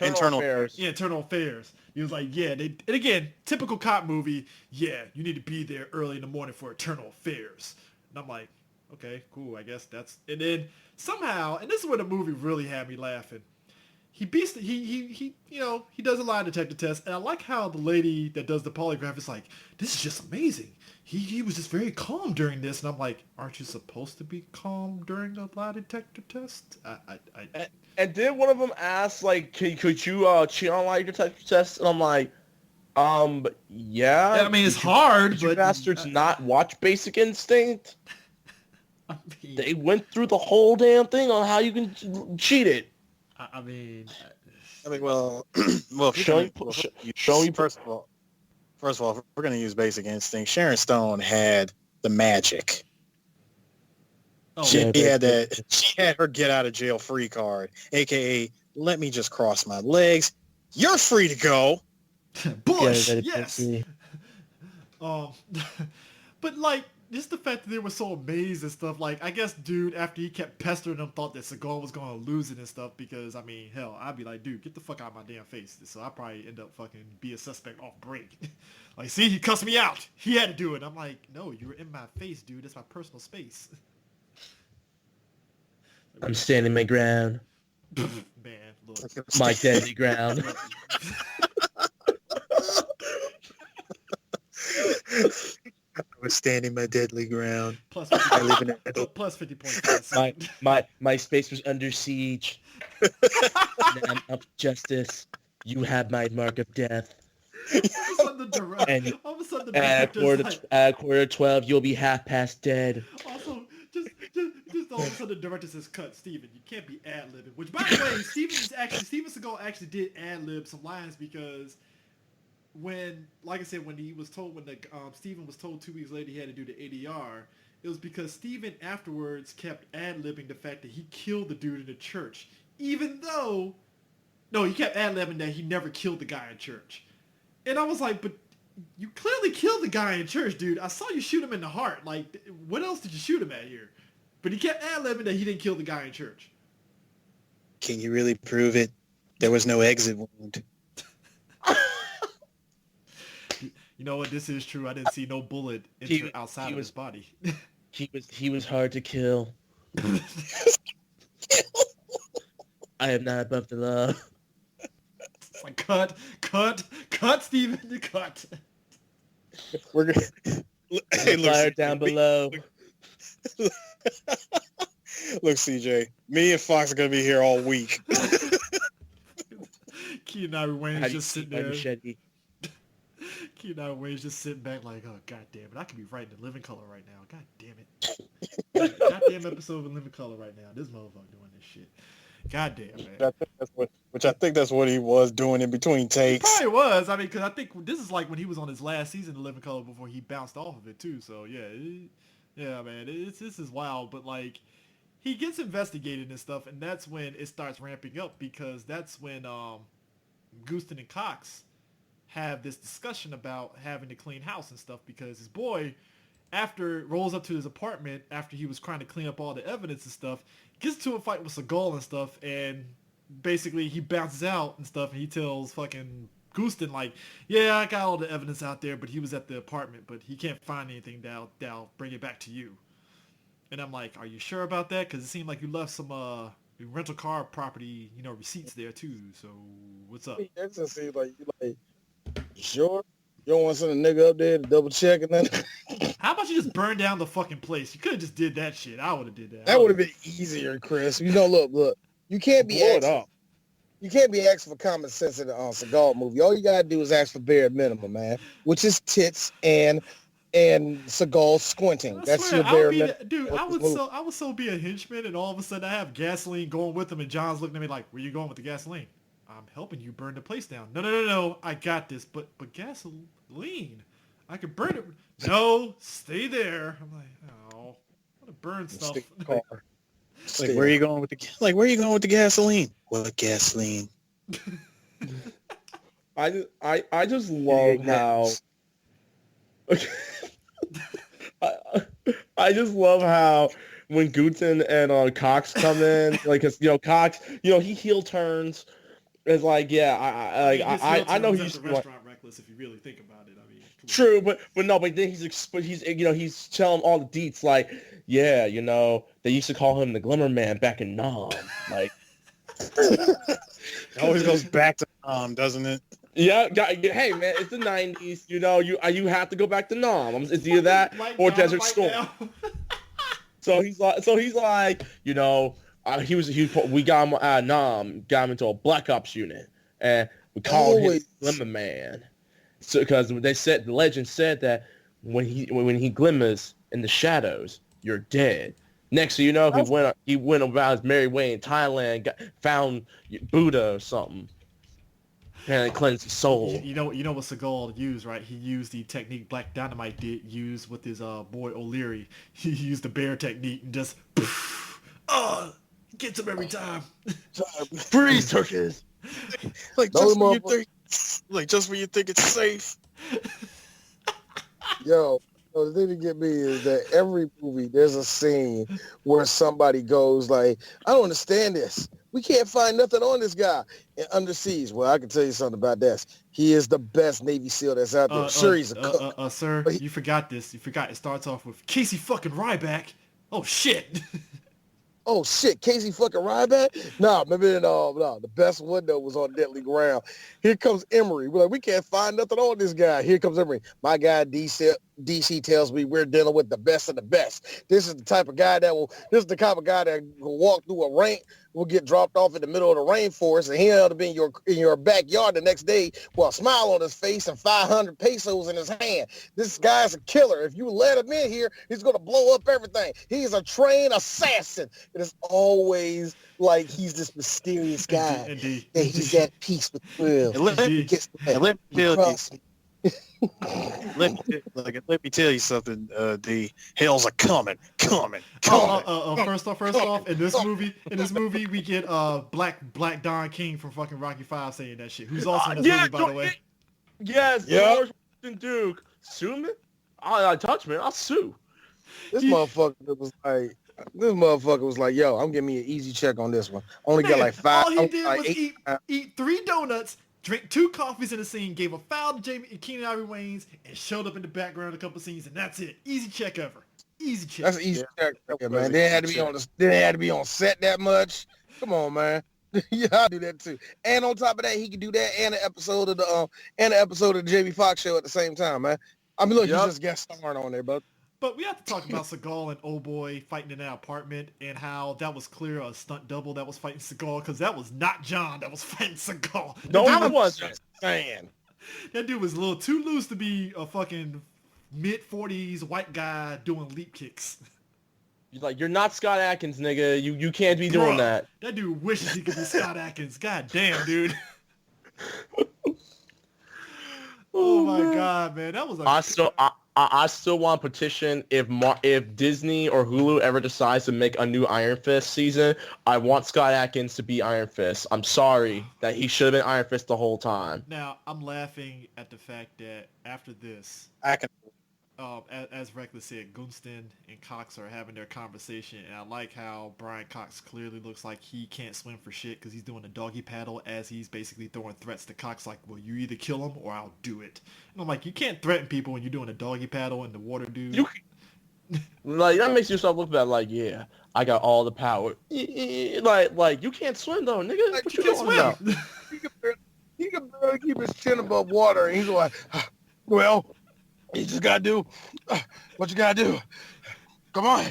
Internal affairs. Yeah, internal affairs. He was like, yeah, and again, typical cop movie, yeah, you need to be there early in the morning for internal affairs. And I'm like, okay, cool, I guess that's, and then somehow, and this is where the movie really had me laughing, he beats he you know, he does a lie detector test, and I like how the lady that does the polygraph is like, this is just amazing. He was just very calm during this, and I'm like, aren't you supposed to be calm during a lie detector test? And then one of them asked, like, could you cheat on a lie detector test? And I'm like, yeah. I mean, it's hard, did but you bastards not watch Basic Instinct? I mean, they went through the whole damn thing on how you can cheat it. I mean, well, showing first of all, if we're going to use Basic Instinct, Sharon Stone had the magic. oh, She had her get out of jail free card, aka let me just cross my legs. You're free to go. Bush, yes. But like, just the fact that they were so amazed and stuff, like, I guess dude, after he kept pestering them, thought that Seagal was going to lose it and stuff, because, I mean, hell, I'd be like, dude, get the fuck out of my damn face. So I'd probably end up fucking be a suspect off break. Like, see, he cussed me out. He had to do it. I'm like, no, you were in my face, dude. That's my personal space. I'm standing my ground. Man, look. My deadly ground. I was standing my deadly ground. Plus I live in a plus 50 points. My space was under siege. Now I'm up to justice. You have my mark of death. All of a sudden the director's at quarter 12, you'll be half past dead. Also, just all of a sudden the director says, cut, Steven. You can't be ad-libbing. Which, by the way, Steven Seagal actually did ad-lib some lines, because when he was told, when Steven was told 2 weeks later he had to do the ADR, it was because Steven afterwards kept ad-libbing the fact that he killed the dude in the church, even though, no, he kept ad-libbing that he never killed the guy in church. And I was like, but you clearly killed the guy in church, dude. I saw you shoot him in the heart. Like, what else did you shoot him at here? But he kept ad-libbing that he didn't kill the guy in church. Can you really prove it? There was no exit wound. You know what? This is true. I didn't see no bullet enter outside of his body. He was hard to kill. I am not above the law. It's like, cut, Steven, cut. We're gonna fire down below. Look, CJ, me and Fox are gonna be here all week. Keenan Ivory Wayans just sitting there. Machete? Keenan Ivory Wayans just sitting back like, oh, god damn it, I could be writing In Living Color right now. God damn it. Goddamn episode of In Living Color right now. This motherfucker doing this shit. God damn, man. I think that's what he was doing in between takes. Probably was. I mean, because I think this is like when he was on his last season of Living Color before he bounced off of it too. So yeah, man, this is wild. But like, he gets investigated and stuff, and that's when it starts ramping up, because that's when Gustin and Cox have this discussion about having to clean house and stuff, because his boy, after rolls up to his apartment after he was trying to clean up all the evidence and stuff, gets to a fight with Seagal and stuff, and basically he bounces out and stuff, and he tells fucking Gustin like, yeah, I got all the evidence out there, but he was at the apartment, but he can't find anything that'll bring it back to you. And I'm like, are you sure about that? Because it seemed like you left some rental car property, receipts there too. So what's up? That just seems like you sure? You don't want to send a nigga up there to double check and then? How about you just burn down the fucking place? You could have just did that shit. I would have did that. That would have been easier, Chris. Look. You can't be asking for common sense in a Seagal movie. All you gotta do is ask for bare minimum, man, which is tits and Seagal squinting. That's your bare minimum. Dude, I would so be a henchman, and all of a sudden I have gasoline going with him, and John's looking at me like, where you going with the gasoline? I'm helping you burn the place down. No, I got this. But gasoline, I could burn it. No, stay there. I'm like, oh, I want to burn stuff. Like, where are you going with the gasoline? What gasoline? I just love how. I just love how when Guten and Cox come in, like, cause Cox, he heel turns. It's like, yeah, I know he's restaurant reckless if you really think about it. I mean, true, but then he's telling all the deets, like, yeah, they used to call him the Glimmer Man back in Nam, like, It always goes back to doesn't it? Yeah, hey man, it's the 90s. You know, you have to go back to Nom. It's either that or Desert Storm. So he's like, you know, we got him Nom, got him into a Black Ops unit, and we called him Glimmer Man. So because the legend said that when he glimmers in the shadows, you're dead. Next thing you know, he went about his merry way in Thailand, found Buddha or something. And cleanse his soul. You know what Seagal used, right? He used the technique Black Dynamite used with his boy O'Leary. He used the bear technique and just gets him every time. Freeze, turkeys. Like just when you think it's safe. Yo, the thing to get me is that every movie there's a scene where somebody goes like, I don't understand this. We can't find nothing on this guy. And under siege, well, I can tell you something about this. He is the best Navy SEAL that's out there. Sure, he's a cook. Sir, you forgot this. You forgot it starts off with Casey fucking Ryback. Oh, shit. Oh, shit. Casey fucking Ryback? Nah, maybe the best window was on Deadly Ground. Here comes Emery. We're like, we can't find nothing on this guy. Here comes Emery. My guy, DC tells me we're dealing with the best of the best. This is the type of guy that will walk through a rank, will get dropped off in the middle of the rainforest, and he'll be in your backyard the next day with a smile on his face and 500 pesos in his hand. This guy's a killer. If you let him in here, he's going to blow up everything. He's a trained assassin. It is always like he's this mysterious guy. Indeed. And he's at peace with the world. Let me tell you something. The hells are coming. First off, in this movie, we get Black Don King from fucking Rocky V saying that shit. Who's also in this movie, by the way. Yes, George Washington Duke. Sue me? I touch me. I'll sue. This motherfucker was like, yo, I'm giving me an easy check on this one. Only got like 5. All he did was eat 3 donuts, drink 2 coffees in the scene, gave a foul to Keenan Ivory Wayans, and showed up in the background a couple scenes, and that's it. Easy check ever. Easy check. That's an easy check, man. They had to be on set that much. Come on, man. Yeah, I'll do that too. And on top of that, he could do that and an episode of the Jamie Foxx show at the same time, man. I mean, look, you just guest starring on there, but. But we have to talk about Seagal and Old Boy fighting in that apartment and how that was clear a stunt double that was fighting Seagal, because that was not John that was fighting Seagal. No, it wasn't. Man. That dude was a little too loose to be a fucking mid-40s white guy doing leap kicks. You're not Scott Adkins, nigga. You can't be doing that. That dude wishes he could be Scott Adkins. God damn, dude. Oh my god, man. That was I still want to petition if Disney or Hulu ever decides to make a new Iron Fist season, I want Scott Adkins to be Iron Fist. I'm sorry that he should have been Iron Fist the whole time. Now, I'm laughing at the fact that after this, as Reckless said, Gunston and Cox are having their conversation, and I like how Brian Cox clearly looks like he can't swim for shit because he's doing a doggy paddle as he's basically throwing threats to Cox like, well, you either kill him or I'll do it. And I'm like, you can't threaten people when you're doing a doggy paddle in the water, dude. That makes yourself look bad. Like, yeah, I got all the power. Like you can't swim though, nigga. Like, what you talking about? He can barely keep his chin above water, and he's like, well, you just gotta do what you gotta do. Come on.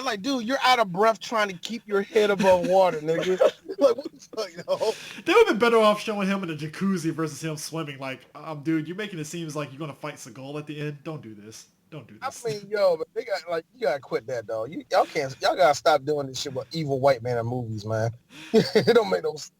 Like, dude, you're out of breath trying to keep your head above water, nigga. Like, what the fuck, yo? They would have been better off showing him in a jacuzzi versus him swimming. Like, dude, you're making it seem like you're gonna fight Seagal at the end. Don't do this. Don't do this. I mean, yo, but they got you gotta quit that, dog. Y'all gotta stop doing this shit with evil white man in movies, man. It don't make no sense.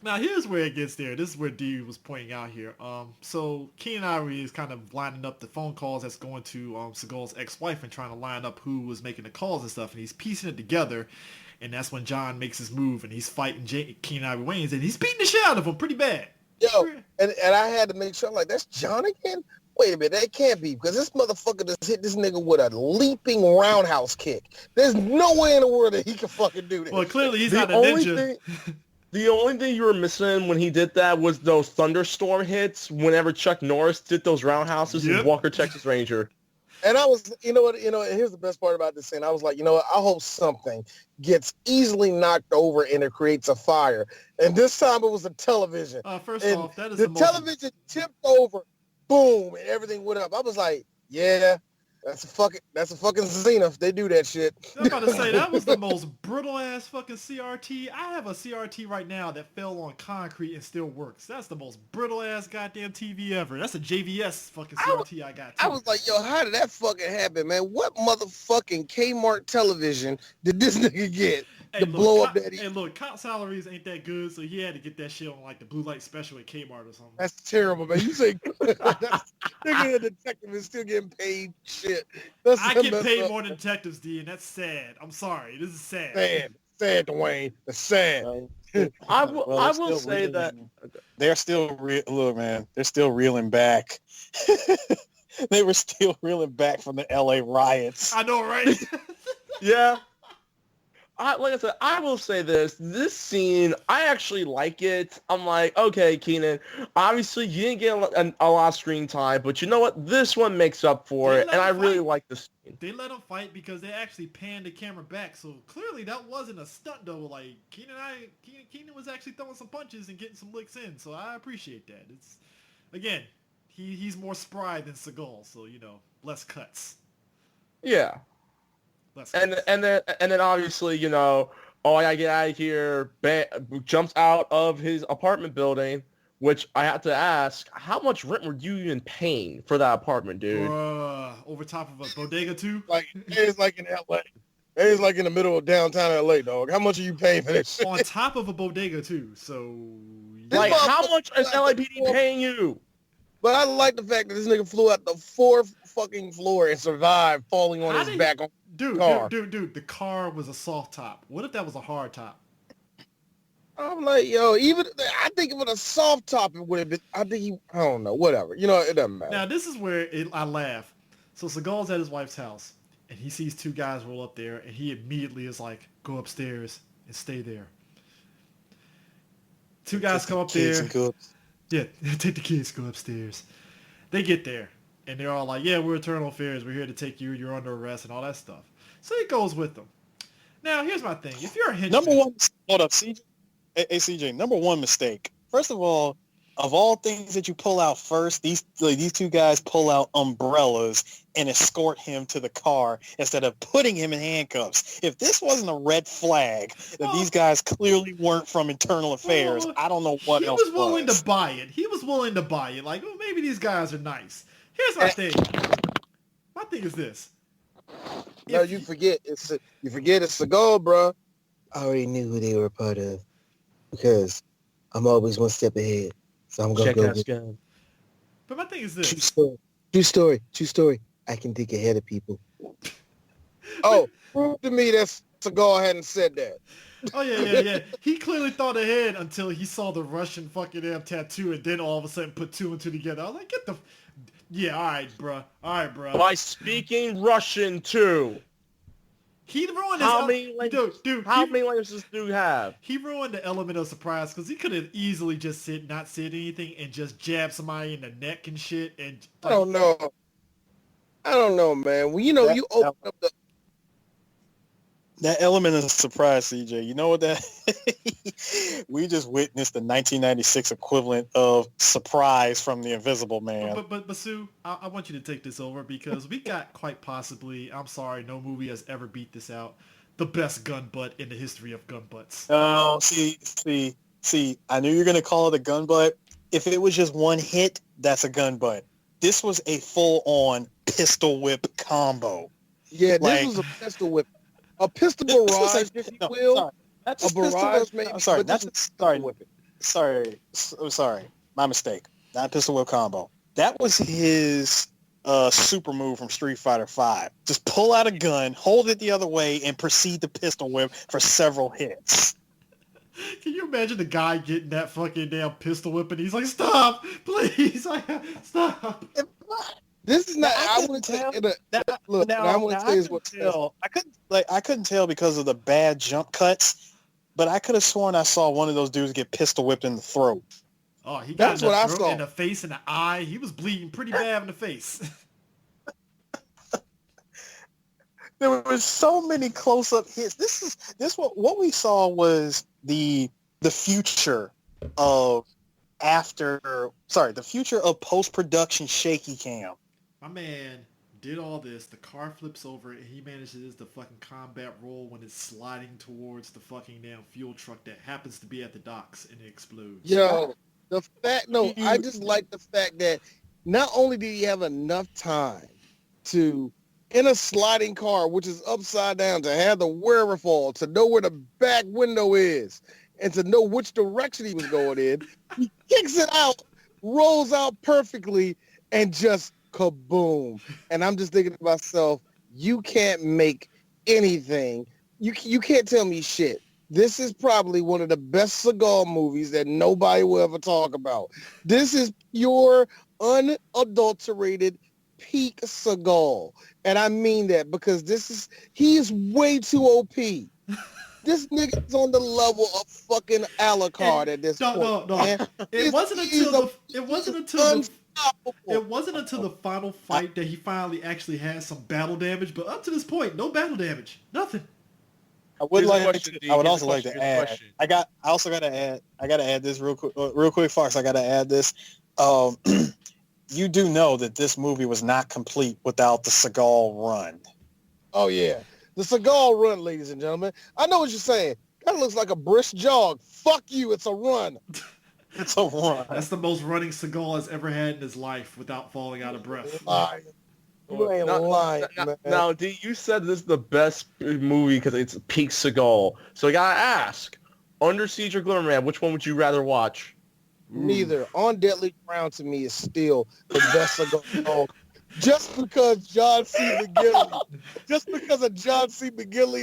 Now, here's where it gets there. This is where D was pointing out here. So Keenan Ivory is kind of lining up the phone calls that's going to Seagal's ex-wife and trying to line up who was making the calls and stuff, and he's piecing it together. And that's when John makes his move, and he's fighting Keenan Ivory Wayans, and he's beating the shit out of him pretty bad. Yo, and I had to make sure, like, that's John again? Wait a minute, that can't be, because this motherfucker just hit this nigga with a leaping roundhouse kick. There's no way in the world that he can fucking do that. Well, clearly he's not a ninja. The only thing you were missing when he did that was those thunderstorm hits whenever Chuck Norris did those roundhouses in Walker, Texas Ranger. And I was, here's the best part about this scene. I was like, you know what? I hope something gets easily knocked over and it creates a fire. And this time it was a television. First and off, that is the television tipped over, boom, and everything went up. I was like, yeah, that's a fucking Zenith. They do that shit. I'm about to say, that was the most brittle-ass fucking CRT. I have a CRT right now that fell on concrete and still works. That's the most brittle-ass goddamn TV ever. That's a JVS fucking CRT I got, too. I was like, yo, how did that fucking happen, man? What motherfucking Kmart television did this nigga get to blow up that? And look, cop salaries ain't that good, so he had to get that shit on, like, the blue light special at Kmart or something. That's terrible, man. You say nigga a detective is still getting paid shit. I get paid more than detectives, D, and that's sad. I'm sorry. This is sad. Sad, Dwayne. That's sad. I will say that they're still look, man. They're still reeling back. They were still reeling back from the LA riots. I know, right? Yeah. Like I said, I will say this scene, I actually like it. I'm like, okay, Keenan, obviously you didn't get a lot of screen time, but you know what? This one makes up for it, and I really like this scene. They let him fight because they actually panned the camera back, so clearly that wasn't a stunt, though. Like, Keenan was actually throwing some punches and getting some licks in, so I appreciate that. It's, again, he's more spry than Seagal, so, less cuts. Yeah. And then obviously, I gotta get out of here. Jumps out of his apartment building, which I have to ask, how much rent were you even paying for that apartment, dude? Over top of a bodega too? Like it's like in LA. It's like in the middle of downtown LA, dog. How much are you paying for this shit? On top of a bodega too. So like, how much is LAPD paying you? But I like the fact that this nigga flew out the 4th fucking floor and survived falling on his back on the car. Dude, the car was a soft top. What if that was a hard top? I'm like, yo, I think with a soft top, it would have been, I don't know, whatever. It doesn't matter. Now, this is where I laugh. So Seagal's at his wife's house, and he sees 2 guys roll up there, and he immediately is like, go upstairs and stay there. 2 guys come up there. Yeah, take the kids, go upstairs. They get there, and they're all like, yeah, we're Eternal Affairs. We're here to take you. You're under arrest and all that stuff. So he goes with them. Now, here's my thing. If you're a henchman... Number one... Hold up, CJ. Hey, CJ, number one mistake. First of all things that you pull out first, these 2 guys pull out umbrellas and escort him to the car instead of putting him in handcuffs. If this wasn't a red flag that these guys clearly weren't from Internal Affairs, I don't know what else was. He was willing to buy it. He was willing to buy it. Like, well, maybe these guys are nice. Here's my thing. My thing is this. No, you forget it's Seagal, bro. I already knew who they were a part of because I'm always one step ahead. So I'm gonna go. But my thing is this. True story. I can think ahead of people. Prove to me that Seagal hadn't said that. Oh yeah. He clearly thought ahead until he saw the Russian fucking damn tattoo, and then all of a sudden put 2 and 2 together. I was like, yeah, all right, bro. By speaking Russian too. He ruined how many languages does this dude have? He ruined the element of surprise because he could have easily just not said anything and just jabbed somebody in the neck and shit. And I don't know, man. Well, you open up that element of surprise, CJ. You know what that? We just witnessed the 1996 equivalent of surprise from the Invisible Man. But Sue, I want you to take this over because we got quite possibly, I'm sorry, no movie has ever beat this out, the best gun butt in the history of gun butts. Oh, see. I knew you were gonna call it a gun butt. If it was just one hit, that's a gun butt. This was a full-on pistol whip combo. Yeah, this was a pistol whip. A pistol barrage, if you will. A barrage, maybe. Sorry. My mistake. Not pistol whip combo. That was his super move from Street Fighter V. Just pull out a gun, hold it the other way, and proceed to pistol whip for several hits. Can you imagine the guy getting that fucking damn pistol whip and he's like, stop, please, stop. This is not. I want to tell. Look, I want to tell you what tell. I couldn't tell because of the bad jump cuts, but I could have sworn I saw one of those dudes get pistol whipped in the throat. Oh, he got in the face and the eye. He was bleeding pretty bad in the face. there were so many close-up hits. What we saw was the future of the future of post-production shaky cam. My man did all this. The car flips over and he manages the fucking combat roll when it's sliding towards the fucking damn fuel truck that happens to be at the docks and it explodes. Yo, I just like the fact that not only did he have enough time to, in a sliding car, which is upside down, to have the wherewithal to know where the back window is and to know which direction he was going in, he kicks it out, rolls out perfectly, and just kaboom. And I'm just thinking to myself, you can't make anything. You can't tell me shit. This is probably one of the best Seagal movies that nobody will ever talk about. This is pure, unadulterated, peak Seagal. And I mean that because he is way too OP. This nigga's on the level of fucking Alucard at this point. No. It wasn't until the final fight that he finally actually had some battle damage, but up to this point, no battle damage. Nothing. I would also like to add. I gotta add this real quick, Fox. I gotta add this. You do know that this movie was not complete without the Seagal run. Oh yeah, the Seagal run, ladies and gentlemen. I know what you're saying. That looks like a brisk jog. Fuck you, it's a run. It's a run. That's the most running Seagal has ever had in his life without falling out of breath. You ain't lying, man. Now, D, you said this is the best movie because it's peak Seagal. So I gotta ask, Under Siege or Glimmer Man, which one would you rather watch? Neither. On Deadly Ground to me is still the best Seagal. Just because John C. McGinley,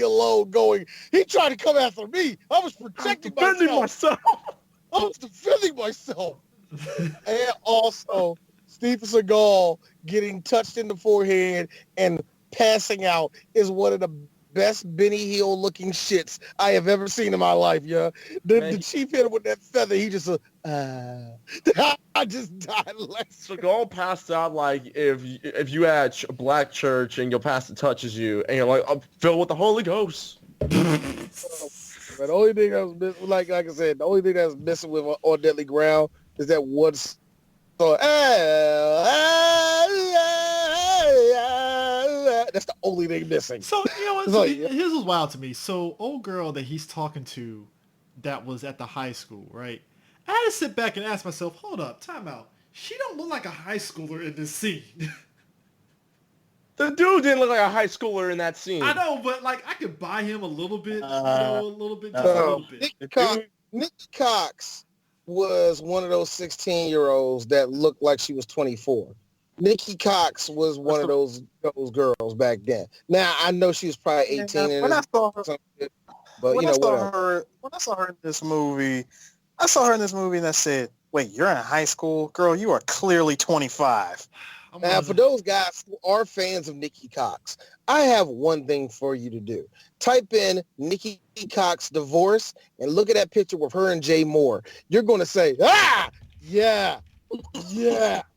alone going, he tried to come after me. I was protecting myself. I was defending myself. And also, Steven Seagal getting touched in the forehead and passing out is one of the best Benny Hill looking shits I have ever seen in my life, yeah. The chief hit him with that feather. He just, I just died laughing. Seagal passed out like if you had a black church and your pastor touches you and you're like, I'm filled with the Holy Ghost. But the only thing that was missing, like I said, the only thing that was missing with On Deadly Ground is that one song. That's the only thing missing. So, here's what's wild to me. So, old girl that he's talking to that was at the high school, right? I had to sit back and ask myself, hold up, time out. She don't look like a high schooler in this scene. The dude didn't look like a high schooler in that scene. I know, but like I could buy him a little bit, a little bit. Nikki Cox was one of those 16-year-olds that looked like she was 24. Nikki Cox was one of those girls back then. Now I know she was probably 18. When I saw her in this movie, and I said, "Wait, you're in high school, girl? You are clearly 25." Now, for those guys who are fans of Nikki Cox, I have one thing for you to do. Type in Nikki Cox divorce and look at that picture with her and Jay Moore. You're going to say, yeah.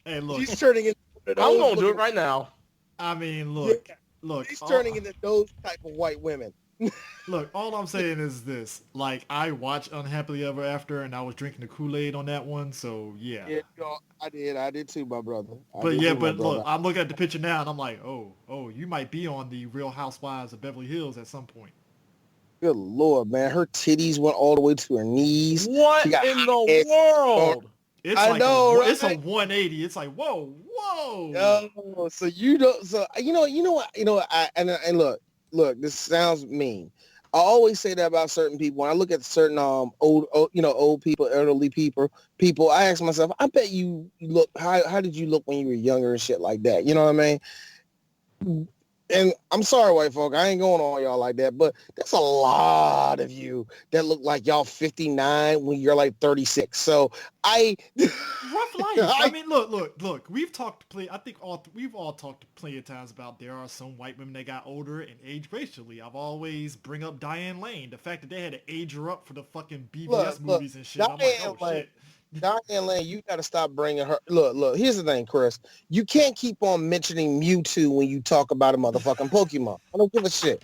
Hey, look. She's turning into I'm going to do it right now. I mean, look. She's turning into those type of white women. Look, all I'm saying is this. Like, I watched Unhappily Ever After, and I was drinking the Kool-Aid on that one, so yeah. Yeah, I did too, my brother. Look, I'm looking at the picture now, and I'm like, oh, you might be on the Real Housewives of Beverly Hills at some point. Good Lord, man. Her titties went all the way to her knees. What in the world? It's I like know, right? It's a 180. It's like, whoa. So you know what? Look, this sounds mean. I always say that about certain people. When I look at certain old people, elderly people, I ask myself, I bet you look. How did you look when you were younger and shit like that? You know what I mean? And I'm sorry, white folk, I ain't going on y'all like that, but there's a lot of you that look like y'all 59 when you're like 36. So rough life. I mean, look. We've talked. I think we've all talked plenty of times about there are some white women that got older and aged gracefully. I've always bring up Diane Lane. The fact that they had to age her up for the fucking BBS movies and shit. I'm like, oh shit. Diane Lane, you got to stop bringing her. Look. Here's the thing, Chris. You can't keep on mentioning Mewtwo when you talk about a motherfucking Pokemon. I don't give a shit.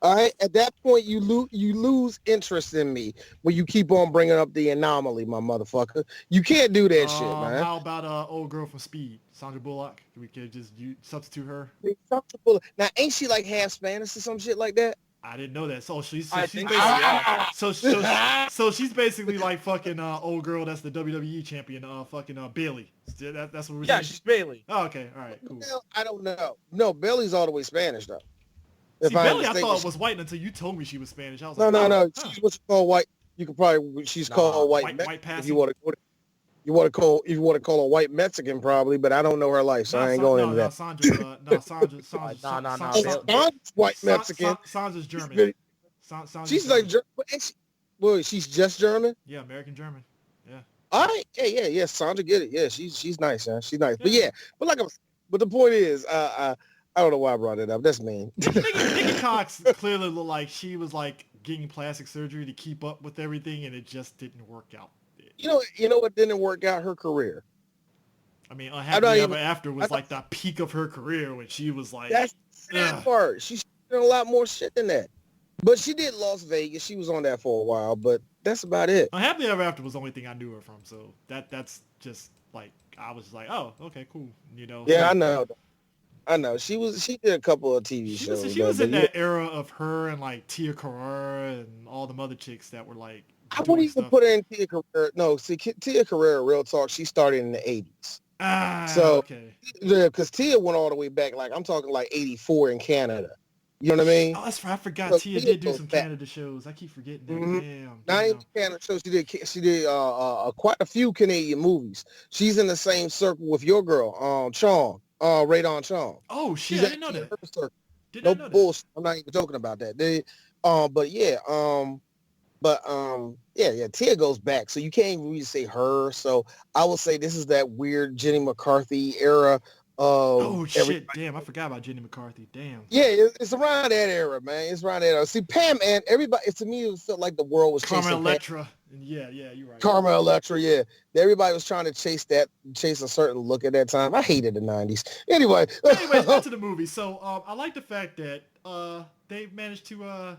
All right. At that point, you lose interest in me when you keep on bringing up the anomaly, my motherfucker. You can't do that shit, man. How about old girl from Speed, Sandra Bullock? We could just substitute her. Now, ain't she like half Spanish or some shit like that? I didn't know that. So she's basically like fucking old girl that's the WWE champion, fucking Bailey. That's what we're saying. She's Bailey. Oh, okay, all right, cool. Well, I don't know. No, Bailey's all the way Spanish though. See, Bailey, I thought was white until you told me she was Spanish. I was like, no. She's what's called white. You could probably she's called white passing. if you want to call her white Mexican probably, but I don't know her life, so I ain't going into that. Sandra's white Mexican. Sandra's German. She's like German. Well, she's just German. Yeah, American German. Yeah. All right. Yeah. Sandra get it. Yeah, she's nice, man. She's nice. Yeah. But the point is, I don't know why I brought it up. That's mean. Nikki Cox clearly looked like she was like getting plastic surgery to keep up with everything, and it just didn't work out. You know what didn't work out? Her career. I mean, Unhappily Ever After was like the peak of her career when she was like... That's the part. She's done a lot more shit than that. But she did Las Vegas. She was on that for a while, but that's about it. Unhappily Ever After was the only thing I knew her from, so that's just like, I was like, oh, okay, cool, you know? Yeah, I know. She did a couple of TV shows. She was in that era of her and like Tia Carrere and all them other chicks that were like... I wouldn't even put her in Tia Carrere. No, see, Tia Carrere, real talk, she started in the 80s. Okay. Yeah, because Tia went all the way back, like, I'm talking like 84 in Canada. You know what I mean? Oh, that's right. I forgot so Tia did do some Canada shows. I keep forgetting that. Mm-hmm. Damn. Not Canada shows. She did quite a few Canadian movies. She's in the same circle with your girl, Chong, Radon Chong. Oh, shit. I didn't know that. No bullshit. I'm not even talking about that. Yeah, Tia goes back, so you can't even really say her. So I will say this is that weird Jenny McCarthy era. Shit! Damn, I forgot about Jenny McCarthy. Damn. Yeah, it's around that era, man. It's around that era. See, Pam and everybody. To me, it felt like the world was chasing Carmen Electra. Yeah, you're right. Carmen Electra, yeah. Everybody was trying to chase a certain look at that time. I hated the 90s. Anyway, back to the movie. So I like the fact that they managed to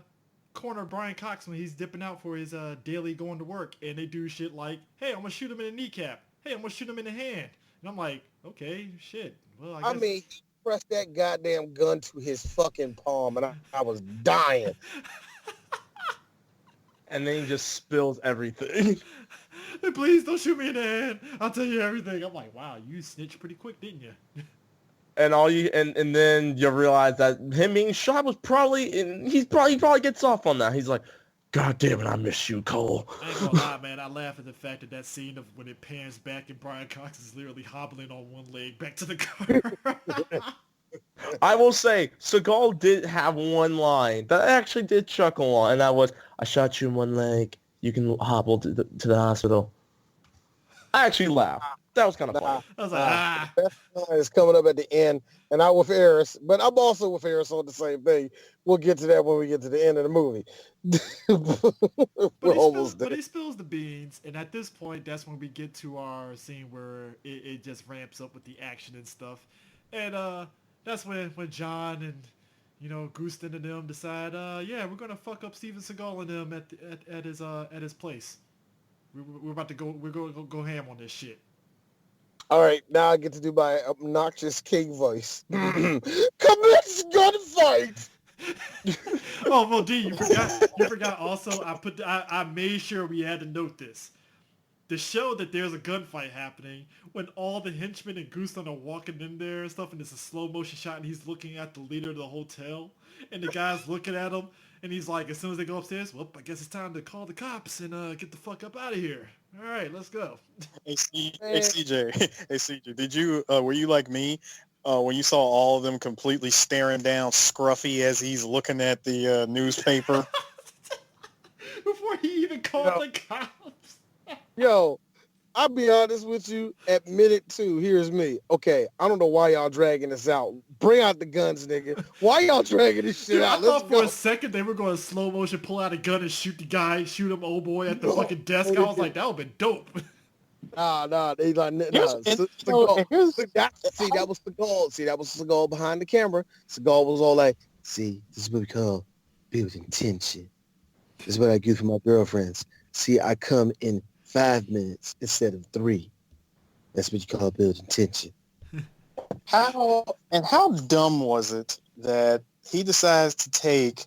corner Brian Cox when he's dipping out for his daily going to work, and they do shit like, hey, I'm gonna shoot him in the kneecap. Hey, I'm gonna shoot him in the hand. And I'm like, okay, shit. Well, I mean, he pressed that goddamn gun to his fucking palm, and I was dying. And then he just spills everything. Please don't shoot me in the hand. I'll tell you everything. I'm like, wow, you snitched pretty quick, didn't you? And and then you realize that him being shot was probably he probably gets off on that. He's like, God damn it, I miss you, Cole. I ain't gonna lie, man. I laugh at the fact that scene of when it pans back and Brian Cox is literally hobbling on one leg back to the car. I will say, Seagal did have one line that I actually did chuckle on, and that was, I shot you in one leg. You can hobble to the hospital. I actually laughed. That was kind of funny. I was like, That line is coming up at the end, and I'm with Eris, but I'm also with Eris on the same thing. We'll get to that when we get to the end of the movie. But he spills the beans, and at this point, that's when we get to our scene where it just ramps up with the action and stuff. And that's when John and, Gustin and them decide, we're gonna fuck up Steven Seagal and them at his place. We're about to go ham on this shit. All right, now I get to do my obnoxious king voice. Commence gunfight. Oh, well, D, you forgot also, I made sure we had to note this. To show that there's a gunfight happening, when all the henchmen and Gustin are walking in there and stuff, and it's a slow motion shot, and he's looking at the leader of the hotel, and the guy's looking at him, and he's like, as soon as they go upstairs, well, I guess it's time to call the cops and get the fuck up out of here. All right, let's go. Hey, CJ, did you, were you like me? When you saw all of them completely staring down Scruffy as he's looking at the newspaper? Before he even called the cops. Yo, I'll be honest with you. At minute 2, here's me. Okay, I don't know why y'all dragging this out. Bring out the guns, nigga. Why y'all dragging this shit out? I thought for a second they were going to slow motion, pull out a gun and shoot the guy, shoot him, old boy, at the fucking desk. I was like, that would have been dope. Nah. They like, nah. Here's- See, that was Seagal. See, that was Seagal behind the camera. Seagal was all like, see, this is what we call building tension. This is what I do for my girlfriends. See, I come in 5 minutes instead of 3. That's what you call building tension. how dumb was it that he decides to take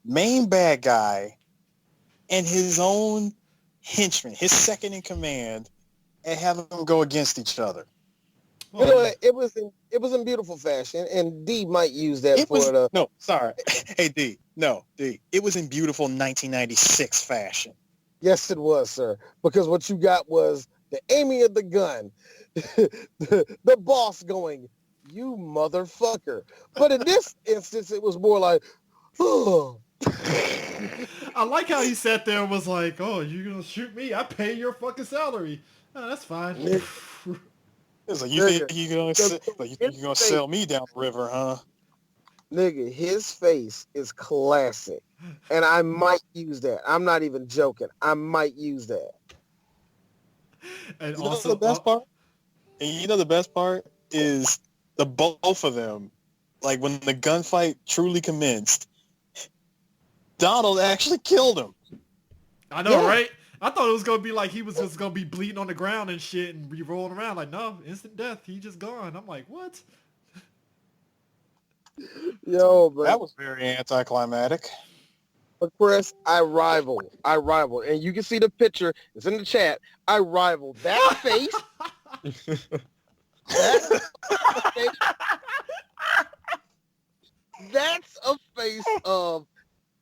main bad guy and his own henchman, his second in command, and have them go against each other? You know what? It was in beautiful fashion, and D might use that No, sorry. Hey, D. No, D. It was in beautiful 1996 fashion. Yes, it was, sir. Because what you got was the aiming of the gun, the boss going, "You motherfucker!" But in this instance, it was more like, "Oh." I like how he sat there and was like, "Oh, you gonna shoot me? I pay your fucking salary. Oh, that's fine." It's like, you think you're gonna sell me down the river, huh? Nigga, his face is classic. And I might use that. I'm not even joking. I might use that. And you know the best part? And you know the best part is the both of them, like when the gunfight truly commenced, Donald actually killed him. I know, right? I thought it was gonna be like he was just gonna be bleeding on the ground and shit and be rolling around. Like, no, instant death. He just gone. I'm like, what? Yo, but that was very anticlimactic. But Chris, I rival, and you can see the picture. It's in the chat. I rival that face. That's a face of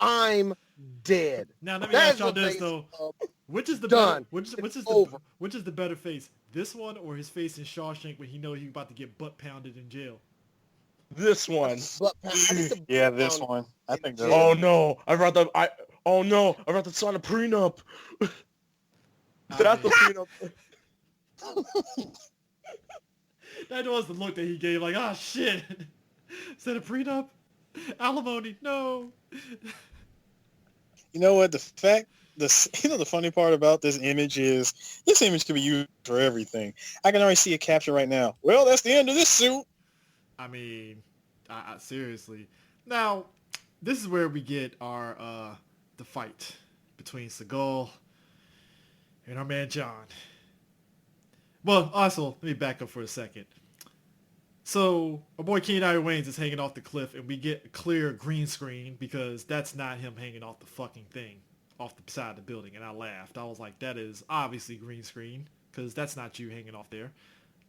I'm dead. Now let me ask y'all this though: which is the done? Which is the better face? This one or his face in Shawshank when he know he's about to get butt pounded in jail? This one. Yeah, this one. I think. Oh no! I brought to sign a prenup. That's the prenup. That was the look that he gave. Like, ah, shit. Is that a prenup? Alimony? No. You know what? The funny part about this image is this image can be used for everything. I can already see a caption right now. Well, that's the end of this suit. I mean, I seriously. Now, this is where we get our the fight between Seagal and our man John. Well, also, let me back up for a second. So, our boy Keenan Ivory Wayans is hanging off the cliff, and we get a clear green screen because that's not him hanging off the fucking thing, off the side of the building, and I laughed. I was like, that is obviously green screen because that's not you hanging off there.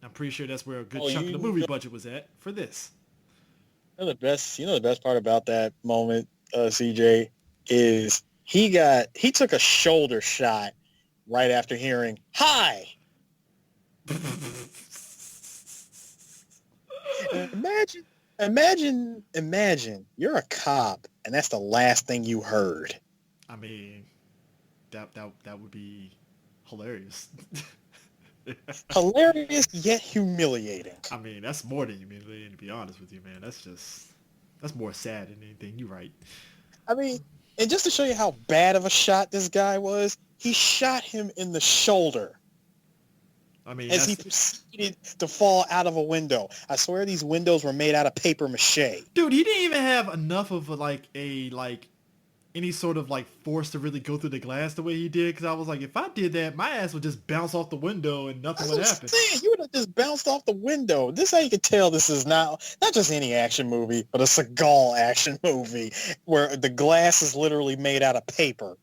I'm pretty sure that's where a good chunk of the movie budget was at for this. You know the best part about that moment, CJ, is he took a shoulder shot right after hearing "Hi." Imagine you're a cop and that's the last thing you heard. I mean, that would be hilarious. Hilarious yet humiliating. I mean, that's more than humiliating, to be honest with you, man. That's more sad than anything. You're right. I mean, and just to show you how bad of a shot this guy was, he shot him in the shoulder. I mean, as he proceeded to fall out of a window. I swear these windows were made out of paper mache. Dude, he didn't even have enough of any sort of force to really go through the glass the way he did. Because I was like, if I did that, my ass would just bounce off the window and nothing would happen. You would have just bounced off the window. This is how you can tell this is not just any action movie, but a Seagal action movie where the glass is literally made out of paper.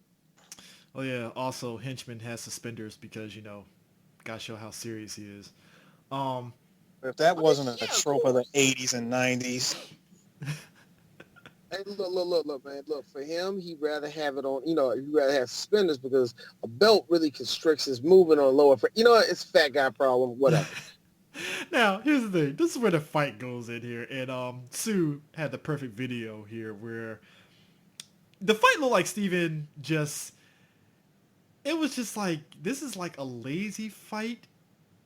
Oh yeah. Also, Henchman has suspenders because gotta show how serious he is. If that wasn't a trope of the 80s and 90s. Hey, look, man. Look, for him, he'd rather have it on, he'd rather have suspenders because a belt really constricts his movement on lower. It's a fat guy problem, whatever. Now, here's the thing. This is where the fight goes in here. And Sue had the perfect video here where the fight looked like Steven just... It was just like, this is like a lazy fight.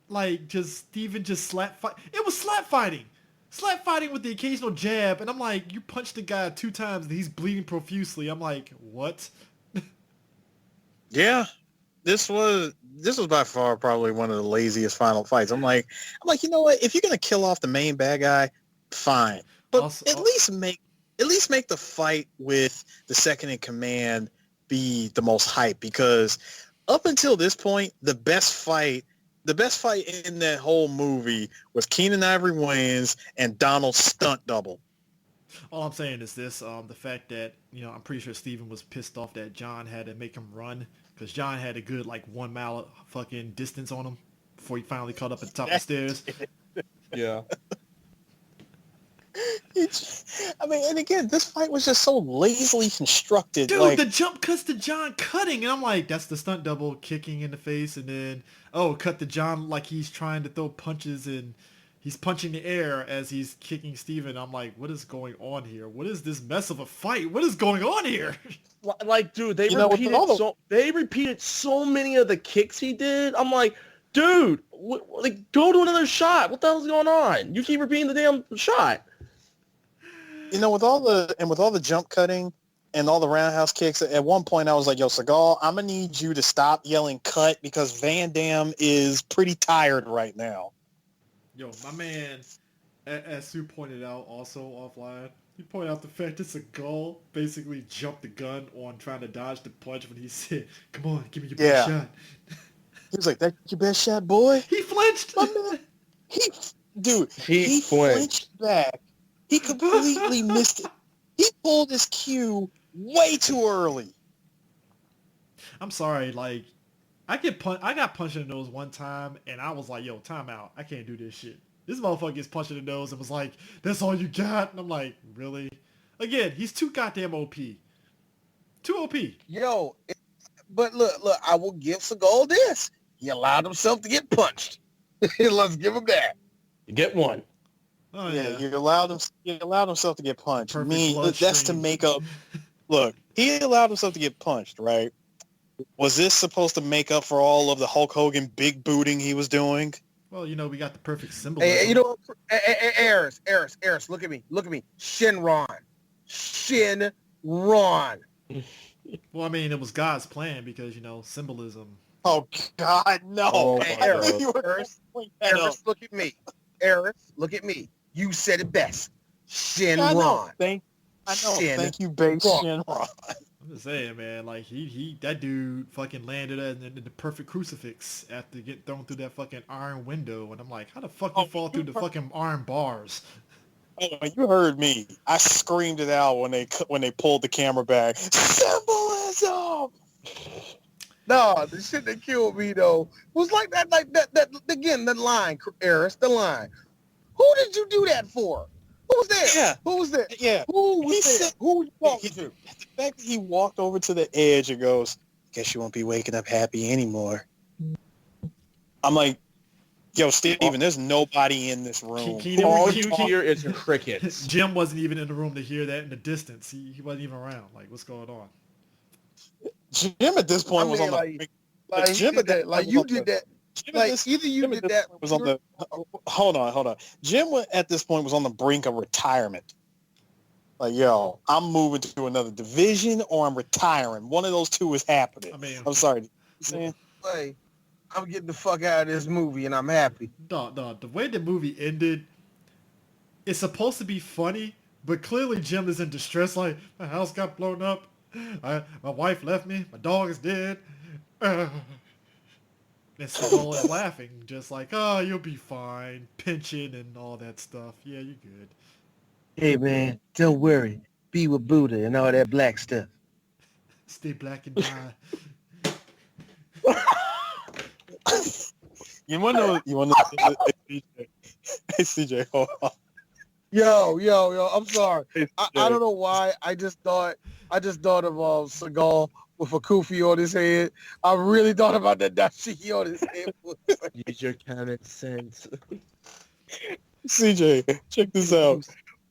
Like, just Steven just slap fight. It was slap fighting. Slap fighting with the occasional jab. And I'm like, you punched the guy 2 times and he's bleeding profusely. I'm like, what? Yeah. this was by far probably one of the laziest final fights. I'm like, you know what? If you're gonna kill off the main bad guy, fine, but at least make the fight with the second in command be the most hype, because up until this point, the best fight in that whole movie was Keenan Ivory Wayans and Donald's stunt double. All I'm saying is this, the fact that, I'm pretty sure Steven was pissed off that John had to make him run, because John had a good, 1 mile fucking distance on him before he finally caught up at the top of the stairs. Yeah. And again, this fight was just so lazily constructed. Dude, the jump cuts to John cutting, and I'm like, that's the stunt double kicking in the face, and then, cut to John like he's trying to throw punches, and he's punching the air as he's kicking Steven. I'm like, what is going on here? What is this mess of a fight? What is going on here? Dude, they repeated so many of the kicks he did. I'm like, dude, go to another shot. What the hell's going on? You keep repeating the damn shot. With all the jump cutting and all the roundhouse kicks, at one point I was like, yo, Seagal, I'm going to need you to stop yelling cut, because Van Damme is pretty tired right now. Yo, my man, as Sue pointed out also offline, he pointed out the fact that Seagal basically jumped the gun on trying to dodge the punch when he said, come on, give me your best shot. He was like, that's your best shot, boy? He flinched. My man, he flinched back. He completely missed it. He pulled his cue way too early. I'm sorry, I got punched in the nose one time, and I was like, yo, time out. I can't do this shit. This motherfucker gets punched in the nose and was like, that's all you got? And I'm like, really? Again, he's too goddamn OP. Too OP. Yo, but look, I will give Seagal this. He allowed himself to get punched. Let's give him that. You get one. Oh, yeah, he allowed himself to get punched. Perfect That's to make up. Look, he allowed himself to get punched, right? Was this supposed to make up for all of the Hulk Hogan big booting he was doing? Well, we got the perfect symbolism. Eris, look at me. Shinron. Well, it was God's plan because, symbolism. Oh, God, no. Oh, Eris, look at me. Eris, look at me. You said it best. Shinron. Thank you, base Shinron. I'm just saying, man, that dude fucking landed in the perfect crucifix after getting thrown through that fucking iron window, and I'm like, how the fuck you fall through the fucking iron bars? Oh, you heard me. I screamed it out when they pulled the camera back. Symbolism! No, the shit that killed me, though, was that again, the line, Eris, the line. Who did you do that for? Who was there? Yeah. Who was there? Yeah. Who was there? Who were you talking to? The fact that he walked over to the edge and goes, guess you won't be waking up happy anymore. I'm like, yo, Steven, there's nobody in this room. All you hear is crickets. Jim wasn't even in the room to hear that in the distance. He wasn't even around. What's going on? Jim at this point was on the... Hold on. Jim at this point was on the brink of retirement. Yo, I'm moving to another division or I'm retiring. One of those two is happening. I'm sorry. You saying? I'm getting the fuck out of this movie and I'm happy. No, the way the movie ended, it's supposed to be funny, but clearly Jim is in distress. My house got blown up. My wife left me. My dog is dead. And Seagal is laughing, just oh, you'll be fine, pinching and all that stuff. Yeah, you're good. Hey, man, don't worry. Be with Buddha and all that black stuff. Stay black and die. You want to know? Hey, CJ, hold on. Yo, I'm sorry. I don't know why. I just thought of Seagal with a kufi on his head. I really thought about that dashiki on his head. Use your common sense. CJ, check this out.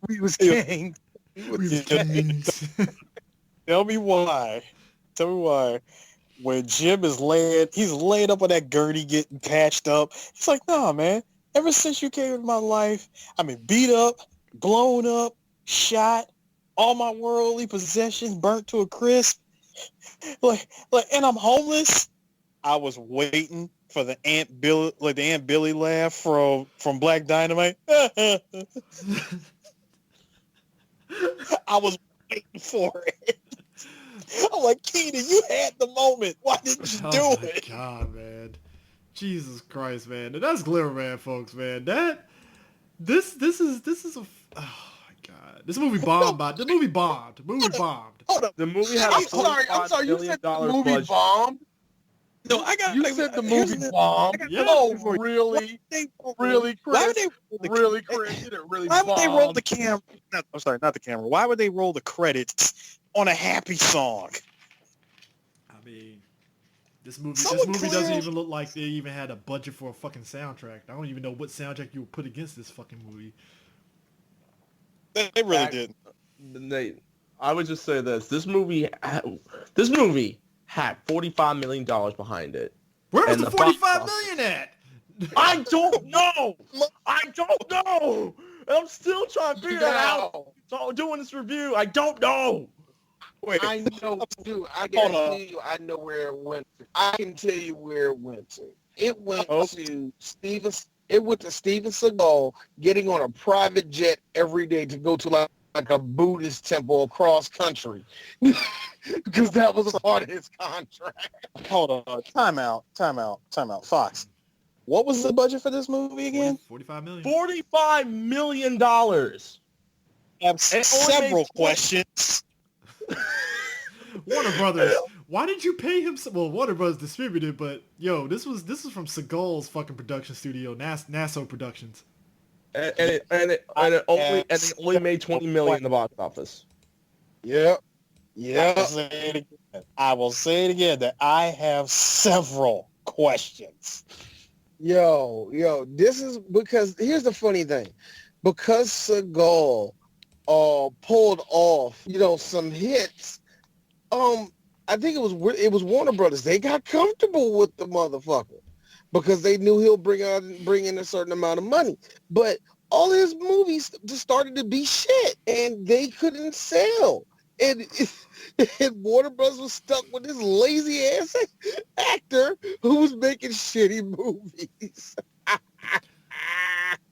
We was kings. Tell me why. When Jim is he's laying up on that gurney getting patched up. He's like, nah, man. Ever since you came into my life, I've been beat up, blown up, shot, all my worldly possessions burnt to a crisp. And I'm homeless. I was waiting for the Aunt Billy, like the Aunt Billy laugh from Black Dynamite. I was waiting for it. I'm like, Keenan, you had the moment. Why didn't you do it? Oh my God, man. Jesus Christ, man. And that's Glimmer Man, folks, man. This is a oh my God. This movie bombed. The movie bombed. Hold up. The movie had a I'm sorry. You said the movie budget. bombed. No, I got. You said the movie bombed. Yeah. Oh, really? Really, Chris? Why would they? Really, Chris? Did it really Why would they roll bomb? the camera? I'm sorry, not the camera. Why would they roll the credits on a happy song? I mean, this movie Someone doesn't clearly- even look like they even had a budget for a fucking soundtrack. I don't even know what soundtrack you would put against this fucking movie. They really didn't. Nate, I would just say this. This movie had $45 million behind it. Where was And the the 45 box million at? I don't know. And I'm still trying to figure that out. So doing this review, I don't know. Wait, I know, dude. I Hold guarantee you, I know where it went to. I can tell you where it went to. It went to Steven. It went to Steven Seagal getting on a private jet every day to go to like a Buddhist temple across country, because that was a part of his contract. hold on. Time out. Fox, what was the budget for this movie again? 45 million. $45 million. I have only several made questions. Warner Brothers. Why did you pay him? Well, Warner Brothers distributed, but yo, this was from Seagal's fucking production studio, Nassau Productions. And it only made $20 million in the box office. Yep. I will say it again that I have several questions. Yo, this is because here's the funny thing. Because Seagal pulled off, some hits, I think it was Warner Brothers. They got comfortable with the motherfucker because they knew he'll bring in a certain amount of money. But all his movies just started to be shit, and they couldn't sell. And Warner Bros. Was stuck with this lazy ass actor who was making shitty movies.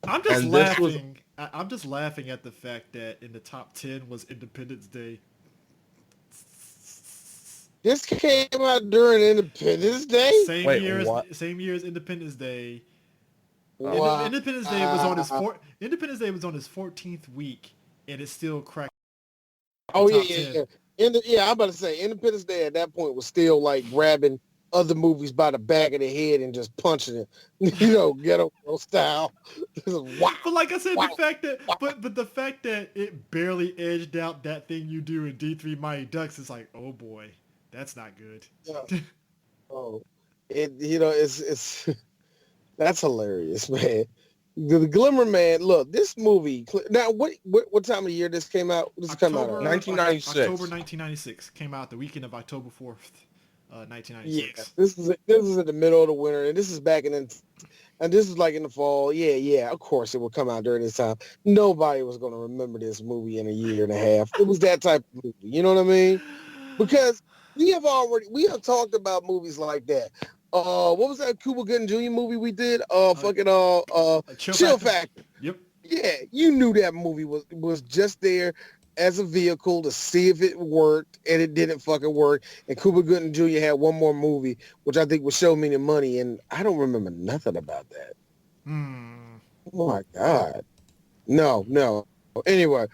I'm just laughing. I'm just laughing at the fact that in the top 10 was Independence Day. This came out during Independence Day. Same year as Independence Day. Wow. Independence Day was on his 14th week, and it still cracked. Oh yeah. I'm about to say Independence Day at that point was still like grabbing other movies by the back of the head and just punching it, ghetto style. Wow. But like I said, the fact that it barely edged out That Thing You Do in D3 Mighty Ducks is like, oh boy, that's not good. Yeah. It's that's hilarious, man. The Glimmer Man. Look, this movie. Now, what time of year this came out? This come out? 1996. October 1996 came out the weekend of October 4th, 1996. Yeah, this is in the middle of the winter, and this is back and this is like in the fall. Yeah. Of course, it will come out during this time. Nobody was going to remember this movie in a year and a half. It was that type of movie. You know what I mean? Because we have talked about movies like that. What was that Cuba Gooding Jr. movie we did? Chill Factor. Yep. Yeah, you knew that movie was just there as a vehicle to see if it worked, and it didn't fucking work. And Cuba Gooding Jr. had one more movie, which I think was Show Me the Money, and I don't remember nothing about that. Oh my God. No. Anyway,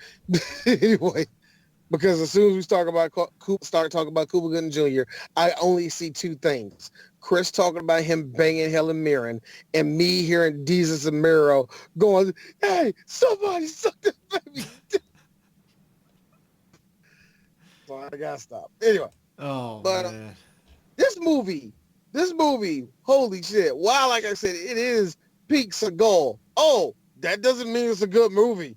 because as soon as we start talking about Cuba Gooding Jr., I only see two things. Chris talking about him banging Helen Mirren, and me hearing Jesus and Miro going, "Hey, somebody suck this baby." So I gotta stop. Anyway. Oh, but man. This movie, holy shit! Wow, like I said, it is peak Seagal. Oh, that doesn't mean it's a good movie.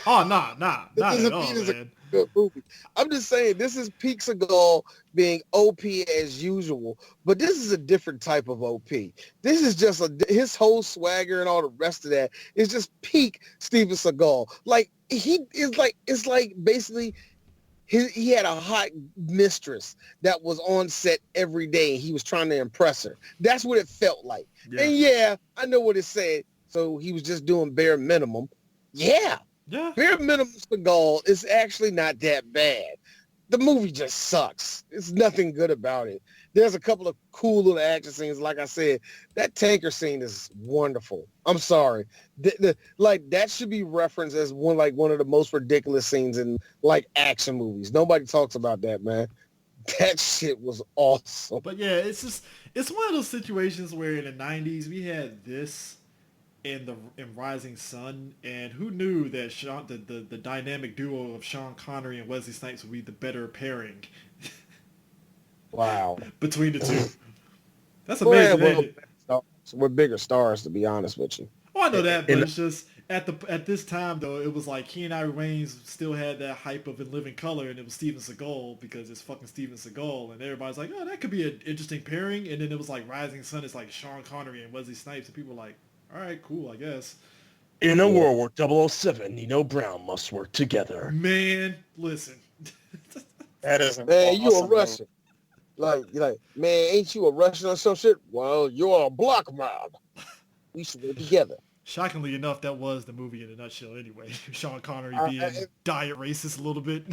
Oh, nah, not at all, man. Good movie. I'm just saying this is peak Seagal being OP as usual, but this is a different type of OP. This is just his whole swagger and all the rest of that is just peak Steven Seagal. Like it's like basically he had a hot mistress that was on set every day. And he was trying to impress her. That's what it felt like. Yeah. And yeah, I know what it said. So he was just doing bare minimum. Yeah. Bare minimum Seagal is actually not that bad. The movie just sucks. It's nothing good about it. There's a couple of cool little action scenes. Like I said, that tanker scene is wonderful. I'm sorry. Like that should be referenced as one of the most ridiculous scenes in like action movies. Nobody talks about that, man. That shit was awesome. But yeah, it's one of those situations where in the 90s we had this in Rising Sun, and who knew that the dynamic duo of Sean Connery and Wesley Snipes would be the better pairing. Wow. Between the two. That's amazing. We're bigger stars, to be honest with you. Oh, I know that, but it's just at this time though, it was like Keenan Ivory Wayans still had that hype of In Living Color, and it was Steven Seagal because it's fucking Steven Seagal, and everybody's like, oh, that could be an interesting pairing. And then it was like Rising Sun, it's like Sean Connery and Wesley Snipes, and people were like, all right, cool, I guess. In a world where 007, Nino Brown must work together. Man, listen. That isn't man, awesome, you a Russian. Like, man, ain't you a Russian or some shit? Well, you're a black man. We should work together. Shockingly enough, that was the movie in a nutshell anyway. Sean Connery being diet racist a little bit.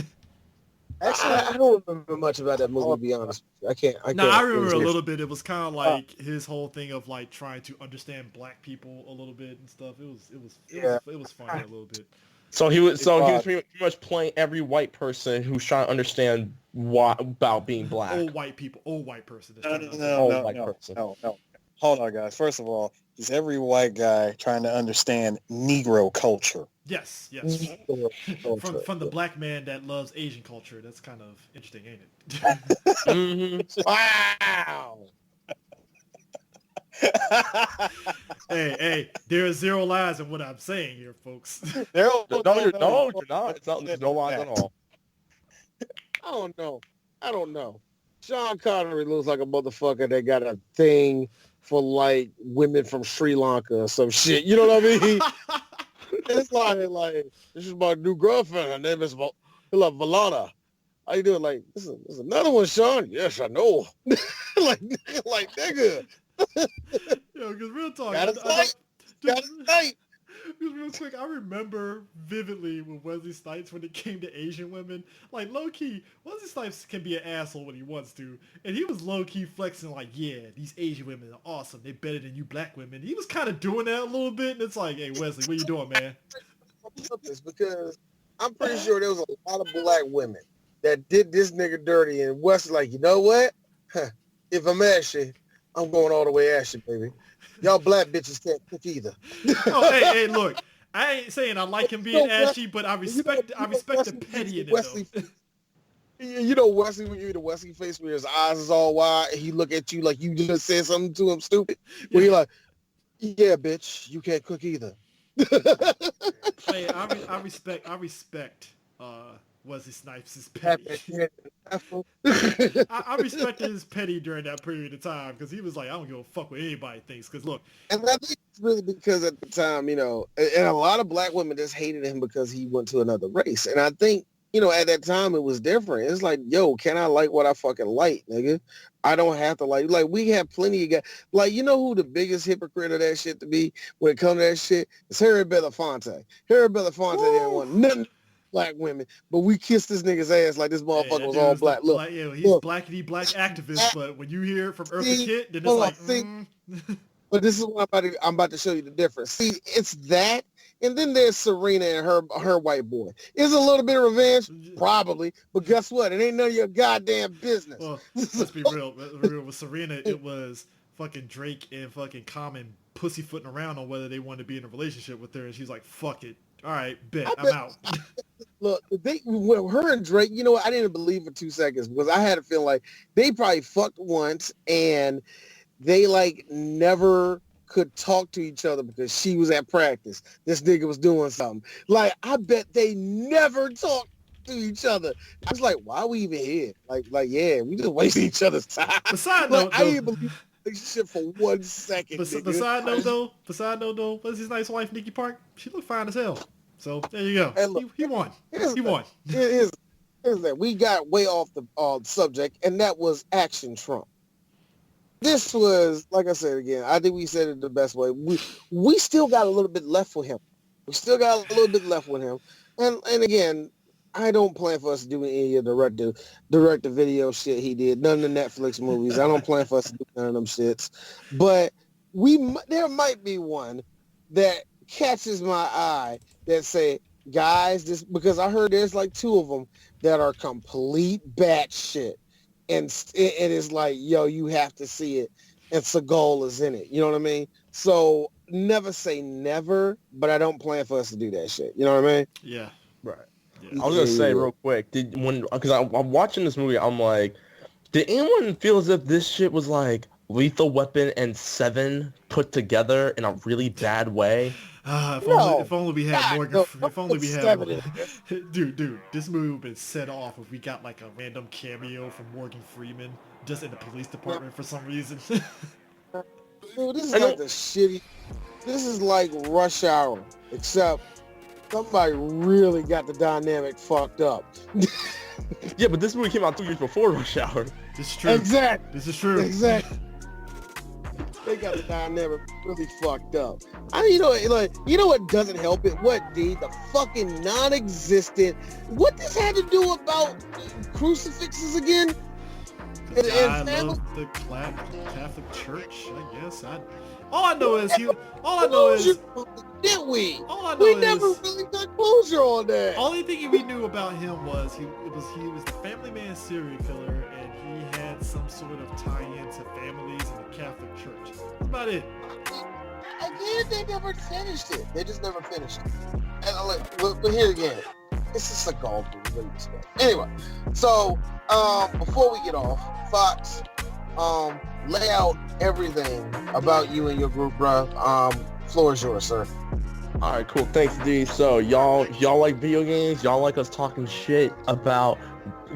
Actually, I don't remember much about that movie, to be honest. I remember a little bit. It was kind of like his whole thing of like trying to understand black people a little bit and stuff. It was funny a little bit. So he was pretty much playing every white person who's trying to understand about being black. Old white person. No. Hold on, guys. First of all, he's every white guy trying to understand Negro culture. Yes. From the black man that loves Asian culture. That's kind of interesting, ain't it? Mm-hmm. Wow. Hey, there are zero lies in what I'm saying here, folks. No, you're not. There's no lies at all. I don't know. Sean Connery looks like a motherfucker that got a thing for like women from Sri Lanka or some shit. You know what I mean? It's like this is my new girlfriend. Her name is Valana. How you doing? Like this is another one, Sean. Yes, I know. like nigga. Yo, because real talk. Got it tight. Real quick, I remember vividly with Wesley Snipes when it came to Asian women. Like, low-key, Wesley Snipes can be an asshole when he wants to. And he was low-key flexing like, yeah, these Asian women are awesome. They're better than you black women. He was kind of doing that a little bit. And it's like, hey, Wesley, what you doing, man? Because I'm pretty sure there was a lot of black women that did this nigga dirty. And Wesley's like, you know what? If I'm ashy, I'm going all the way ashy, baby. Y'all black bitches can't cook either. Oh, hey, look. I ain't saying I like him being ashy, but I respect the petty in it, though. You know Wesley, when you the Wesley face where his eyes is all wide and he look at you like you just said something to him stupid. Where you're like, yeah, bitch, you can't cook either. Hey, I respect Wesley Snipes' petty. I respected his petty during that period of time because he was like, I don't give a fuck what anybody thinks. Because look, and I think it's really because at the time, you know, and a lot of black women just hated him because he went to another race. And I think, you know, at that time it was different. It's like, yo, can I like what I fucking like, nigga? I don't have to like we have plenty of guys. Like, you know who the biggest hypocrite of that shit to be when it comes to that shit? It's Harry Belafonte. Harry Belafonte didn't want nothing black women, but we kissed this nigga's ass like this motherfucker was all black. Look, he's blackity black activist, but when you hear it from Eartha Kitt, then it's like, But this is what I'm about to show you the difference. See, it's that, and then there's Serena and her white boy. Is a little bit of revenge? Probably, but guess what? It ain't none of your goddamn business. Well, let's be real. With Serena, it was fucking Drake and fucking Common pussyfooting around on whether they wanted to be in a relationship with her, and she's like, fuck it. All right, bet, I'm out. Look, her and Drake, you know what? I didn't believe for 2 seconds because I had a feeling like they probably fucked once and they like never could talk to each other because she was at practice. This nigga was doing something. Like, I bet they never talked to each other. I was like, why are we even here? Like, yeah, we just wasting each other's time. Besides, I didn't believe the relationship for 1 second. Besides though, what's his nice wife, Nikki Park? She looked fine as hell. So there you go. Hey, look, he won. Here's is that we got way off the subject, and that was Action Trump. This was, like I said again, I think we said it the best way. We still got a little bit left with him. And again, I don't plan for us to do any of the direct-to-video shit he did. None of the Netflix movies. I don't plan for us to do none of them shits. But there might be one that catches my eye that say, guys, this, because I heard there's like 2 of them that are complete batshit. And it is like, yo, you have to see it. And Seagal is in it. You know what I mean? So never say never, but I don't plan for us to do that shit. You know what I mean? Yeah. Right. Yeah. I was gonna say real quick, because I'm watching this movie, I'm like, did anyone feel as if this shit was like Lethal Weapon and Seven put together in a really bad way? If only we had Morgan. If only we had. Dude, this movie would have been set off if we got like a random cameo from Morgan Freeman just in the police department for some reason. Dude, this is like the shitty. This is like Rush Hour, except somebody really got the dynamic fucked up. Yeah, but this movie came out 2 years before Rush Hour. This is true. Exactly. This is true. Exactly. They got the dynamic really fucked up. You know what doesn't help it? The fucking non-existent. What this had to do about crucifixes again? I love the Catholic Church. I guess. All I know is we never really got closure on that. Only thing we knew about him was he was the Family Man serial killer, and he had some sort of tie-in to families in the Catholic Church. That's about it. Again, they never finished it. They just never finished it. And but here again, it's just a golf movie. Anyway, so before we get off, Fox, lay out everything about you and your group, bro. Floor is yours, sir. All right, cool. Thanks, D. So y'all like video games? Y'all like us talking shit about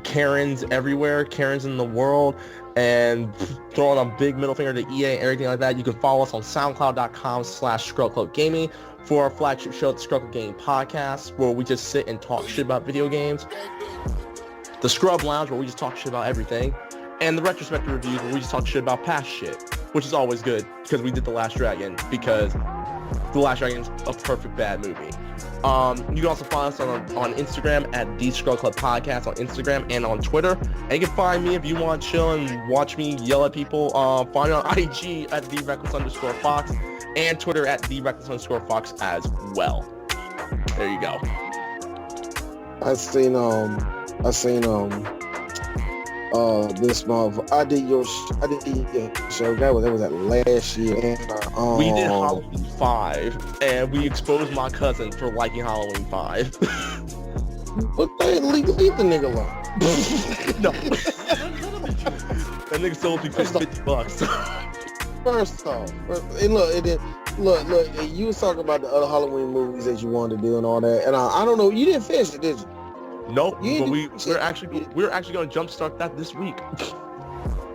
Karens everywhere, Karens in the world, and throwing a big middle finger to EA and everything like that? You can follow us on SoundCloud.com/ScrubbClub Gaming for our flagship show, the Scrub Club Gaming Podcast, where we just sit and talk shit about video games. The Scrub Lounge, where we just talk shit about everything. And the Retrospective Reviews, where we just talk shit about past shit, which is always good, because we did The Last Dragon, because The Last Dragon is a perfect bad movie. You can also find us on Instagram at The Scrub Club Podcast on Instagram and on Twitter. And you can find me if you want to chill and watch me yell at people. Find me on IG at TheReckless_Fox and Twitter at TheReckless_Fox as well. There you go. I seen this month. I did your show. That was that last year. We did Halloween 5, and we exposed my cousin for liking Halloween 5. But they leave the nigga alone. No. That nigga sold me for $50. First off, look, you was talking about the other Halloween movies that you wanted to do and all that, and I don't know, you didn't finish it, did you? Nope, but we're actually going to jumpstart that this week.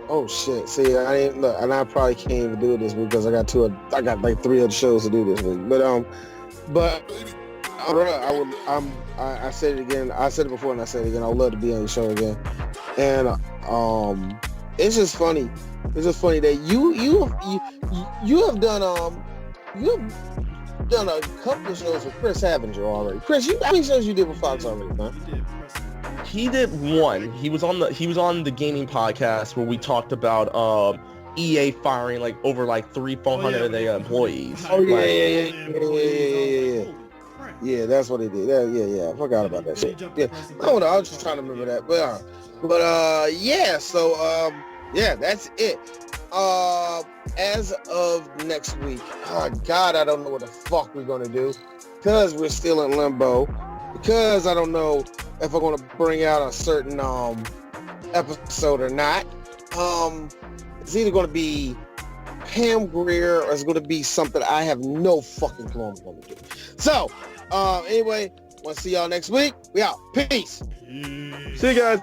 Oh shit! See, I didn't look, and I probably can't even do it this week because I got like 3 other shows to do this week. But I said it again. I said it before, and I said it again. I would love to be on your show again. And it's just funny. It's just funny that you have done a couple of shows with Chris Havinger already. Chris, how many shows you did with Fox already, man? He did one. He was on the gaming podcast where we talked about EA firing like over like 400 of their employees. Oh yeah. Yeah, that's what he did. Yeah. I forgot about that shit. Yeah, I don't know. I was just trying to remember that. But yeah. So yeah, that's it. As of next week, oh God, I don't know what the fuck we're gonna do because we're still in limbo. Because I don't know if I'm gonna bring out a certain episode or not. It's either gonna be Pam Grier or it's gonna be something I have no fucking clue I'm gonna do. So, anyway, want to see y'all next week. We out. Peace. See you guys.